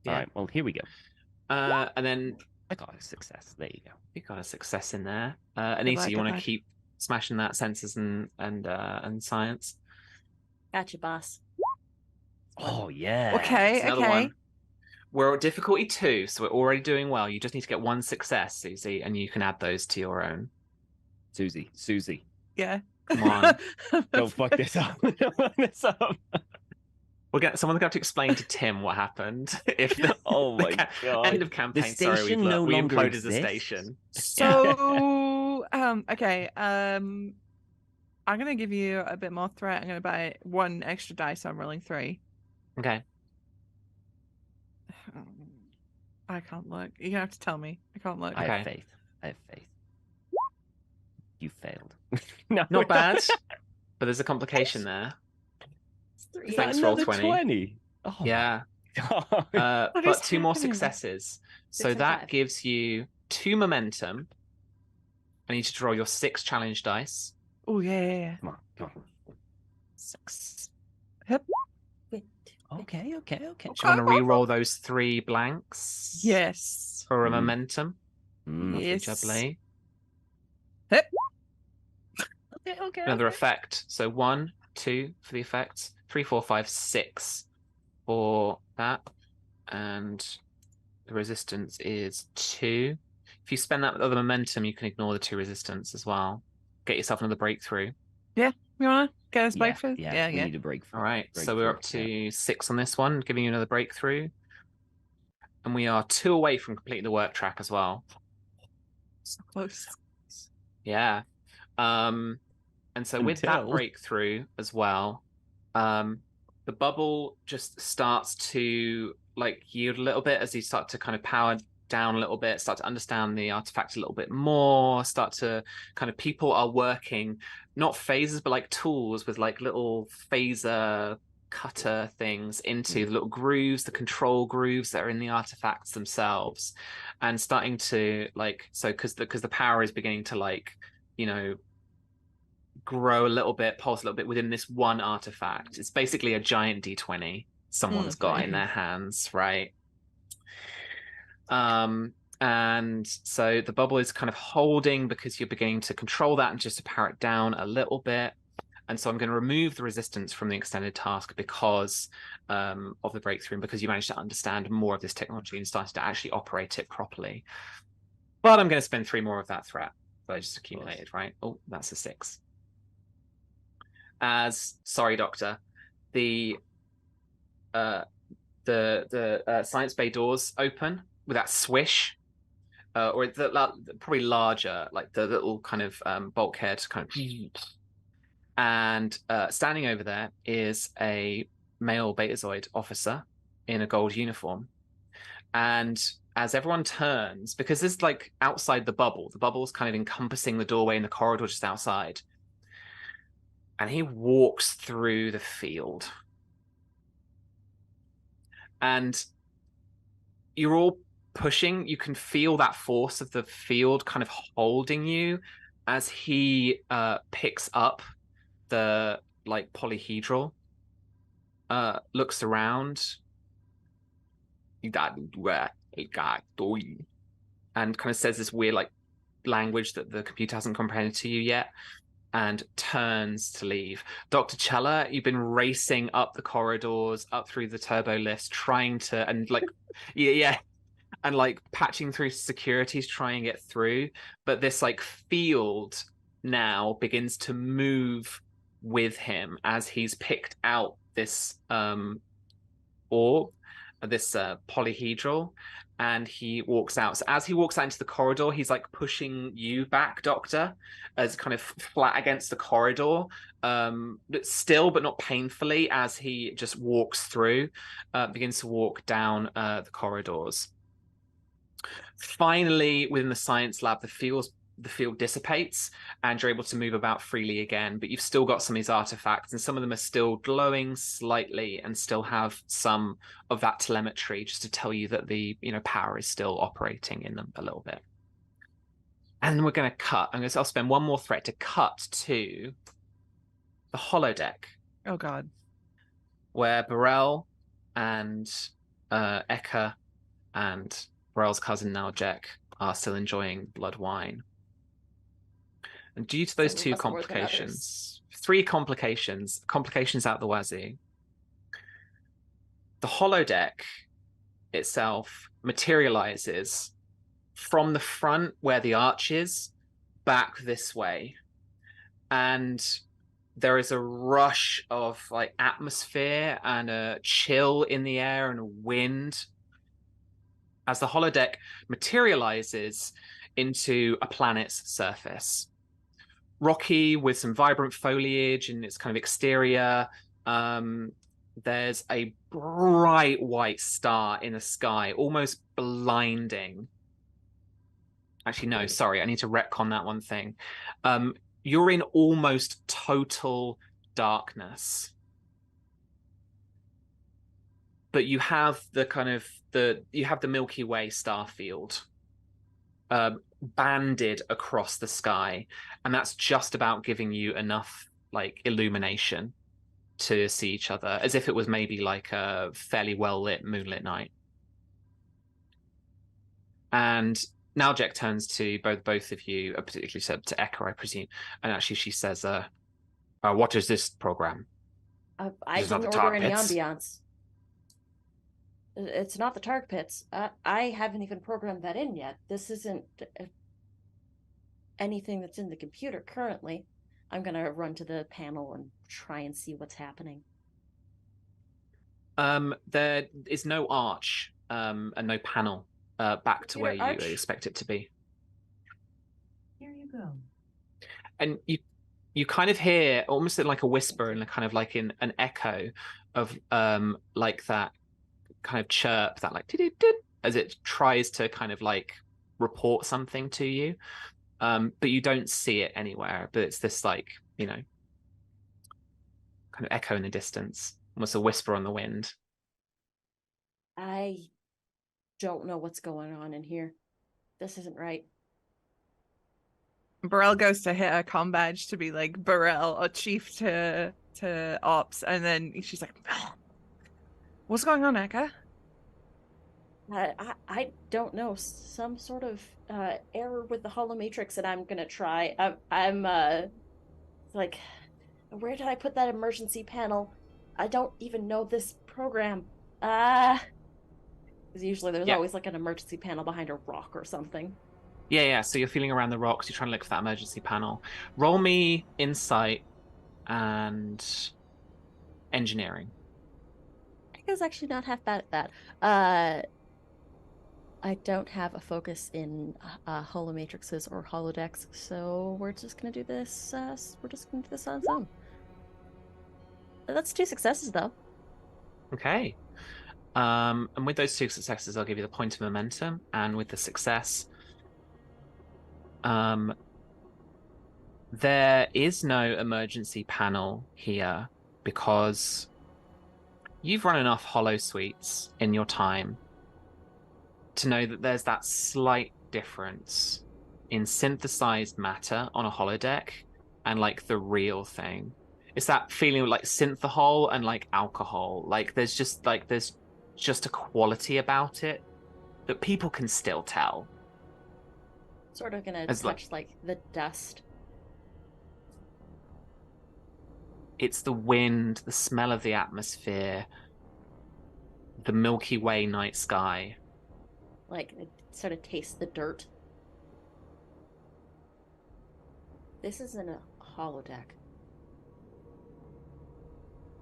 Yeah. All right. Well, here we go. And then I got a success. There you go. you got a success in there. Anissa, you want to keep smashing that senses and science? Gotcha, boss. Oh yeah. Okay. It's another Okay. one. We're at difficulty 2, so we're already doing well. You just need to get one success, Susie, and you can add those to your own. Susie. Yeah. Come on. Don't fuck this up. Don't fuck this up. Someone's going to have to explain to Tim what happened. If Oh my god. end of campaign, sorry, station we no longer imploded the exists? station. So, okay. I'm gonna give you a bit more threat. I'm gonna buy one extra dice. So I'm rolling 3. Okay. I can't look. You're gonna have to tell me. I can't look. I have Okay. faith. You failed. No, Not bad, but there's a complication there. It's 3. Is that Thanks, roll another 20. Oh, Yeah. God. What But is 2 more happening? successes. So 6 and that 5. gives you 2 momentum. I need you to roll your 6 challenge dice. Oh yeah. Come on. 6. Okay. Do you want to re-roll those 3 blanks? Yes. For a momentum? Mm. Yes. Lovely. Okay. Another effect. So 1, 2 for the effects. 3, 4, 5, 6 for that. And the resistance is 2. If you spend that other momentum, you can ignore the 2 resistance as well. Get yourself another breakthrough. You wanna get us back for? Yeah. We need a breakthrough. All right. So we're up to 6 on this one, giving you another breakthrough. And we are 2 away from completing the work track as well. So close. Yeah. And so with that Until- breakthrough as well, the bubble just starts to like yield a little bit as you start to kind of power down a little bit, start to understand the artifact a little bit more, start to kind of people are working not phasers but like tools with like little phaser cutter things into the little grooves, the control grooves that are in the artifacts themselves, and starting to like, so because the power is beginning to like, you know, grow a little bit, pulse a little bit within this one artifact. It's basically a giant D20 someone's got in their hands, right? And so the bubble is kind of holding because you're beginning to control that and just to power it down a little bit. And so I'm going to remove the resistance from the extended task because of the breakthrough and because you managed to understand more of this technology and started to actually operate it properly. But I'm going to spend 3 more of that threat that I just accumulated, right? Oh, that's a 6. Sorry, Doctor, the science bay doors open with that swish, or probably larger, like the little kind of bulkhead kind of. And standing over there is a male Betazoid officer in a gold uniform. And as everyone turns, because this is like outside the bubble's kind of encompassing the doorway in the corridor just outside. And he walks through the field. And you're all pushing. You can feel that force of the field kind of holding you as he picks up the like polyhedral, looks around, and kind of says this weird like language that the computer hasn't comprehended to you yet, and turns to leave. Dr. Chella, you've been racing up the corridors, up through the turbo lifts, trying to, and like, yeah, and like patching through securities, trying to get through. But this like field now begins to move with him as he's picked out this orb, this polyhedral, and he walks out. So as he walks out into the corridor, he's like pushing you back, Doctor, as kind of flat against the corridor, still but not painfully, as he just walks through, begins to walk down the corridors. Finally, within the science lab, the field dissipates and you're able to move about freely again, but you've still got some of these artifacts and some of them are still glowing slightly and still have some of that telemetry just to tell you that the power is still operating in them a little bit. And we're going to cut. I'll spend 1 more threat to cut to the holodeck. Oh God. Where Burrell and Eka and Burrell's cousin Naljek are still enjoying blood wine. And due to those 2 complications, 3 complications out the wazoo, the holodeck itself materializes from the front where the arch is back this way. And there is a rush of like atmosphere and a chill in the air and a wind as the holodeck materializes into a planet's surface. Rocky with some vibrant foliage in its kind of exterior. There's a bright white star in the sky, almost blinding. Actually, no, sorry, I need to retcon that one thing. You're in almost total darkness. But you have the Milky Way star field banded across the sky, and that's just about giving you enough like illumination to see each other, as if it was maybe like a fairly well lit moonlit night. And Naljek turns to both of you, particularly to Eka, I presume, and actually she says, "What is this program?" I didn't order any ambiance. It's not the Targ pits. I haven't even programmed that in yet. This isn't anything that's in the computer currently. I'm going to run to the panel and try and see what's happening. There is no arch and no panel back to where you expect it to be. Here you go. And you kind of hear almost like a whisper and kind of like in an echo of like that kind of chirp, that like as it tries to kind of like report something to you, but you don't see it anywhere. But it's this like kind of echo in the distance. almost a whisper on the wind. I don't know what's going on in here. This isn't right. Burrell goes to hit her comm badge to be like Burrell or chief to ops, and then she's like, "What's going on, Eka?" I don't know. Some sort of error with the holomatrix, and I'm gonna try. I'm like, where did I put that emergency panel? I don't even know this program. Because usually there's Yeah. always like an emergency panel behind a rock or something. Yeah. So you're feeling around the rocks. You're trying to look for that emergency panel. Roll me insight and engineering. Eka's actually not half bad at that. I don't have a focus in holomatrixes or holodecks, so we're just gonna do this. We're just gonna do this on its own. That's 2 successes, though. Okay. And with those 2 successes, I'll give you the point of momentum, and with the success, there is no emergency panel here because you've run enough holosuites in your time to know that there's that slight difference in synthesized matter on a holodeck and like the real thing. It's that feeling of like synthahol and like alcohol. Like there's just a quality about it that people can still tell. Sort of gonna As touch like the dust. It's the wind, the smell of the atmosphere, the Milky Way night sky. Like, sort of taste the dirt. This isn't a holodeck.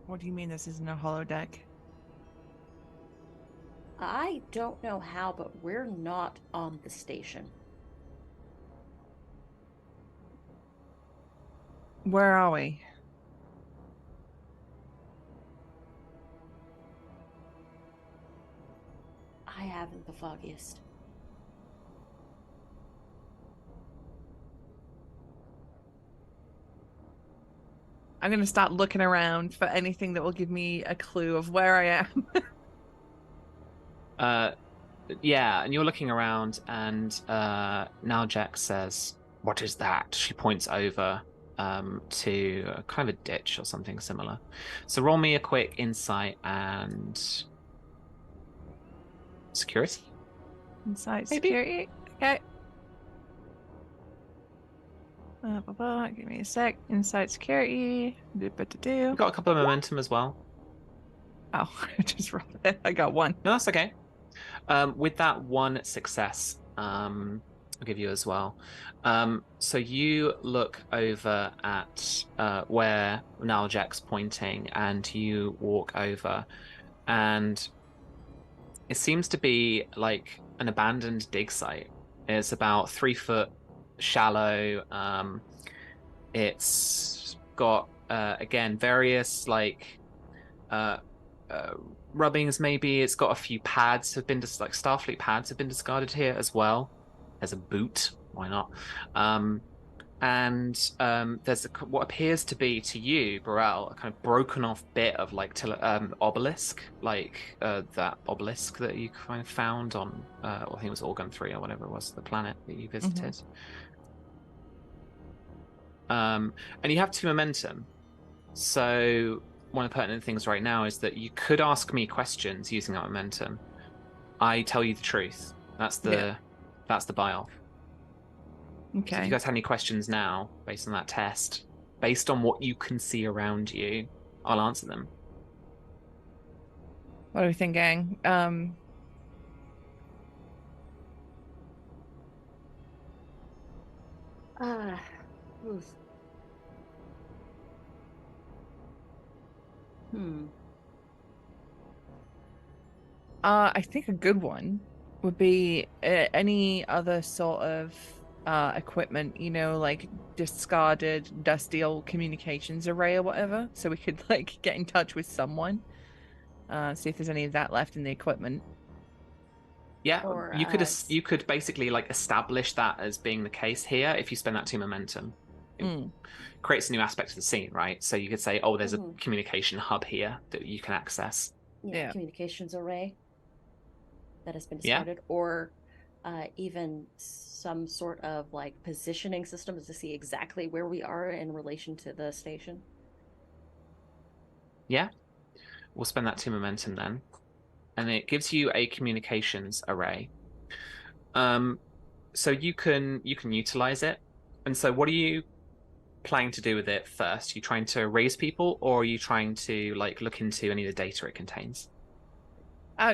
What do you mean this isn't a holodeck? I don't know how, but we're not on the station. Where are we? I haven't the foggiest. I'm gonna start looking around for anything that will give me a clue of where I am. Yeah, and you're looking around, and Naljak says, "What is that?" She points over to a kind of a ditch or something similar. So roll me a quick insight and security. Inside Maybe. security. Okay. Give me a sec. Inside security. You've got a couple of momentum as well. Oh, I just rolled it. I got 1. No, that's okay. With that 1 success, I'll give you as well. So you look over at where Naljak's pointing, and you walk over, and it seems to be like an abandoned dig site. It's about 3 foot shallow. It's got again various like rubbings. Maybe it's got a few pads have been just like Starfleet pads have been discarded here as well. There's a boot. Why not? And there's what appears to be to you, Burrell, a kind of broken off bit of like obelisk, like that obelisk that you kind of found on, I think it was Organ 3 or whatever it was, the planet that you visited. And you have 2 momentum. So one of the pertinent things right now is that you could ask me questions using that momentum. I tell you the truth. That's the buy-off. Okay. So if you guys have any questions now, based on that test, based on what you can see around you, I'll answer them. What are we thinking? Oof. I think a good one would be any other sort of equipment, you know, like discarded dusty old communications array or whatever, so we could like get in touch with someone, see if there's any of that left in the equipment. Yeah, Or, you could basically like establish that as being the case here if you spend that 2 momentum. creates a new aspect of the scene, right? So you could say, oh, there's a Mhm. communication hub here that you can access. Yeah. Communications array that has been Yeah. discarded, or even some sort of like positioning system to see exactly where we are in relation to the station. Yeah, we'll spend that 2 momentum then, and it gives you a communications array. So you can utilize it. And so what are you planning to do with it first? You trying to raise people, or are you trying to like look into any of the data it contains?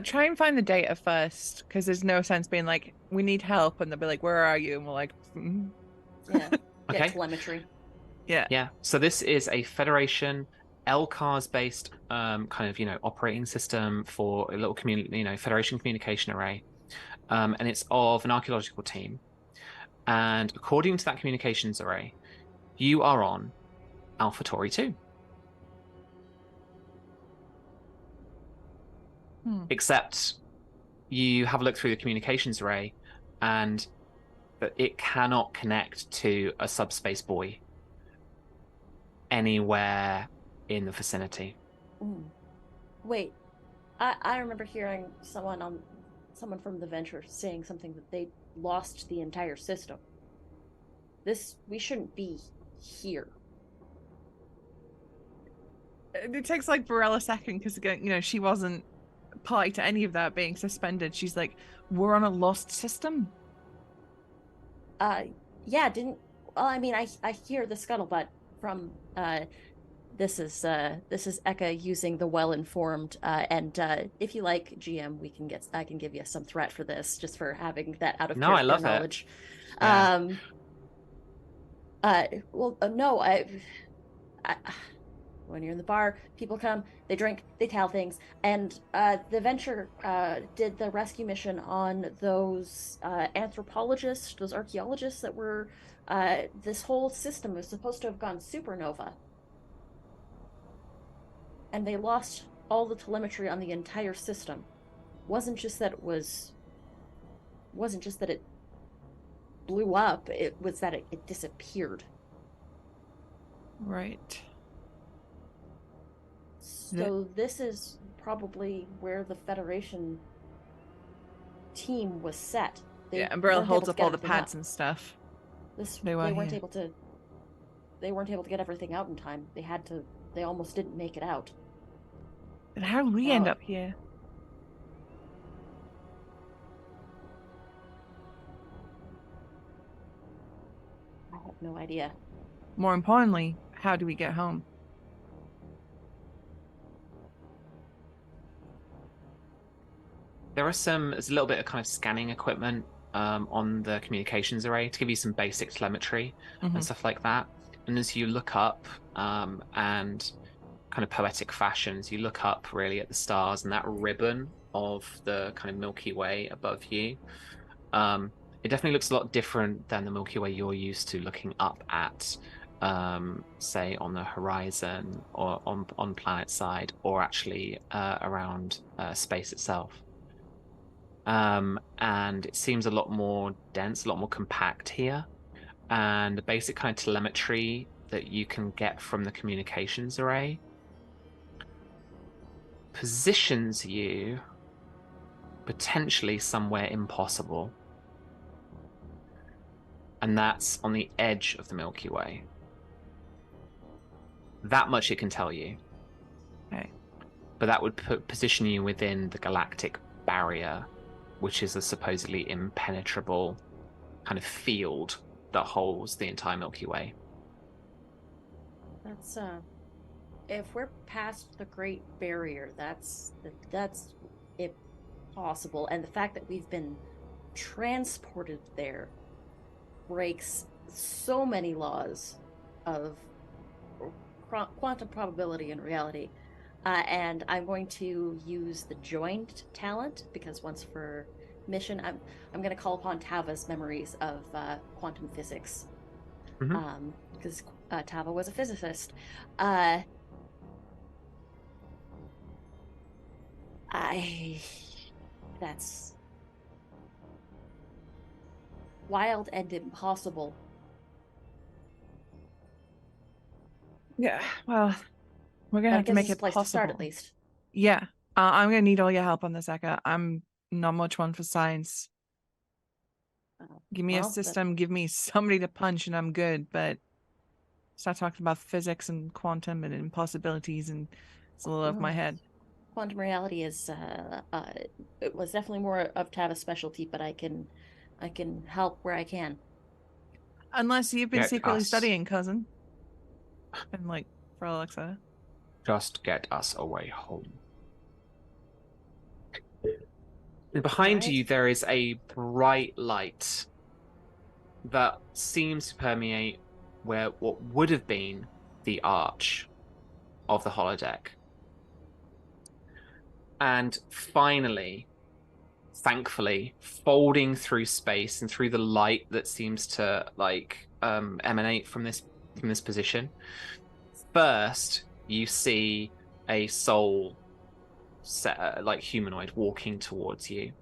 Try and find the data first, because there's no sense being like, we need help, and they'll be like, where are you? And we're like, Yeah. Okay. Get telemetry. yeah. Yeah. So this is a Federation LCARS based kind of operating system for a little community, Federation communication array. And it's of an archaeological team. And according to that communications array, you are on Alpha Tauri 2. Except you have a look through the communications array and that it cannot connect to a subspace buoy anywhere in the vicinity. Wait, I remember hearing someone from the Venture saying something that they lost the entire system. We shouldn't be here. It takes like Varel a second, because again, she wasn't party to any of that being suspended. She's like, we're on a lost system. Yeah, I mean, I hear the scuttlebutt from this is Eka using the well-informed, and if you like, GM, I can give you some threat for this, just for having that out of No, I character love it. knowledge. Yeah. No, when you're in the bar, people come, they drink, they tell things, and the Venture did the rescue mission on those anthropologists, those archaeologists that were. This whole system was supposed to have gone supernova, and they lost all the telemetry on the entire system. Wasn't just that it blew up, it was that it disappeared. Right. So this is probably where the Federation team was set. And Brill weren't holds able to up get all the everything pads out. and stuff. They weren't here. able to. They weren't able to get everything out in time. They almost didn't make it out. And how did we end up here? I have no idea. More importantly, how do we get home? There's a little bit of kind of scanning equipment on the communications array to give you some basic telemetry and stuff like that. And as you look up and kind of poetic fashions, you look up really at the stars and that ribbon of the kind of Milky Way above you. It definitely looks a lot different than the Milky Way you're used to looking up at, say on the horizon or on planet side, or actually around space itself. And it seems a lot more dense, a lot more compact here. And the basic kind of telemetry that you can get from the communications array positions you potentially somewhere impossible. And that's on the edge of the Milky Way. That much it can tell you. Okay. But that would position you within the galactic barrier, which is a supposedly impenetrable kind of field that holds the entire Milky Way. That's if we're past the Great Barrier, that's impossible. And the fact that we've been transported there breaks so many laws of quantum probability and reality. And I'm going to use the joined talent, because once for mission, I'm going to call upon Tava's memories of quantum physics, because Tava was a physicist. That's wild and impossible. Yeah, well, we're gonna That have to gives make us a it place to start possible. at least. Yeah, I'm gonna need all your help on this, Eka. I'm not much one for science. Give me a Well, system, give me somebody to punch, and I'm good. But start talking about physics and quantum and impossibilities, and it's a little over my head. Quantum reality is it was definitely more of Tava's specialty, but I can help where I can. Unless you've been Get secretly us. studying, cousin. And like, for Alexa. Just get us away home. And behind Alright. you, there is a bright light that seems to permeate where what would have been the arch of the holodeck. And finally, thankfully, folding through space and through the light that seems to emanate from this position, first you see a soul like humanoid walking towards you.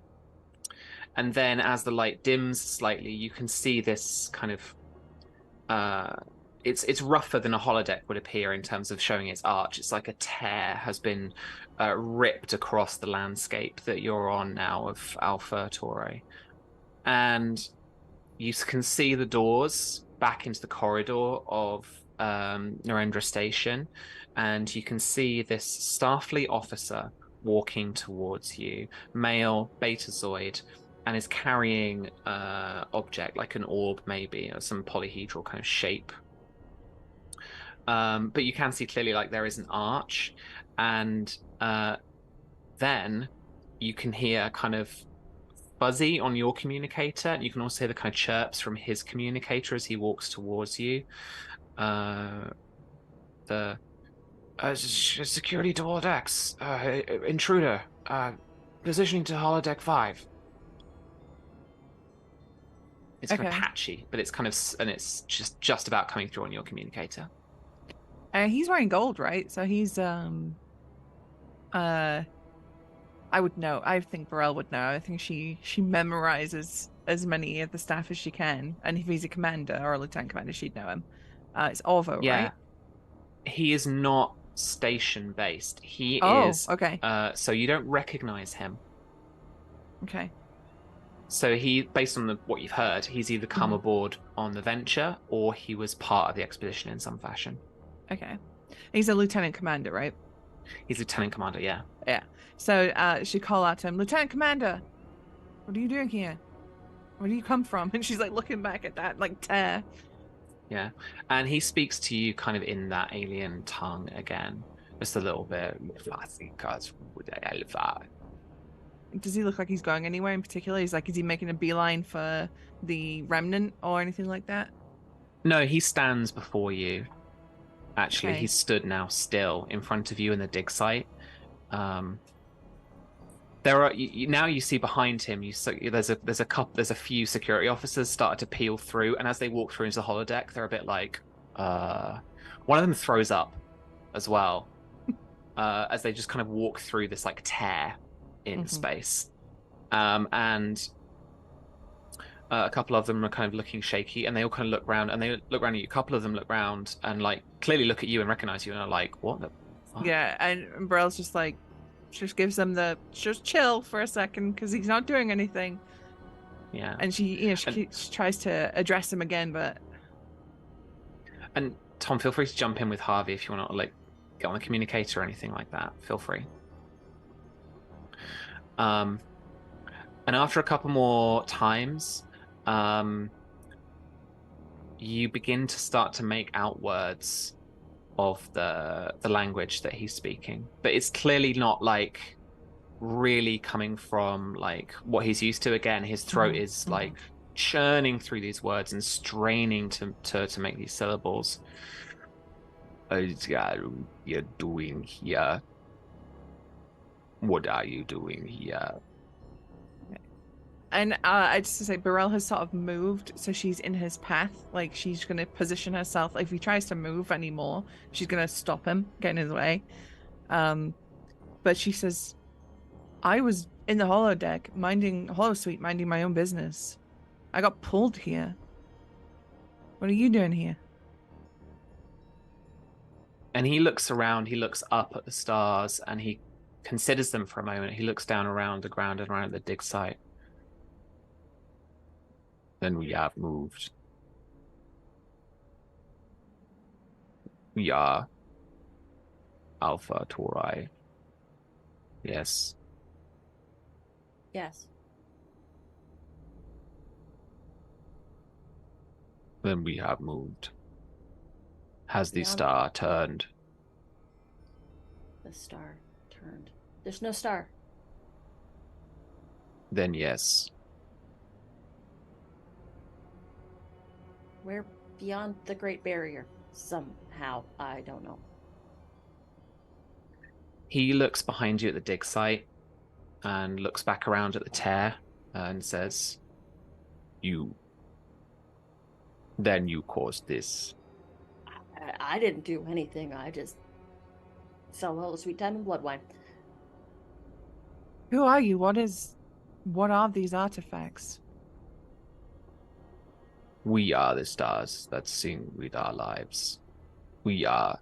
And then as the light dims slightly, you can see this kind of it's rougher than a holodeck would appear in terms of showing its arch. It's like a tear has been ripped across the landscape that you're on now of Alpha Torre. And you can see the doors back into the corridor of Narendra Station. And you can see this Starfleet officer walking towards you, male Betazoid, and is carrying object like an orb maybe, or some polyhedral kind of shape. But you can see clearly like there is an arch, and then you can hear kind of fuzzy on your communicator, and you can also hear the kind of chirps from his communicator as he walks towards you. The security to all decks, intruder, positioning to holodeck 5. It's kind of Okay. patchy, but it's kind of, and it's just about coming through on your communicator. He's wearing gold, right? So he's I would know. I think Burrell would know. I think she memorizes as many of the staff as she can. And if he's a commander or a lieutenant commander, she'd know him. It's Orvo, Yeah. right? He is not station based. He is okay. So you don't recognize him. Okay. So he, based on what you've heard, he's either come aboard on the Venture or he was part of the expedition in some fashion. Okay. He's a lieutenant commander, right? He's lieutenant commander, yeah. Yeah. So she call out to him, Lieutenant Commander, what are you doing here? Where do you come from? And she's like looking back at that like tear. Yeah. And he speaks to you kind of in that alien tongue again. Just a little bit. Does he look like he's going anywhere in particular? He's like, is he making a beeline for the remnant or anything like that? No, he stands before you. Actually, Okay. he's stood now still in front of you in the dig site. There are now you see behind him. There's a few security officers started to peel through, and as they walk through into the holodeck, they're a bit like, one of them throws up as well, as they just kind of walk through this like tear in space, and a couple of them are kind of looking shaky, and they all kind of look around, and they look around at you. A couple of them look around and like clearly look at you and recognize you, and are like, "What the fuck?" Yeah, and Burrell's just like, just gives them the just chill for a second because he's not doing anything. Yeah. And she tries to address him again, but. And Tom, feel free to jump in with Harvey if you want to like get on the communicator or anything like that. Feel free. And after a couple more times, you begin to start to make out words of the language that he's speaking, but it's clearly not like really coming from like what he's used to. Again, his throat is like churning through these words and straining to make these syllables. What are you doing here? What are you doing here? And I just to say, Burrell has sort of moved, so she's in his path. Like she's gonna position herself. If he tries to move anymore, she's gonna stop him, get in his way. But she says, "I was in the holodeck, holosuite, minding my own business. I got pulled here. What are you doing here?" And he looks around, he looks up at the stars, and he considers them for a moment. He looks down around the ground and around the dig site. Then we have moved. We are Alpha Tauri. Yes. Yes. Then we have moved. Has the Beyond- star turned? The star turned. There's no star. Then yes. We're beyond the Great Barrier. Somehow. I don't know. He looks behind you at the dig site and looks back around at the tear and says, Then you caused this. I didn't do anything. I just sell all the sweet time and blood wine. Who are you? What are these artifacts? We are the stars that sing with our lives. We are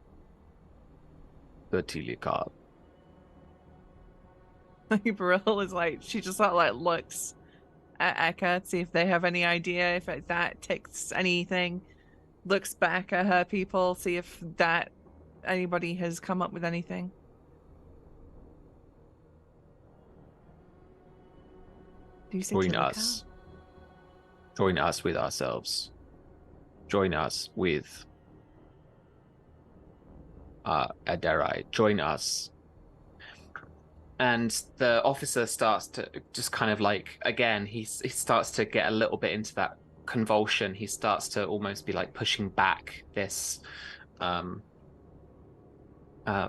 the Tilikaal. Beryl is like, she just sort of like looks at Eka to see if they have any idea, if that ticks anything. Looks back at her people, see if that anybody has come up with anything. Do you say Join Tilikaal? us. Join us with ourselves. Join us with Aderai. Join us. And the officer starts to just kind of like, again, he starts to get a little bit into that convulsion. He starts to almost be like pushing back this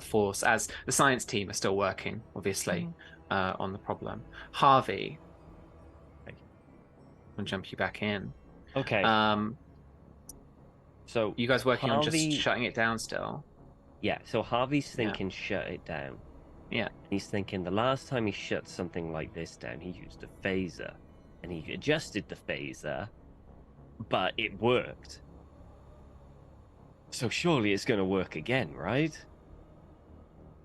force, as the science team are still working, obviously, on the problem. Harvey, I'll jump you back in. Okay. So You guys working on Harvey- just shutting it down still? yeah, so Harvey's thinking shut it down. Yeah. He's thinking the last time he shut something like this down, he used a phaser. And he adjusted the phaser, but it worked. So surely it's going to work again, right?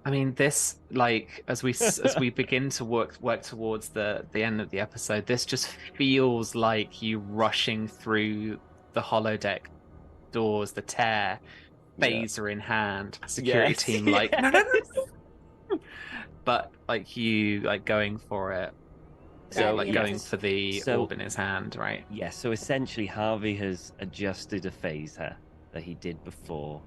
I mean, this, like, as we begin to work towards the end of the episode, this just feels like you rushing through the holodeck doors, the tear, phaser in hand, security Yes. team like no. But like you like going for it. So, like yes. going for the So- orb in his hand, right? Yeah, so essentially Harvey has adjusted a phaser that he did before.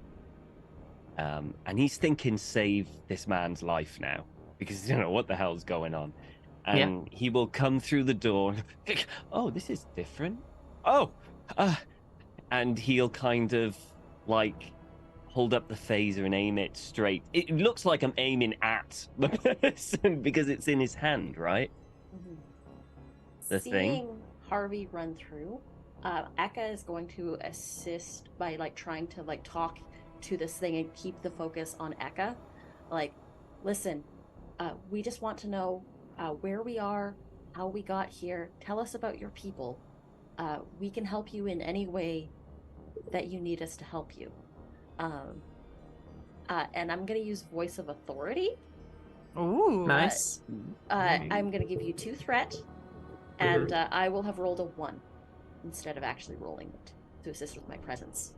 And he's thinking save this man's life now because you know what the hell's going on. And he will come through the door. Oh, this is different. Oh, and he'll kind of like hold up the phaser and aim it straight. It looks like I'm aiming at the person because it's in his hand, right? Mhm. The thing. Seeing Harvey run through, Eka is going to assist by like trying to like talk to this thing and keep the focus on Eka. Like, listen, we just want to know where we are, how we got here. Tell us about your people. We can help you in any way that you need us to help you. And I'm going to use voice of authority. Ooh. Nice. I'm going to give you 2 threat, and I will have rolled a 1 instead of actually rolling it to assist with my presence.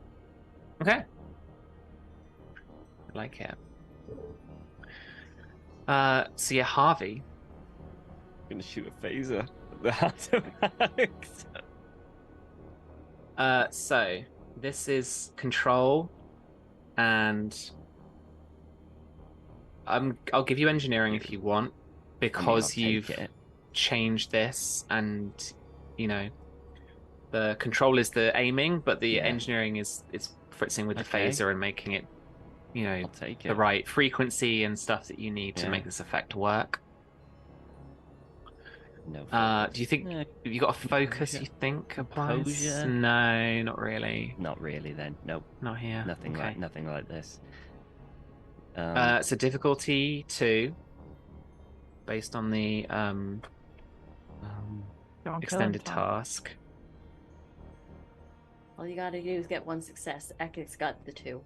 Okay. I like it. So yeah, Harvey. I'm gonna shoot a phaser at the artifacts. So this is control, and I'll give you engineering if you want, because I'll take you've it. changed this, and you know the control is the aiming, but the Yeah. engineering is fritzing with the Okay. phaser and making it, you know, I'll take it. the right frequency and stuff that you need to Yeah. make this effect work. No. Do you think have you got a focus? Composure. You think applies? Composure. No, not really. Not really. Then nope. Not here. Nothing Okay. like nothing like this. So difficulty 2, based on the Don't kill him, extended Tom. task. All you gotta do is get 1 success. Eka's got the 2.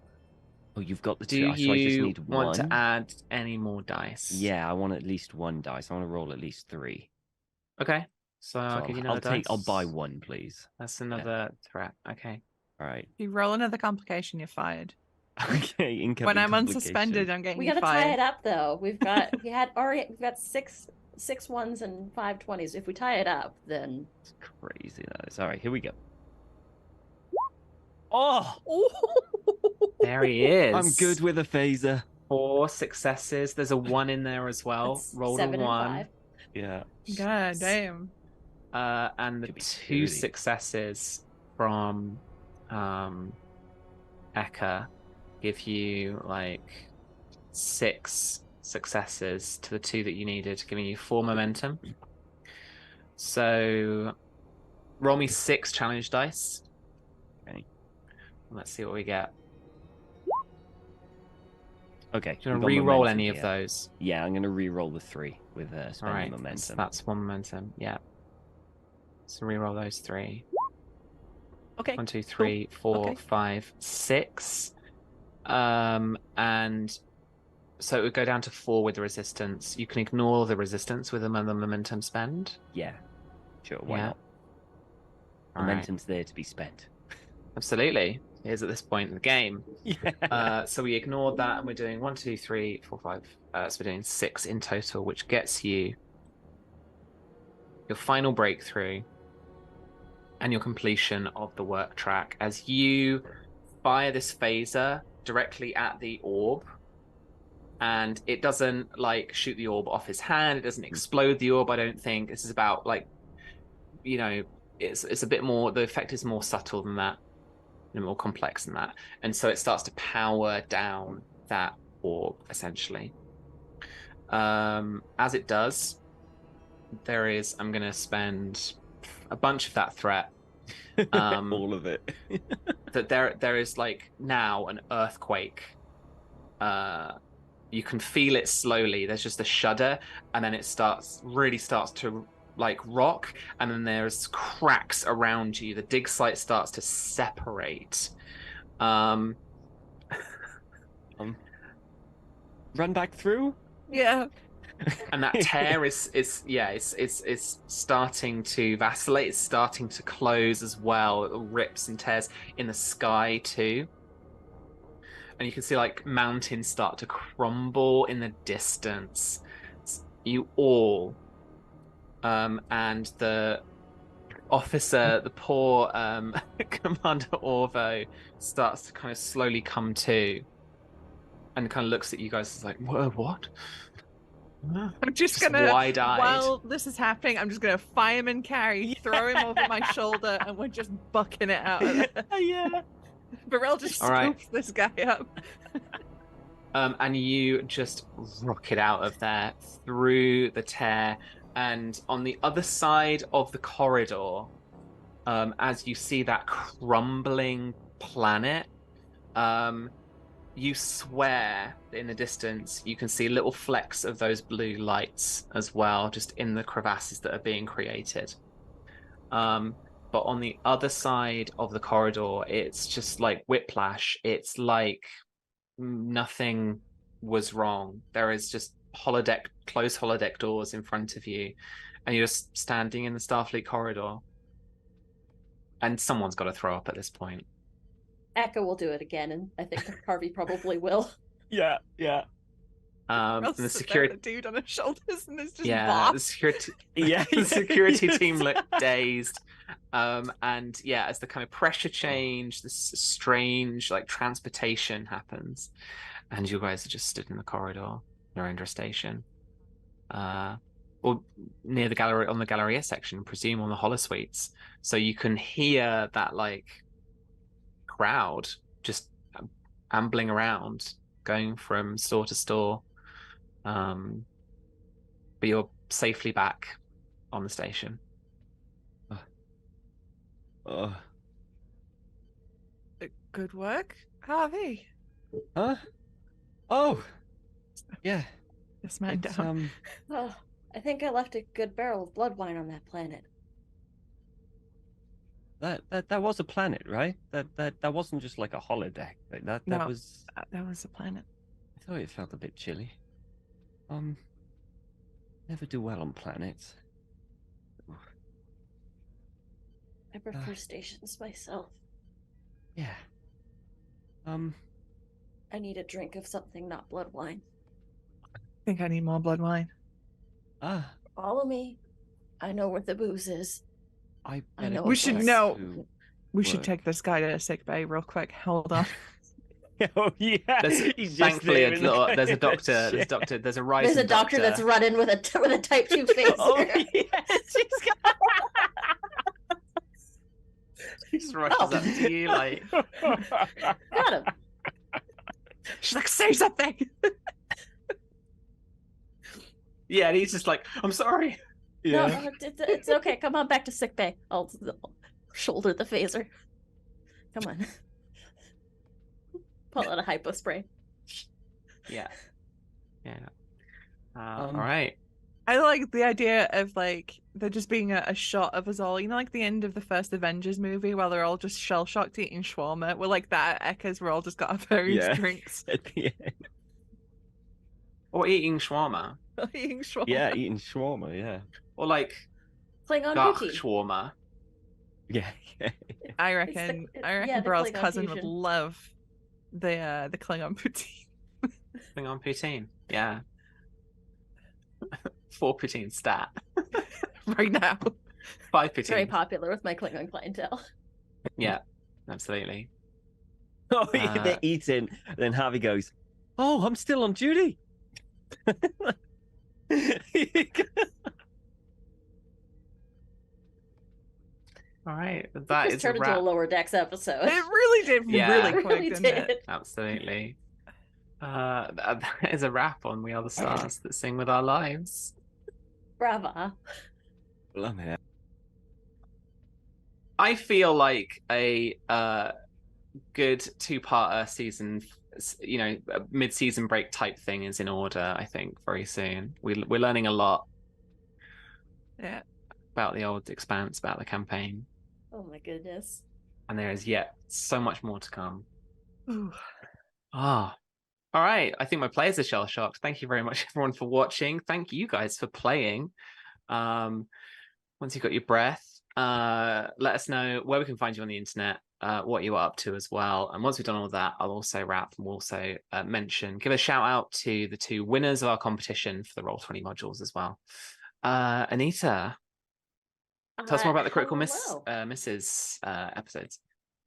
Oh, you've got the Do two. So I just you need want one. to add any more dice? Yeah, I want at least one dice. I want to roll at least 3. Okay. So So I'll give you another dice. I'll buy one, please. That's another threat. Okay. All right. If you roll another complication, you're fired. Okay, incoming When I'm complication. unsuspended, I'm getting We you gotta tie fired. it up though. We've got six ones and 5 20s. If we tie it up, then It's crazy, that is. All right, here we go. Oh, There he is. I'm good with a phaser. 4 successes. There's a 1 in there as well. that's Rolled 7 a and 1. 5. Yeah. God damn. And the Could be 2 30. successes from Eka give you like 6 successes to the 2 that you needed, giving you 4 momentum. So roll me 6 challenge dice. Okay. Let's see what we get. Okay. Do you want we to got re-roll momentum any of here. those? Yeah, I'm going to re-roll the 3 with All spending right, momentum. that's 1 momentum. Yeah. So re-roll those 3. Okay. 1, 2, 3, 4, Okay. 5, 6. And so it would go down to 4 with the resistance. You can ignore the resistance with another momentum spend. Yeah. Sure, why Yeah. not? All right. Momentum's there to be spent. Absolutely. It is at this point in the game. Yeah. So we ignored that and we're doing 1, 2, 3, 4, 5. So we're doing 6 in total, which gets you your final breakthrough and your completion of the work track as you fire this phaser directly at the orb. And it doesn't like shoot the orb off his hand. It doesn't explode the orb, I don't think. This is about like, you know, it's a bit more, the effect is more subtle than that and more complex than that. And so it starts to power down that orb, essentially. As it does, there is, I'm going to spend a bunch of that threat. All of it. That there is like now an earthquake. You can feel it slowly. There's just a shudder, and then it really starts to like rock, and then there's cracks around you. The dig site starts to separate. Run back through? Yeah. And that tear is starting to vacillate. It's starting to close as well. It rips and tears in the sky too. And you can see like mountains start to crumble in the distance. You all, and the officer, the poor Commander Orvo, starts to kind of slowly come to, and kind of looks at you guys as like, what? I'm just gonna, wide-eyed. while this is happening, I'm just gonna fireman carry, throw him over my shoulder, and we're just bucking it out of there. Yeah. Varel just All right. scoops this guy up. And you just rocket out of there through the tear, and on the other side of the corridor, as you see that crumbling planet, you swear that in the distance you can see little flecks of those blue lights as well, just in the crevasses that are being created. But on the other side of the corridor, it's just like whiplash. It's like nothing was wrong. There is just closed holodeck doors in front of you, and you're just standing in the Starfleet corridor. And someone's got to throw up at this point. Eka will do it again, and I think Harvey probably will. Yeah. And the Sit there security, with a dude on his shoulders, and it's just the boss. security, Yeah. the security team look dazed. And yeah, as the kind of pressure change, this strange like transportation happens, and you guys are just stood in the corridor. You're under a station, or near the gallery, on the Galleria section, I presume on the holosuites. So you can hear that like crowd just ambling around, going from store to store. But you're safely back on the station. Good work, Harvey. Huh? Oh. Yeah. This man It's, down. Oh, I think I left a good barrel of blood wine on that planet. That was a planet, right? That wasn't just like a holodeck. That No. was. That was a planet. I thought it felt a bit chilly. Never do well on planets. I prefer stations myself. Yeah. I need a drink of something, not blood wine. I think I need more blood wine. Follow me. I know where the booze is. I I know better We a should place. know. to We should work. take this guy to sick bay real quick. Hold on. Oh yeah, he's just Thankfully, there in the there's a doctor. chair. There's a rising There's a doctor that's running with a type 2 phaser. Oh yes, He just rushes Oh. up to you like, Got him. She's like, say something. yeah, and he's just like, I'm sorry. No, it's okay. Come on back to sick bay. I'll shoulder the phaser. Come on. Pull out a hypo spray. Yeah. Yeah. Um, All right. I like the idea of like there just being a shot of us all, you know, like the end of the first Avengers movie where they're all just shell shocked eating shawarma. We're like that at Echoes, we're all just got our various Yeah. drinks. at the end. Or eating shawarma. Eating shawarma. Yeah, eating shawarma. Yeah, Or like Klingon dark poutine. shawarma. yeah. I the- reckon yeah, the Bral's Klingon cousin would fusion. love the Klingon poutine. Klingon poutine. Yeah. 4 poutine stat. Right now. 5 It's very poutine. popular with my Klingon clientele. Yeah. Absolutely. Oh, yeah, they're eating. And then Harvey goes, "Oh, I'm still on duty." All right. That This is a turned into a wrap. lower decks episode. It really did Yeah. really It quick, really didn't did. it? Absolutely. That is a wrap on We Are the Stars that sing with our lives. Brava. Blimey. I feel like a good 2-parter season, you know, a mid-season break type thing is in order. I think very soon we're learning a lot Yeah. about the old Expanse, about the campaign, Oh my goodness. and there is yet so much more to come. Ooh. Ah. All right. I think my players are shell shocked. Thank you very much, everyone, for watching. Thank you guys for playing. Once you've got your breath, let us know where we can find you on the internet, what you are up to as well. And once we've done all that, I'll also wrap and we'll also give a shout out to the 2 winners of our competition for the Roll20 modules as well. Anita, tell us more about the Critical Hello. Misses episodes.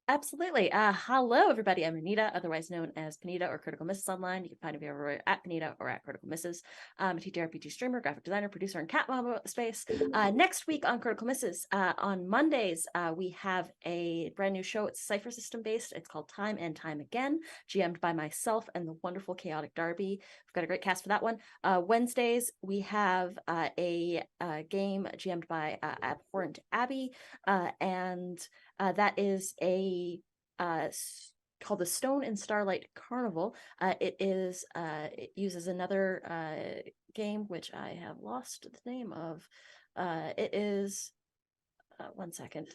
Absolutely. Hello, everybody. I'm Anita, otherwise known as Panita or Critical Misses Online. You can find me over at Panita or at Critical Misses. I'm a TTRPG streamer, graphic designer, producer, and cat mom about the space. Next week on Critical Misses, on Mondays, we have a brand new show. It's Cypher System based. It's called Time and Time Again, GM'd by myself and the wonderful Chaotic Darby. We've got a great cast for that one. Wednesdays, we have a game GM'd by Abhorrent Abby, and that is a called the Stone and Starlight Carnival. It uses another game which I have lost the name of. It is 1 second.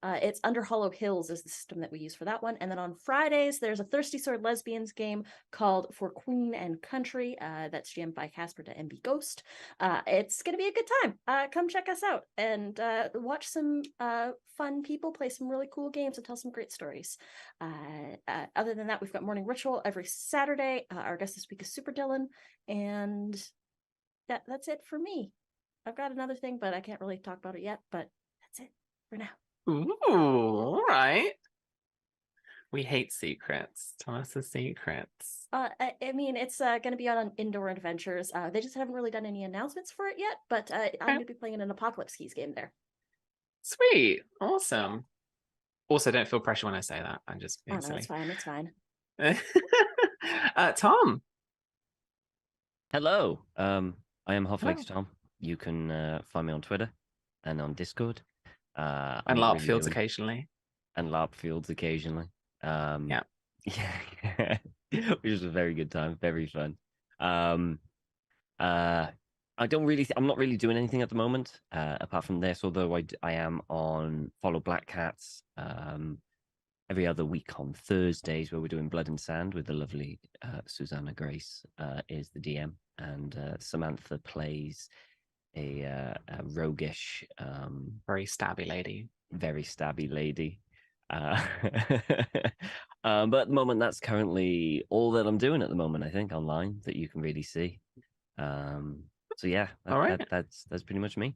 It's Under Hollow Hills is the system that we use for that one. And then on Fridays, there's a Thirsty Sword Lesbians game called For Queen and Country. That's GM'd by Casper to MB Ghost. It's going to be a good time. Come check us out and watch some fun people play some really cool games and tell some great stories. Other than that, we've got Morning Ritual every Saturday. Our guest this week is Super Dylan. And that's it for me. I've got another thing, but I can't really talk about it yet. But that's it for now. Ooh, all right. We hate secrets. Tell us the secrets. I mean, it's going to be on Indoor Adventures. They just haven't really done any announcements for it yet, but I'm going to be playing an Apocalypse Keys game there. Sweet. Awesome. Also, don't feel pressure when I say that. I'm just being Oh, no, it's fine. It's fine. Tom. Hello. I am Half-Flakes Tom. You can find me on Twitter and on Discord. And I'm LARP really fields doing- occasionally. And LARP fields occasionally. Yeah. Yeah. Which is a very good time. Very fun. I'm not really doing anything at the moment, apart from this, although I am on Follow Black Cats every other week on Thursdays, where we're doing Blood and Sand with the lovely Susanna Grace is the DM, and Samantha plays a roguish, Very stabby lady. very stabby lady. But at the moment, that's currently all that I'm doing at the moment, I think, online that you can really see. So yeah, All right. that's pretty much me.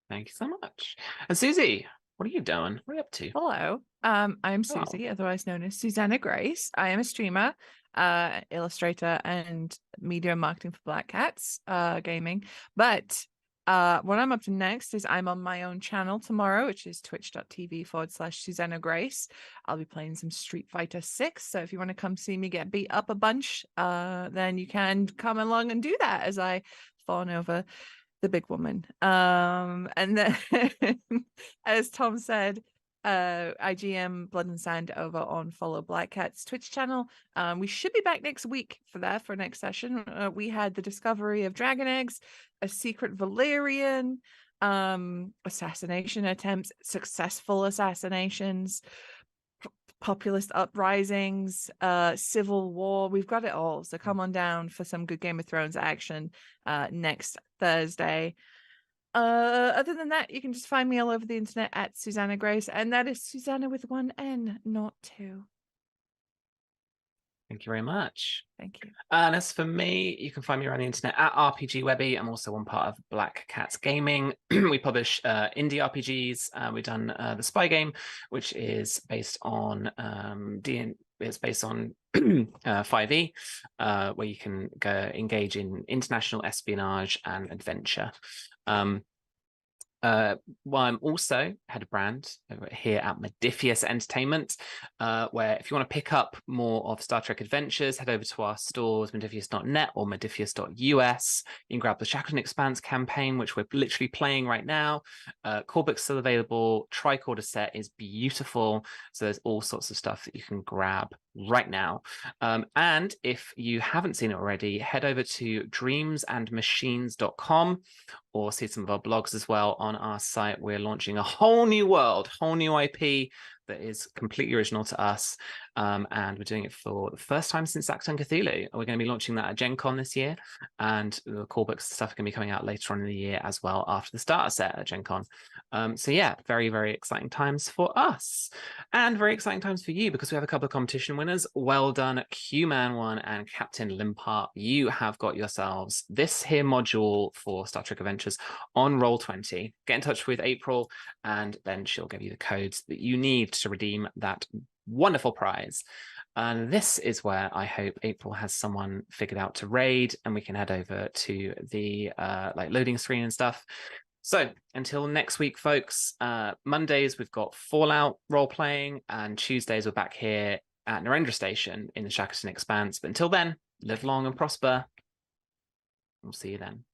Thank you so much. And Susie, what are you doing? What are you up to? Hello. I'm Susie, otherwise known as Susanna Grace. I am a streamer, illustrator, and media and marketing for Black Cats Gaming. But what I'm up to next is I'm on my own channel tomorrow, which is twitch.tv/Susanna Grace. I'll be playing some Street Fighter 6. So if you want to come see me get beat up a bunch, then you can come along and do that as I fawn over the big woman. And then as Tom said, IGM Blood and Sand over on Follow Black Cat's Twitch channel. We should be back next week for our next session. We had the discovery of dragon eggs, a secret Valerian, assassination attempts, successful assassinations, populist uprisings, civil war. We've got it all. So come on down for some good Game of Thrones action next Thursday. Other than that, you can just find me all over the internet at Susanna Grace, and that is Susanna with one N, not two. Thank you very much. Thank you. And as for me, you can find me around the internet at RPG Webby. I'm also one part of Black Cats Gaming. We publish indie RPGs. We've done the Spy Game, which is based on it's based on 5e, where you can go engage in international espionage and adventure. Well, I'm also head of brand over here at Modiphius Entertainment, where if you want to pick up more of Star Trek Adventures, head over to our stores, modiphius.net or modiphius.us. You can grab the Shackleton Expanse campaign, which we're literally playing right now. Core book's still available. Tricorder set is beautiful. So there's all sorts of stuff that you can grab right now. And if you haven't seen it already, head over to dreamsandmachines.com or see some of our blogs as well on our site. We're launching a whole new world, whole new IP that is completely original to us. And we're doing it for the first time since Acton Cthulhu. We're going to be launching that at Gen Con this year. And the core books stuff are going to be coming out later on in the year as well after the starter set at Gen Con. So yeah, very, very exciting times for us. And very exciting times for you because we have a couple of competition winners. Well done, Q-Man1 and Captain Limpart. You have got yourselves this here module for Star Trek Adventures on Roll20. Get in touch with April and then she'll give you the codes that you need to redeem that wonderful prize. And this is where I hope April has someone figured out to raid and we can head over to the like loading screen and stuff. So until next week, folks, Mondays we've got Fallout role-playing and Tuesdays we're back here at Narendra Station in the Shackleton Expanse. But until then, live long and prosper. We'll see you then.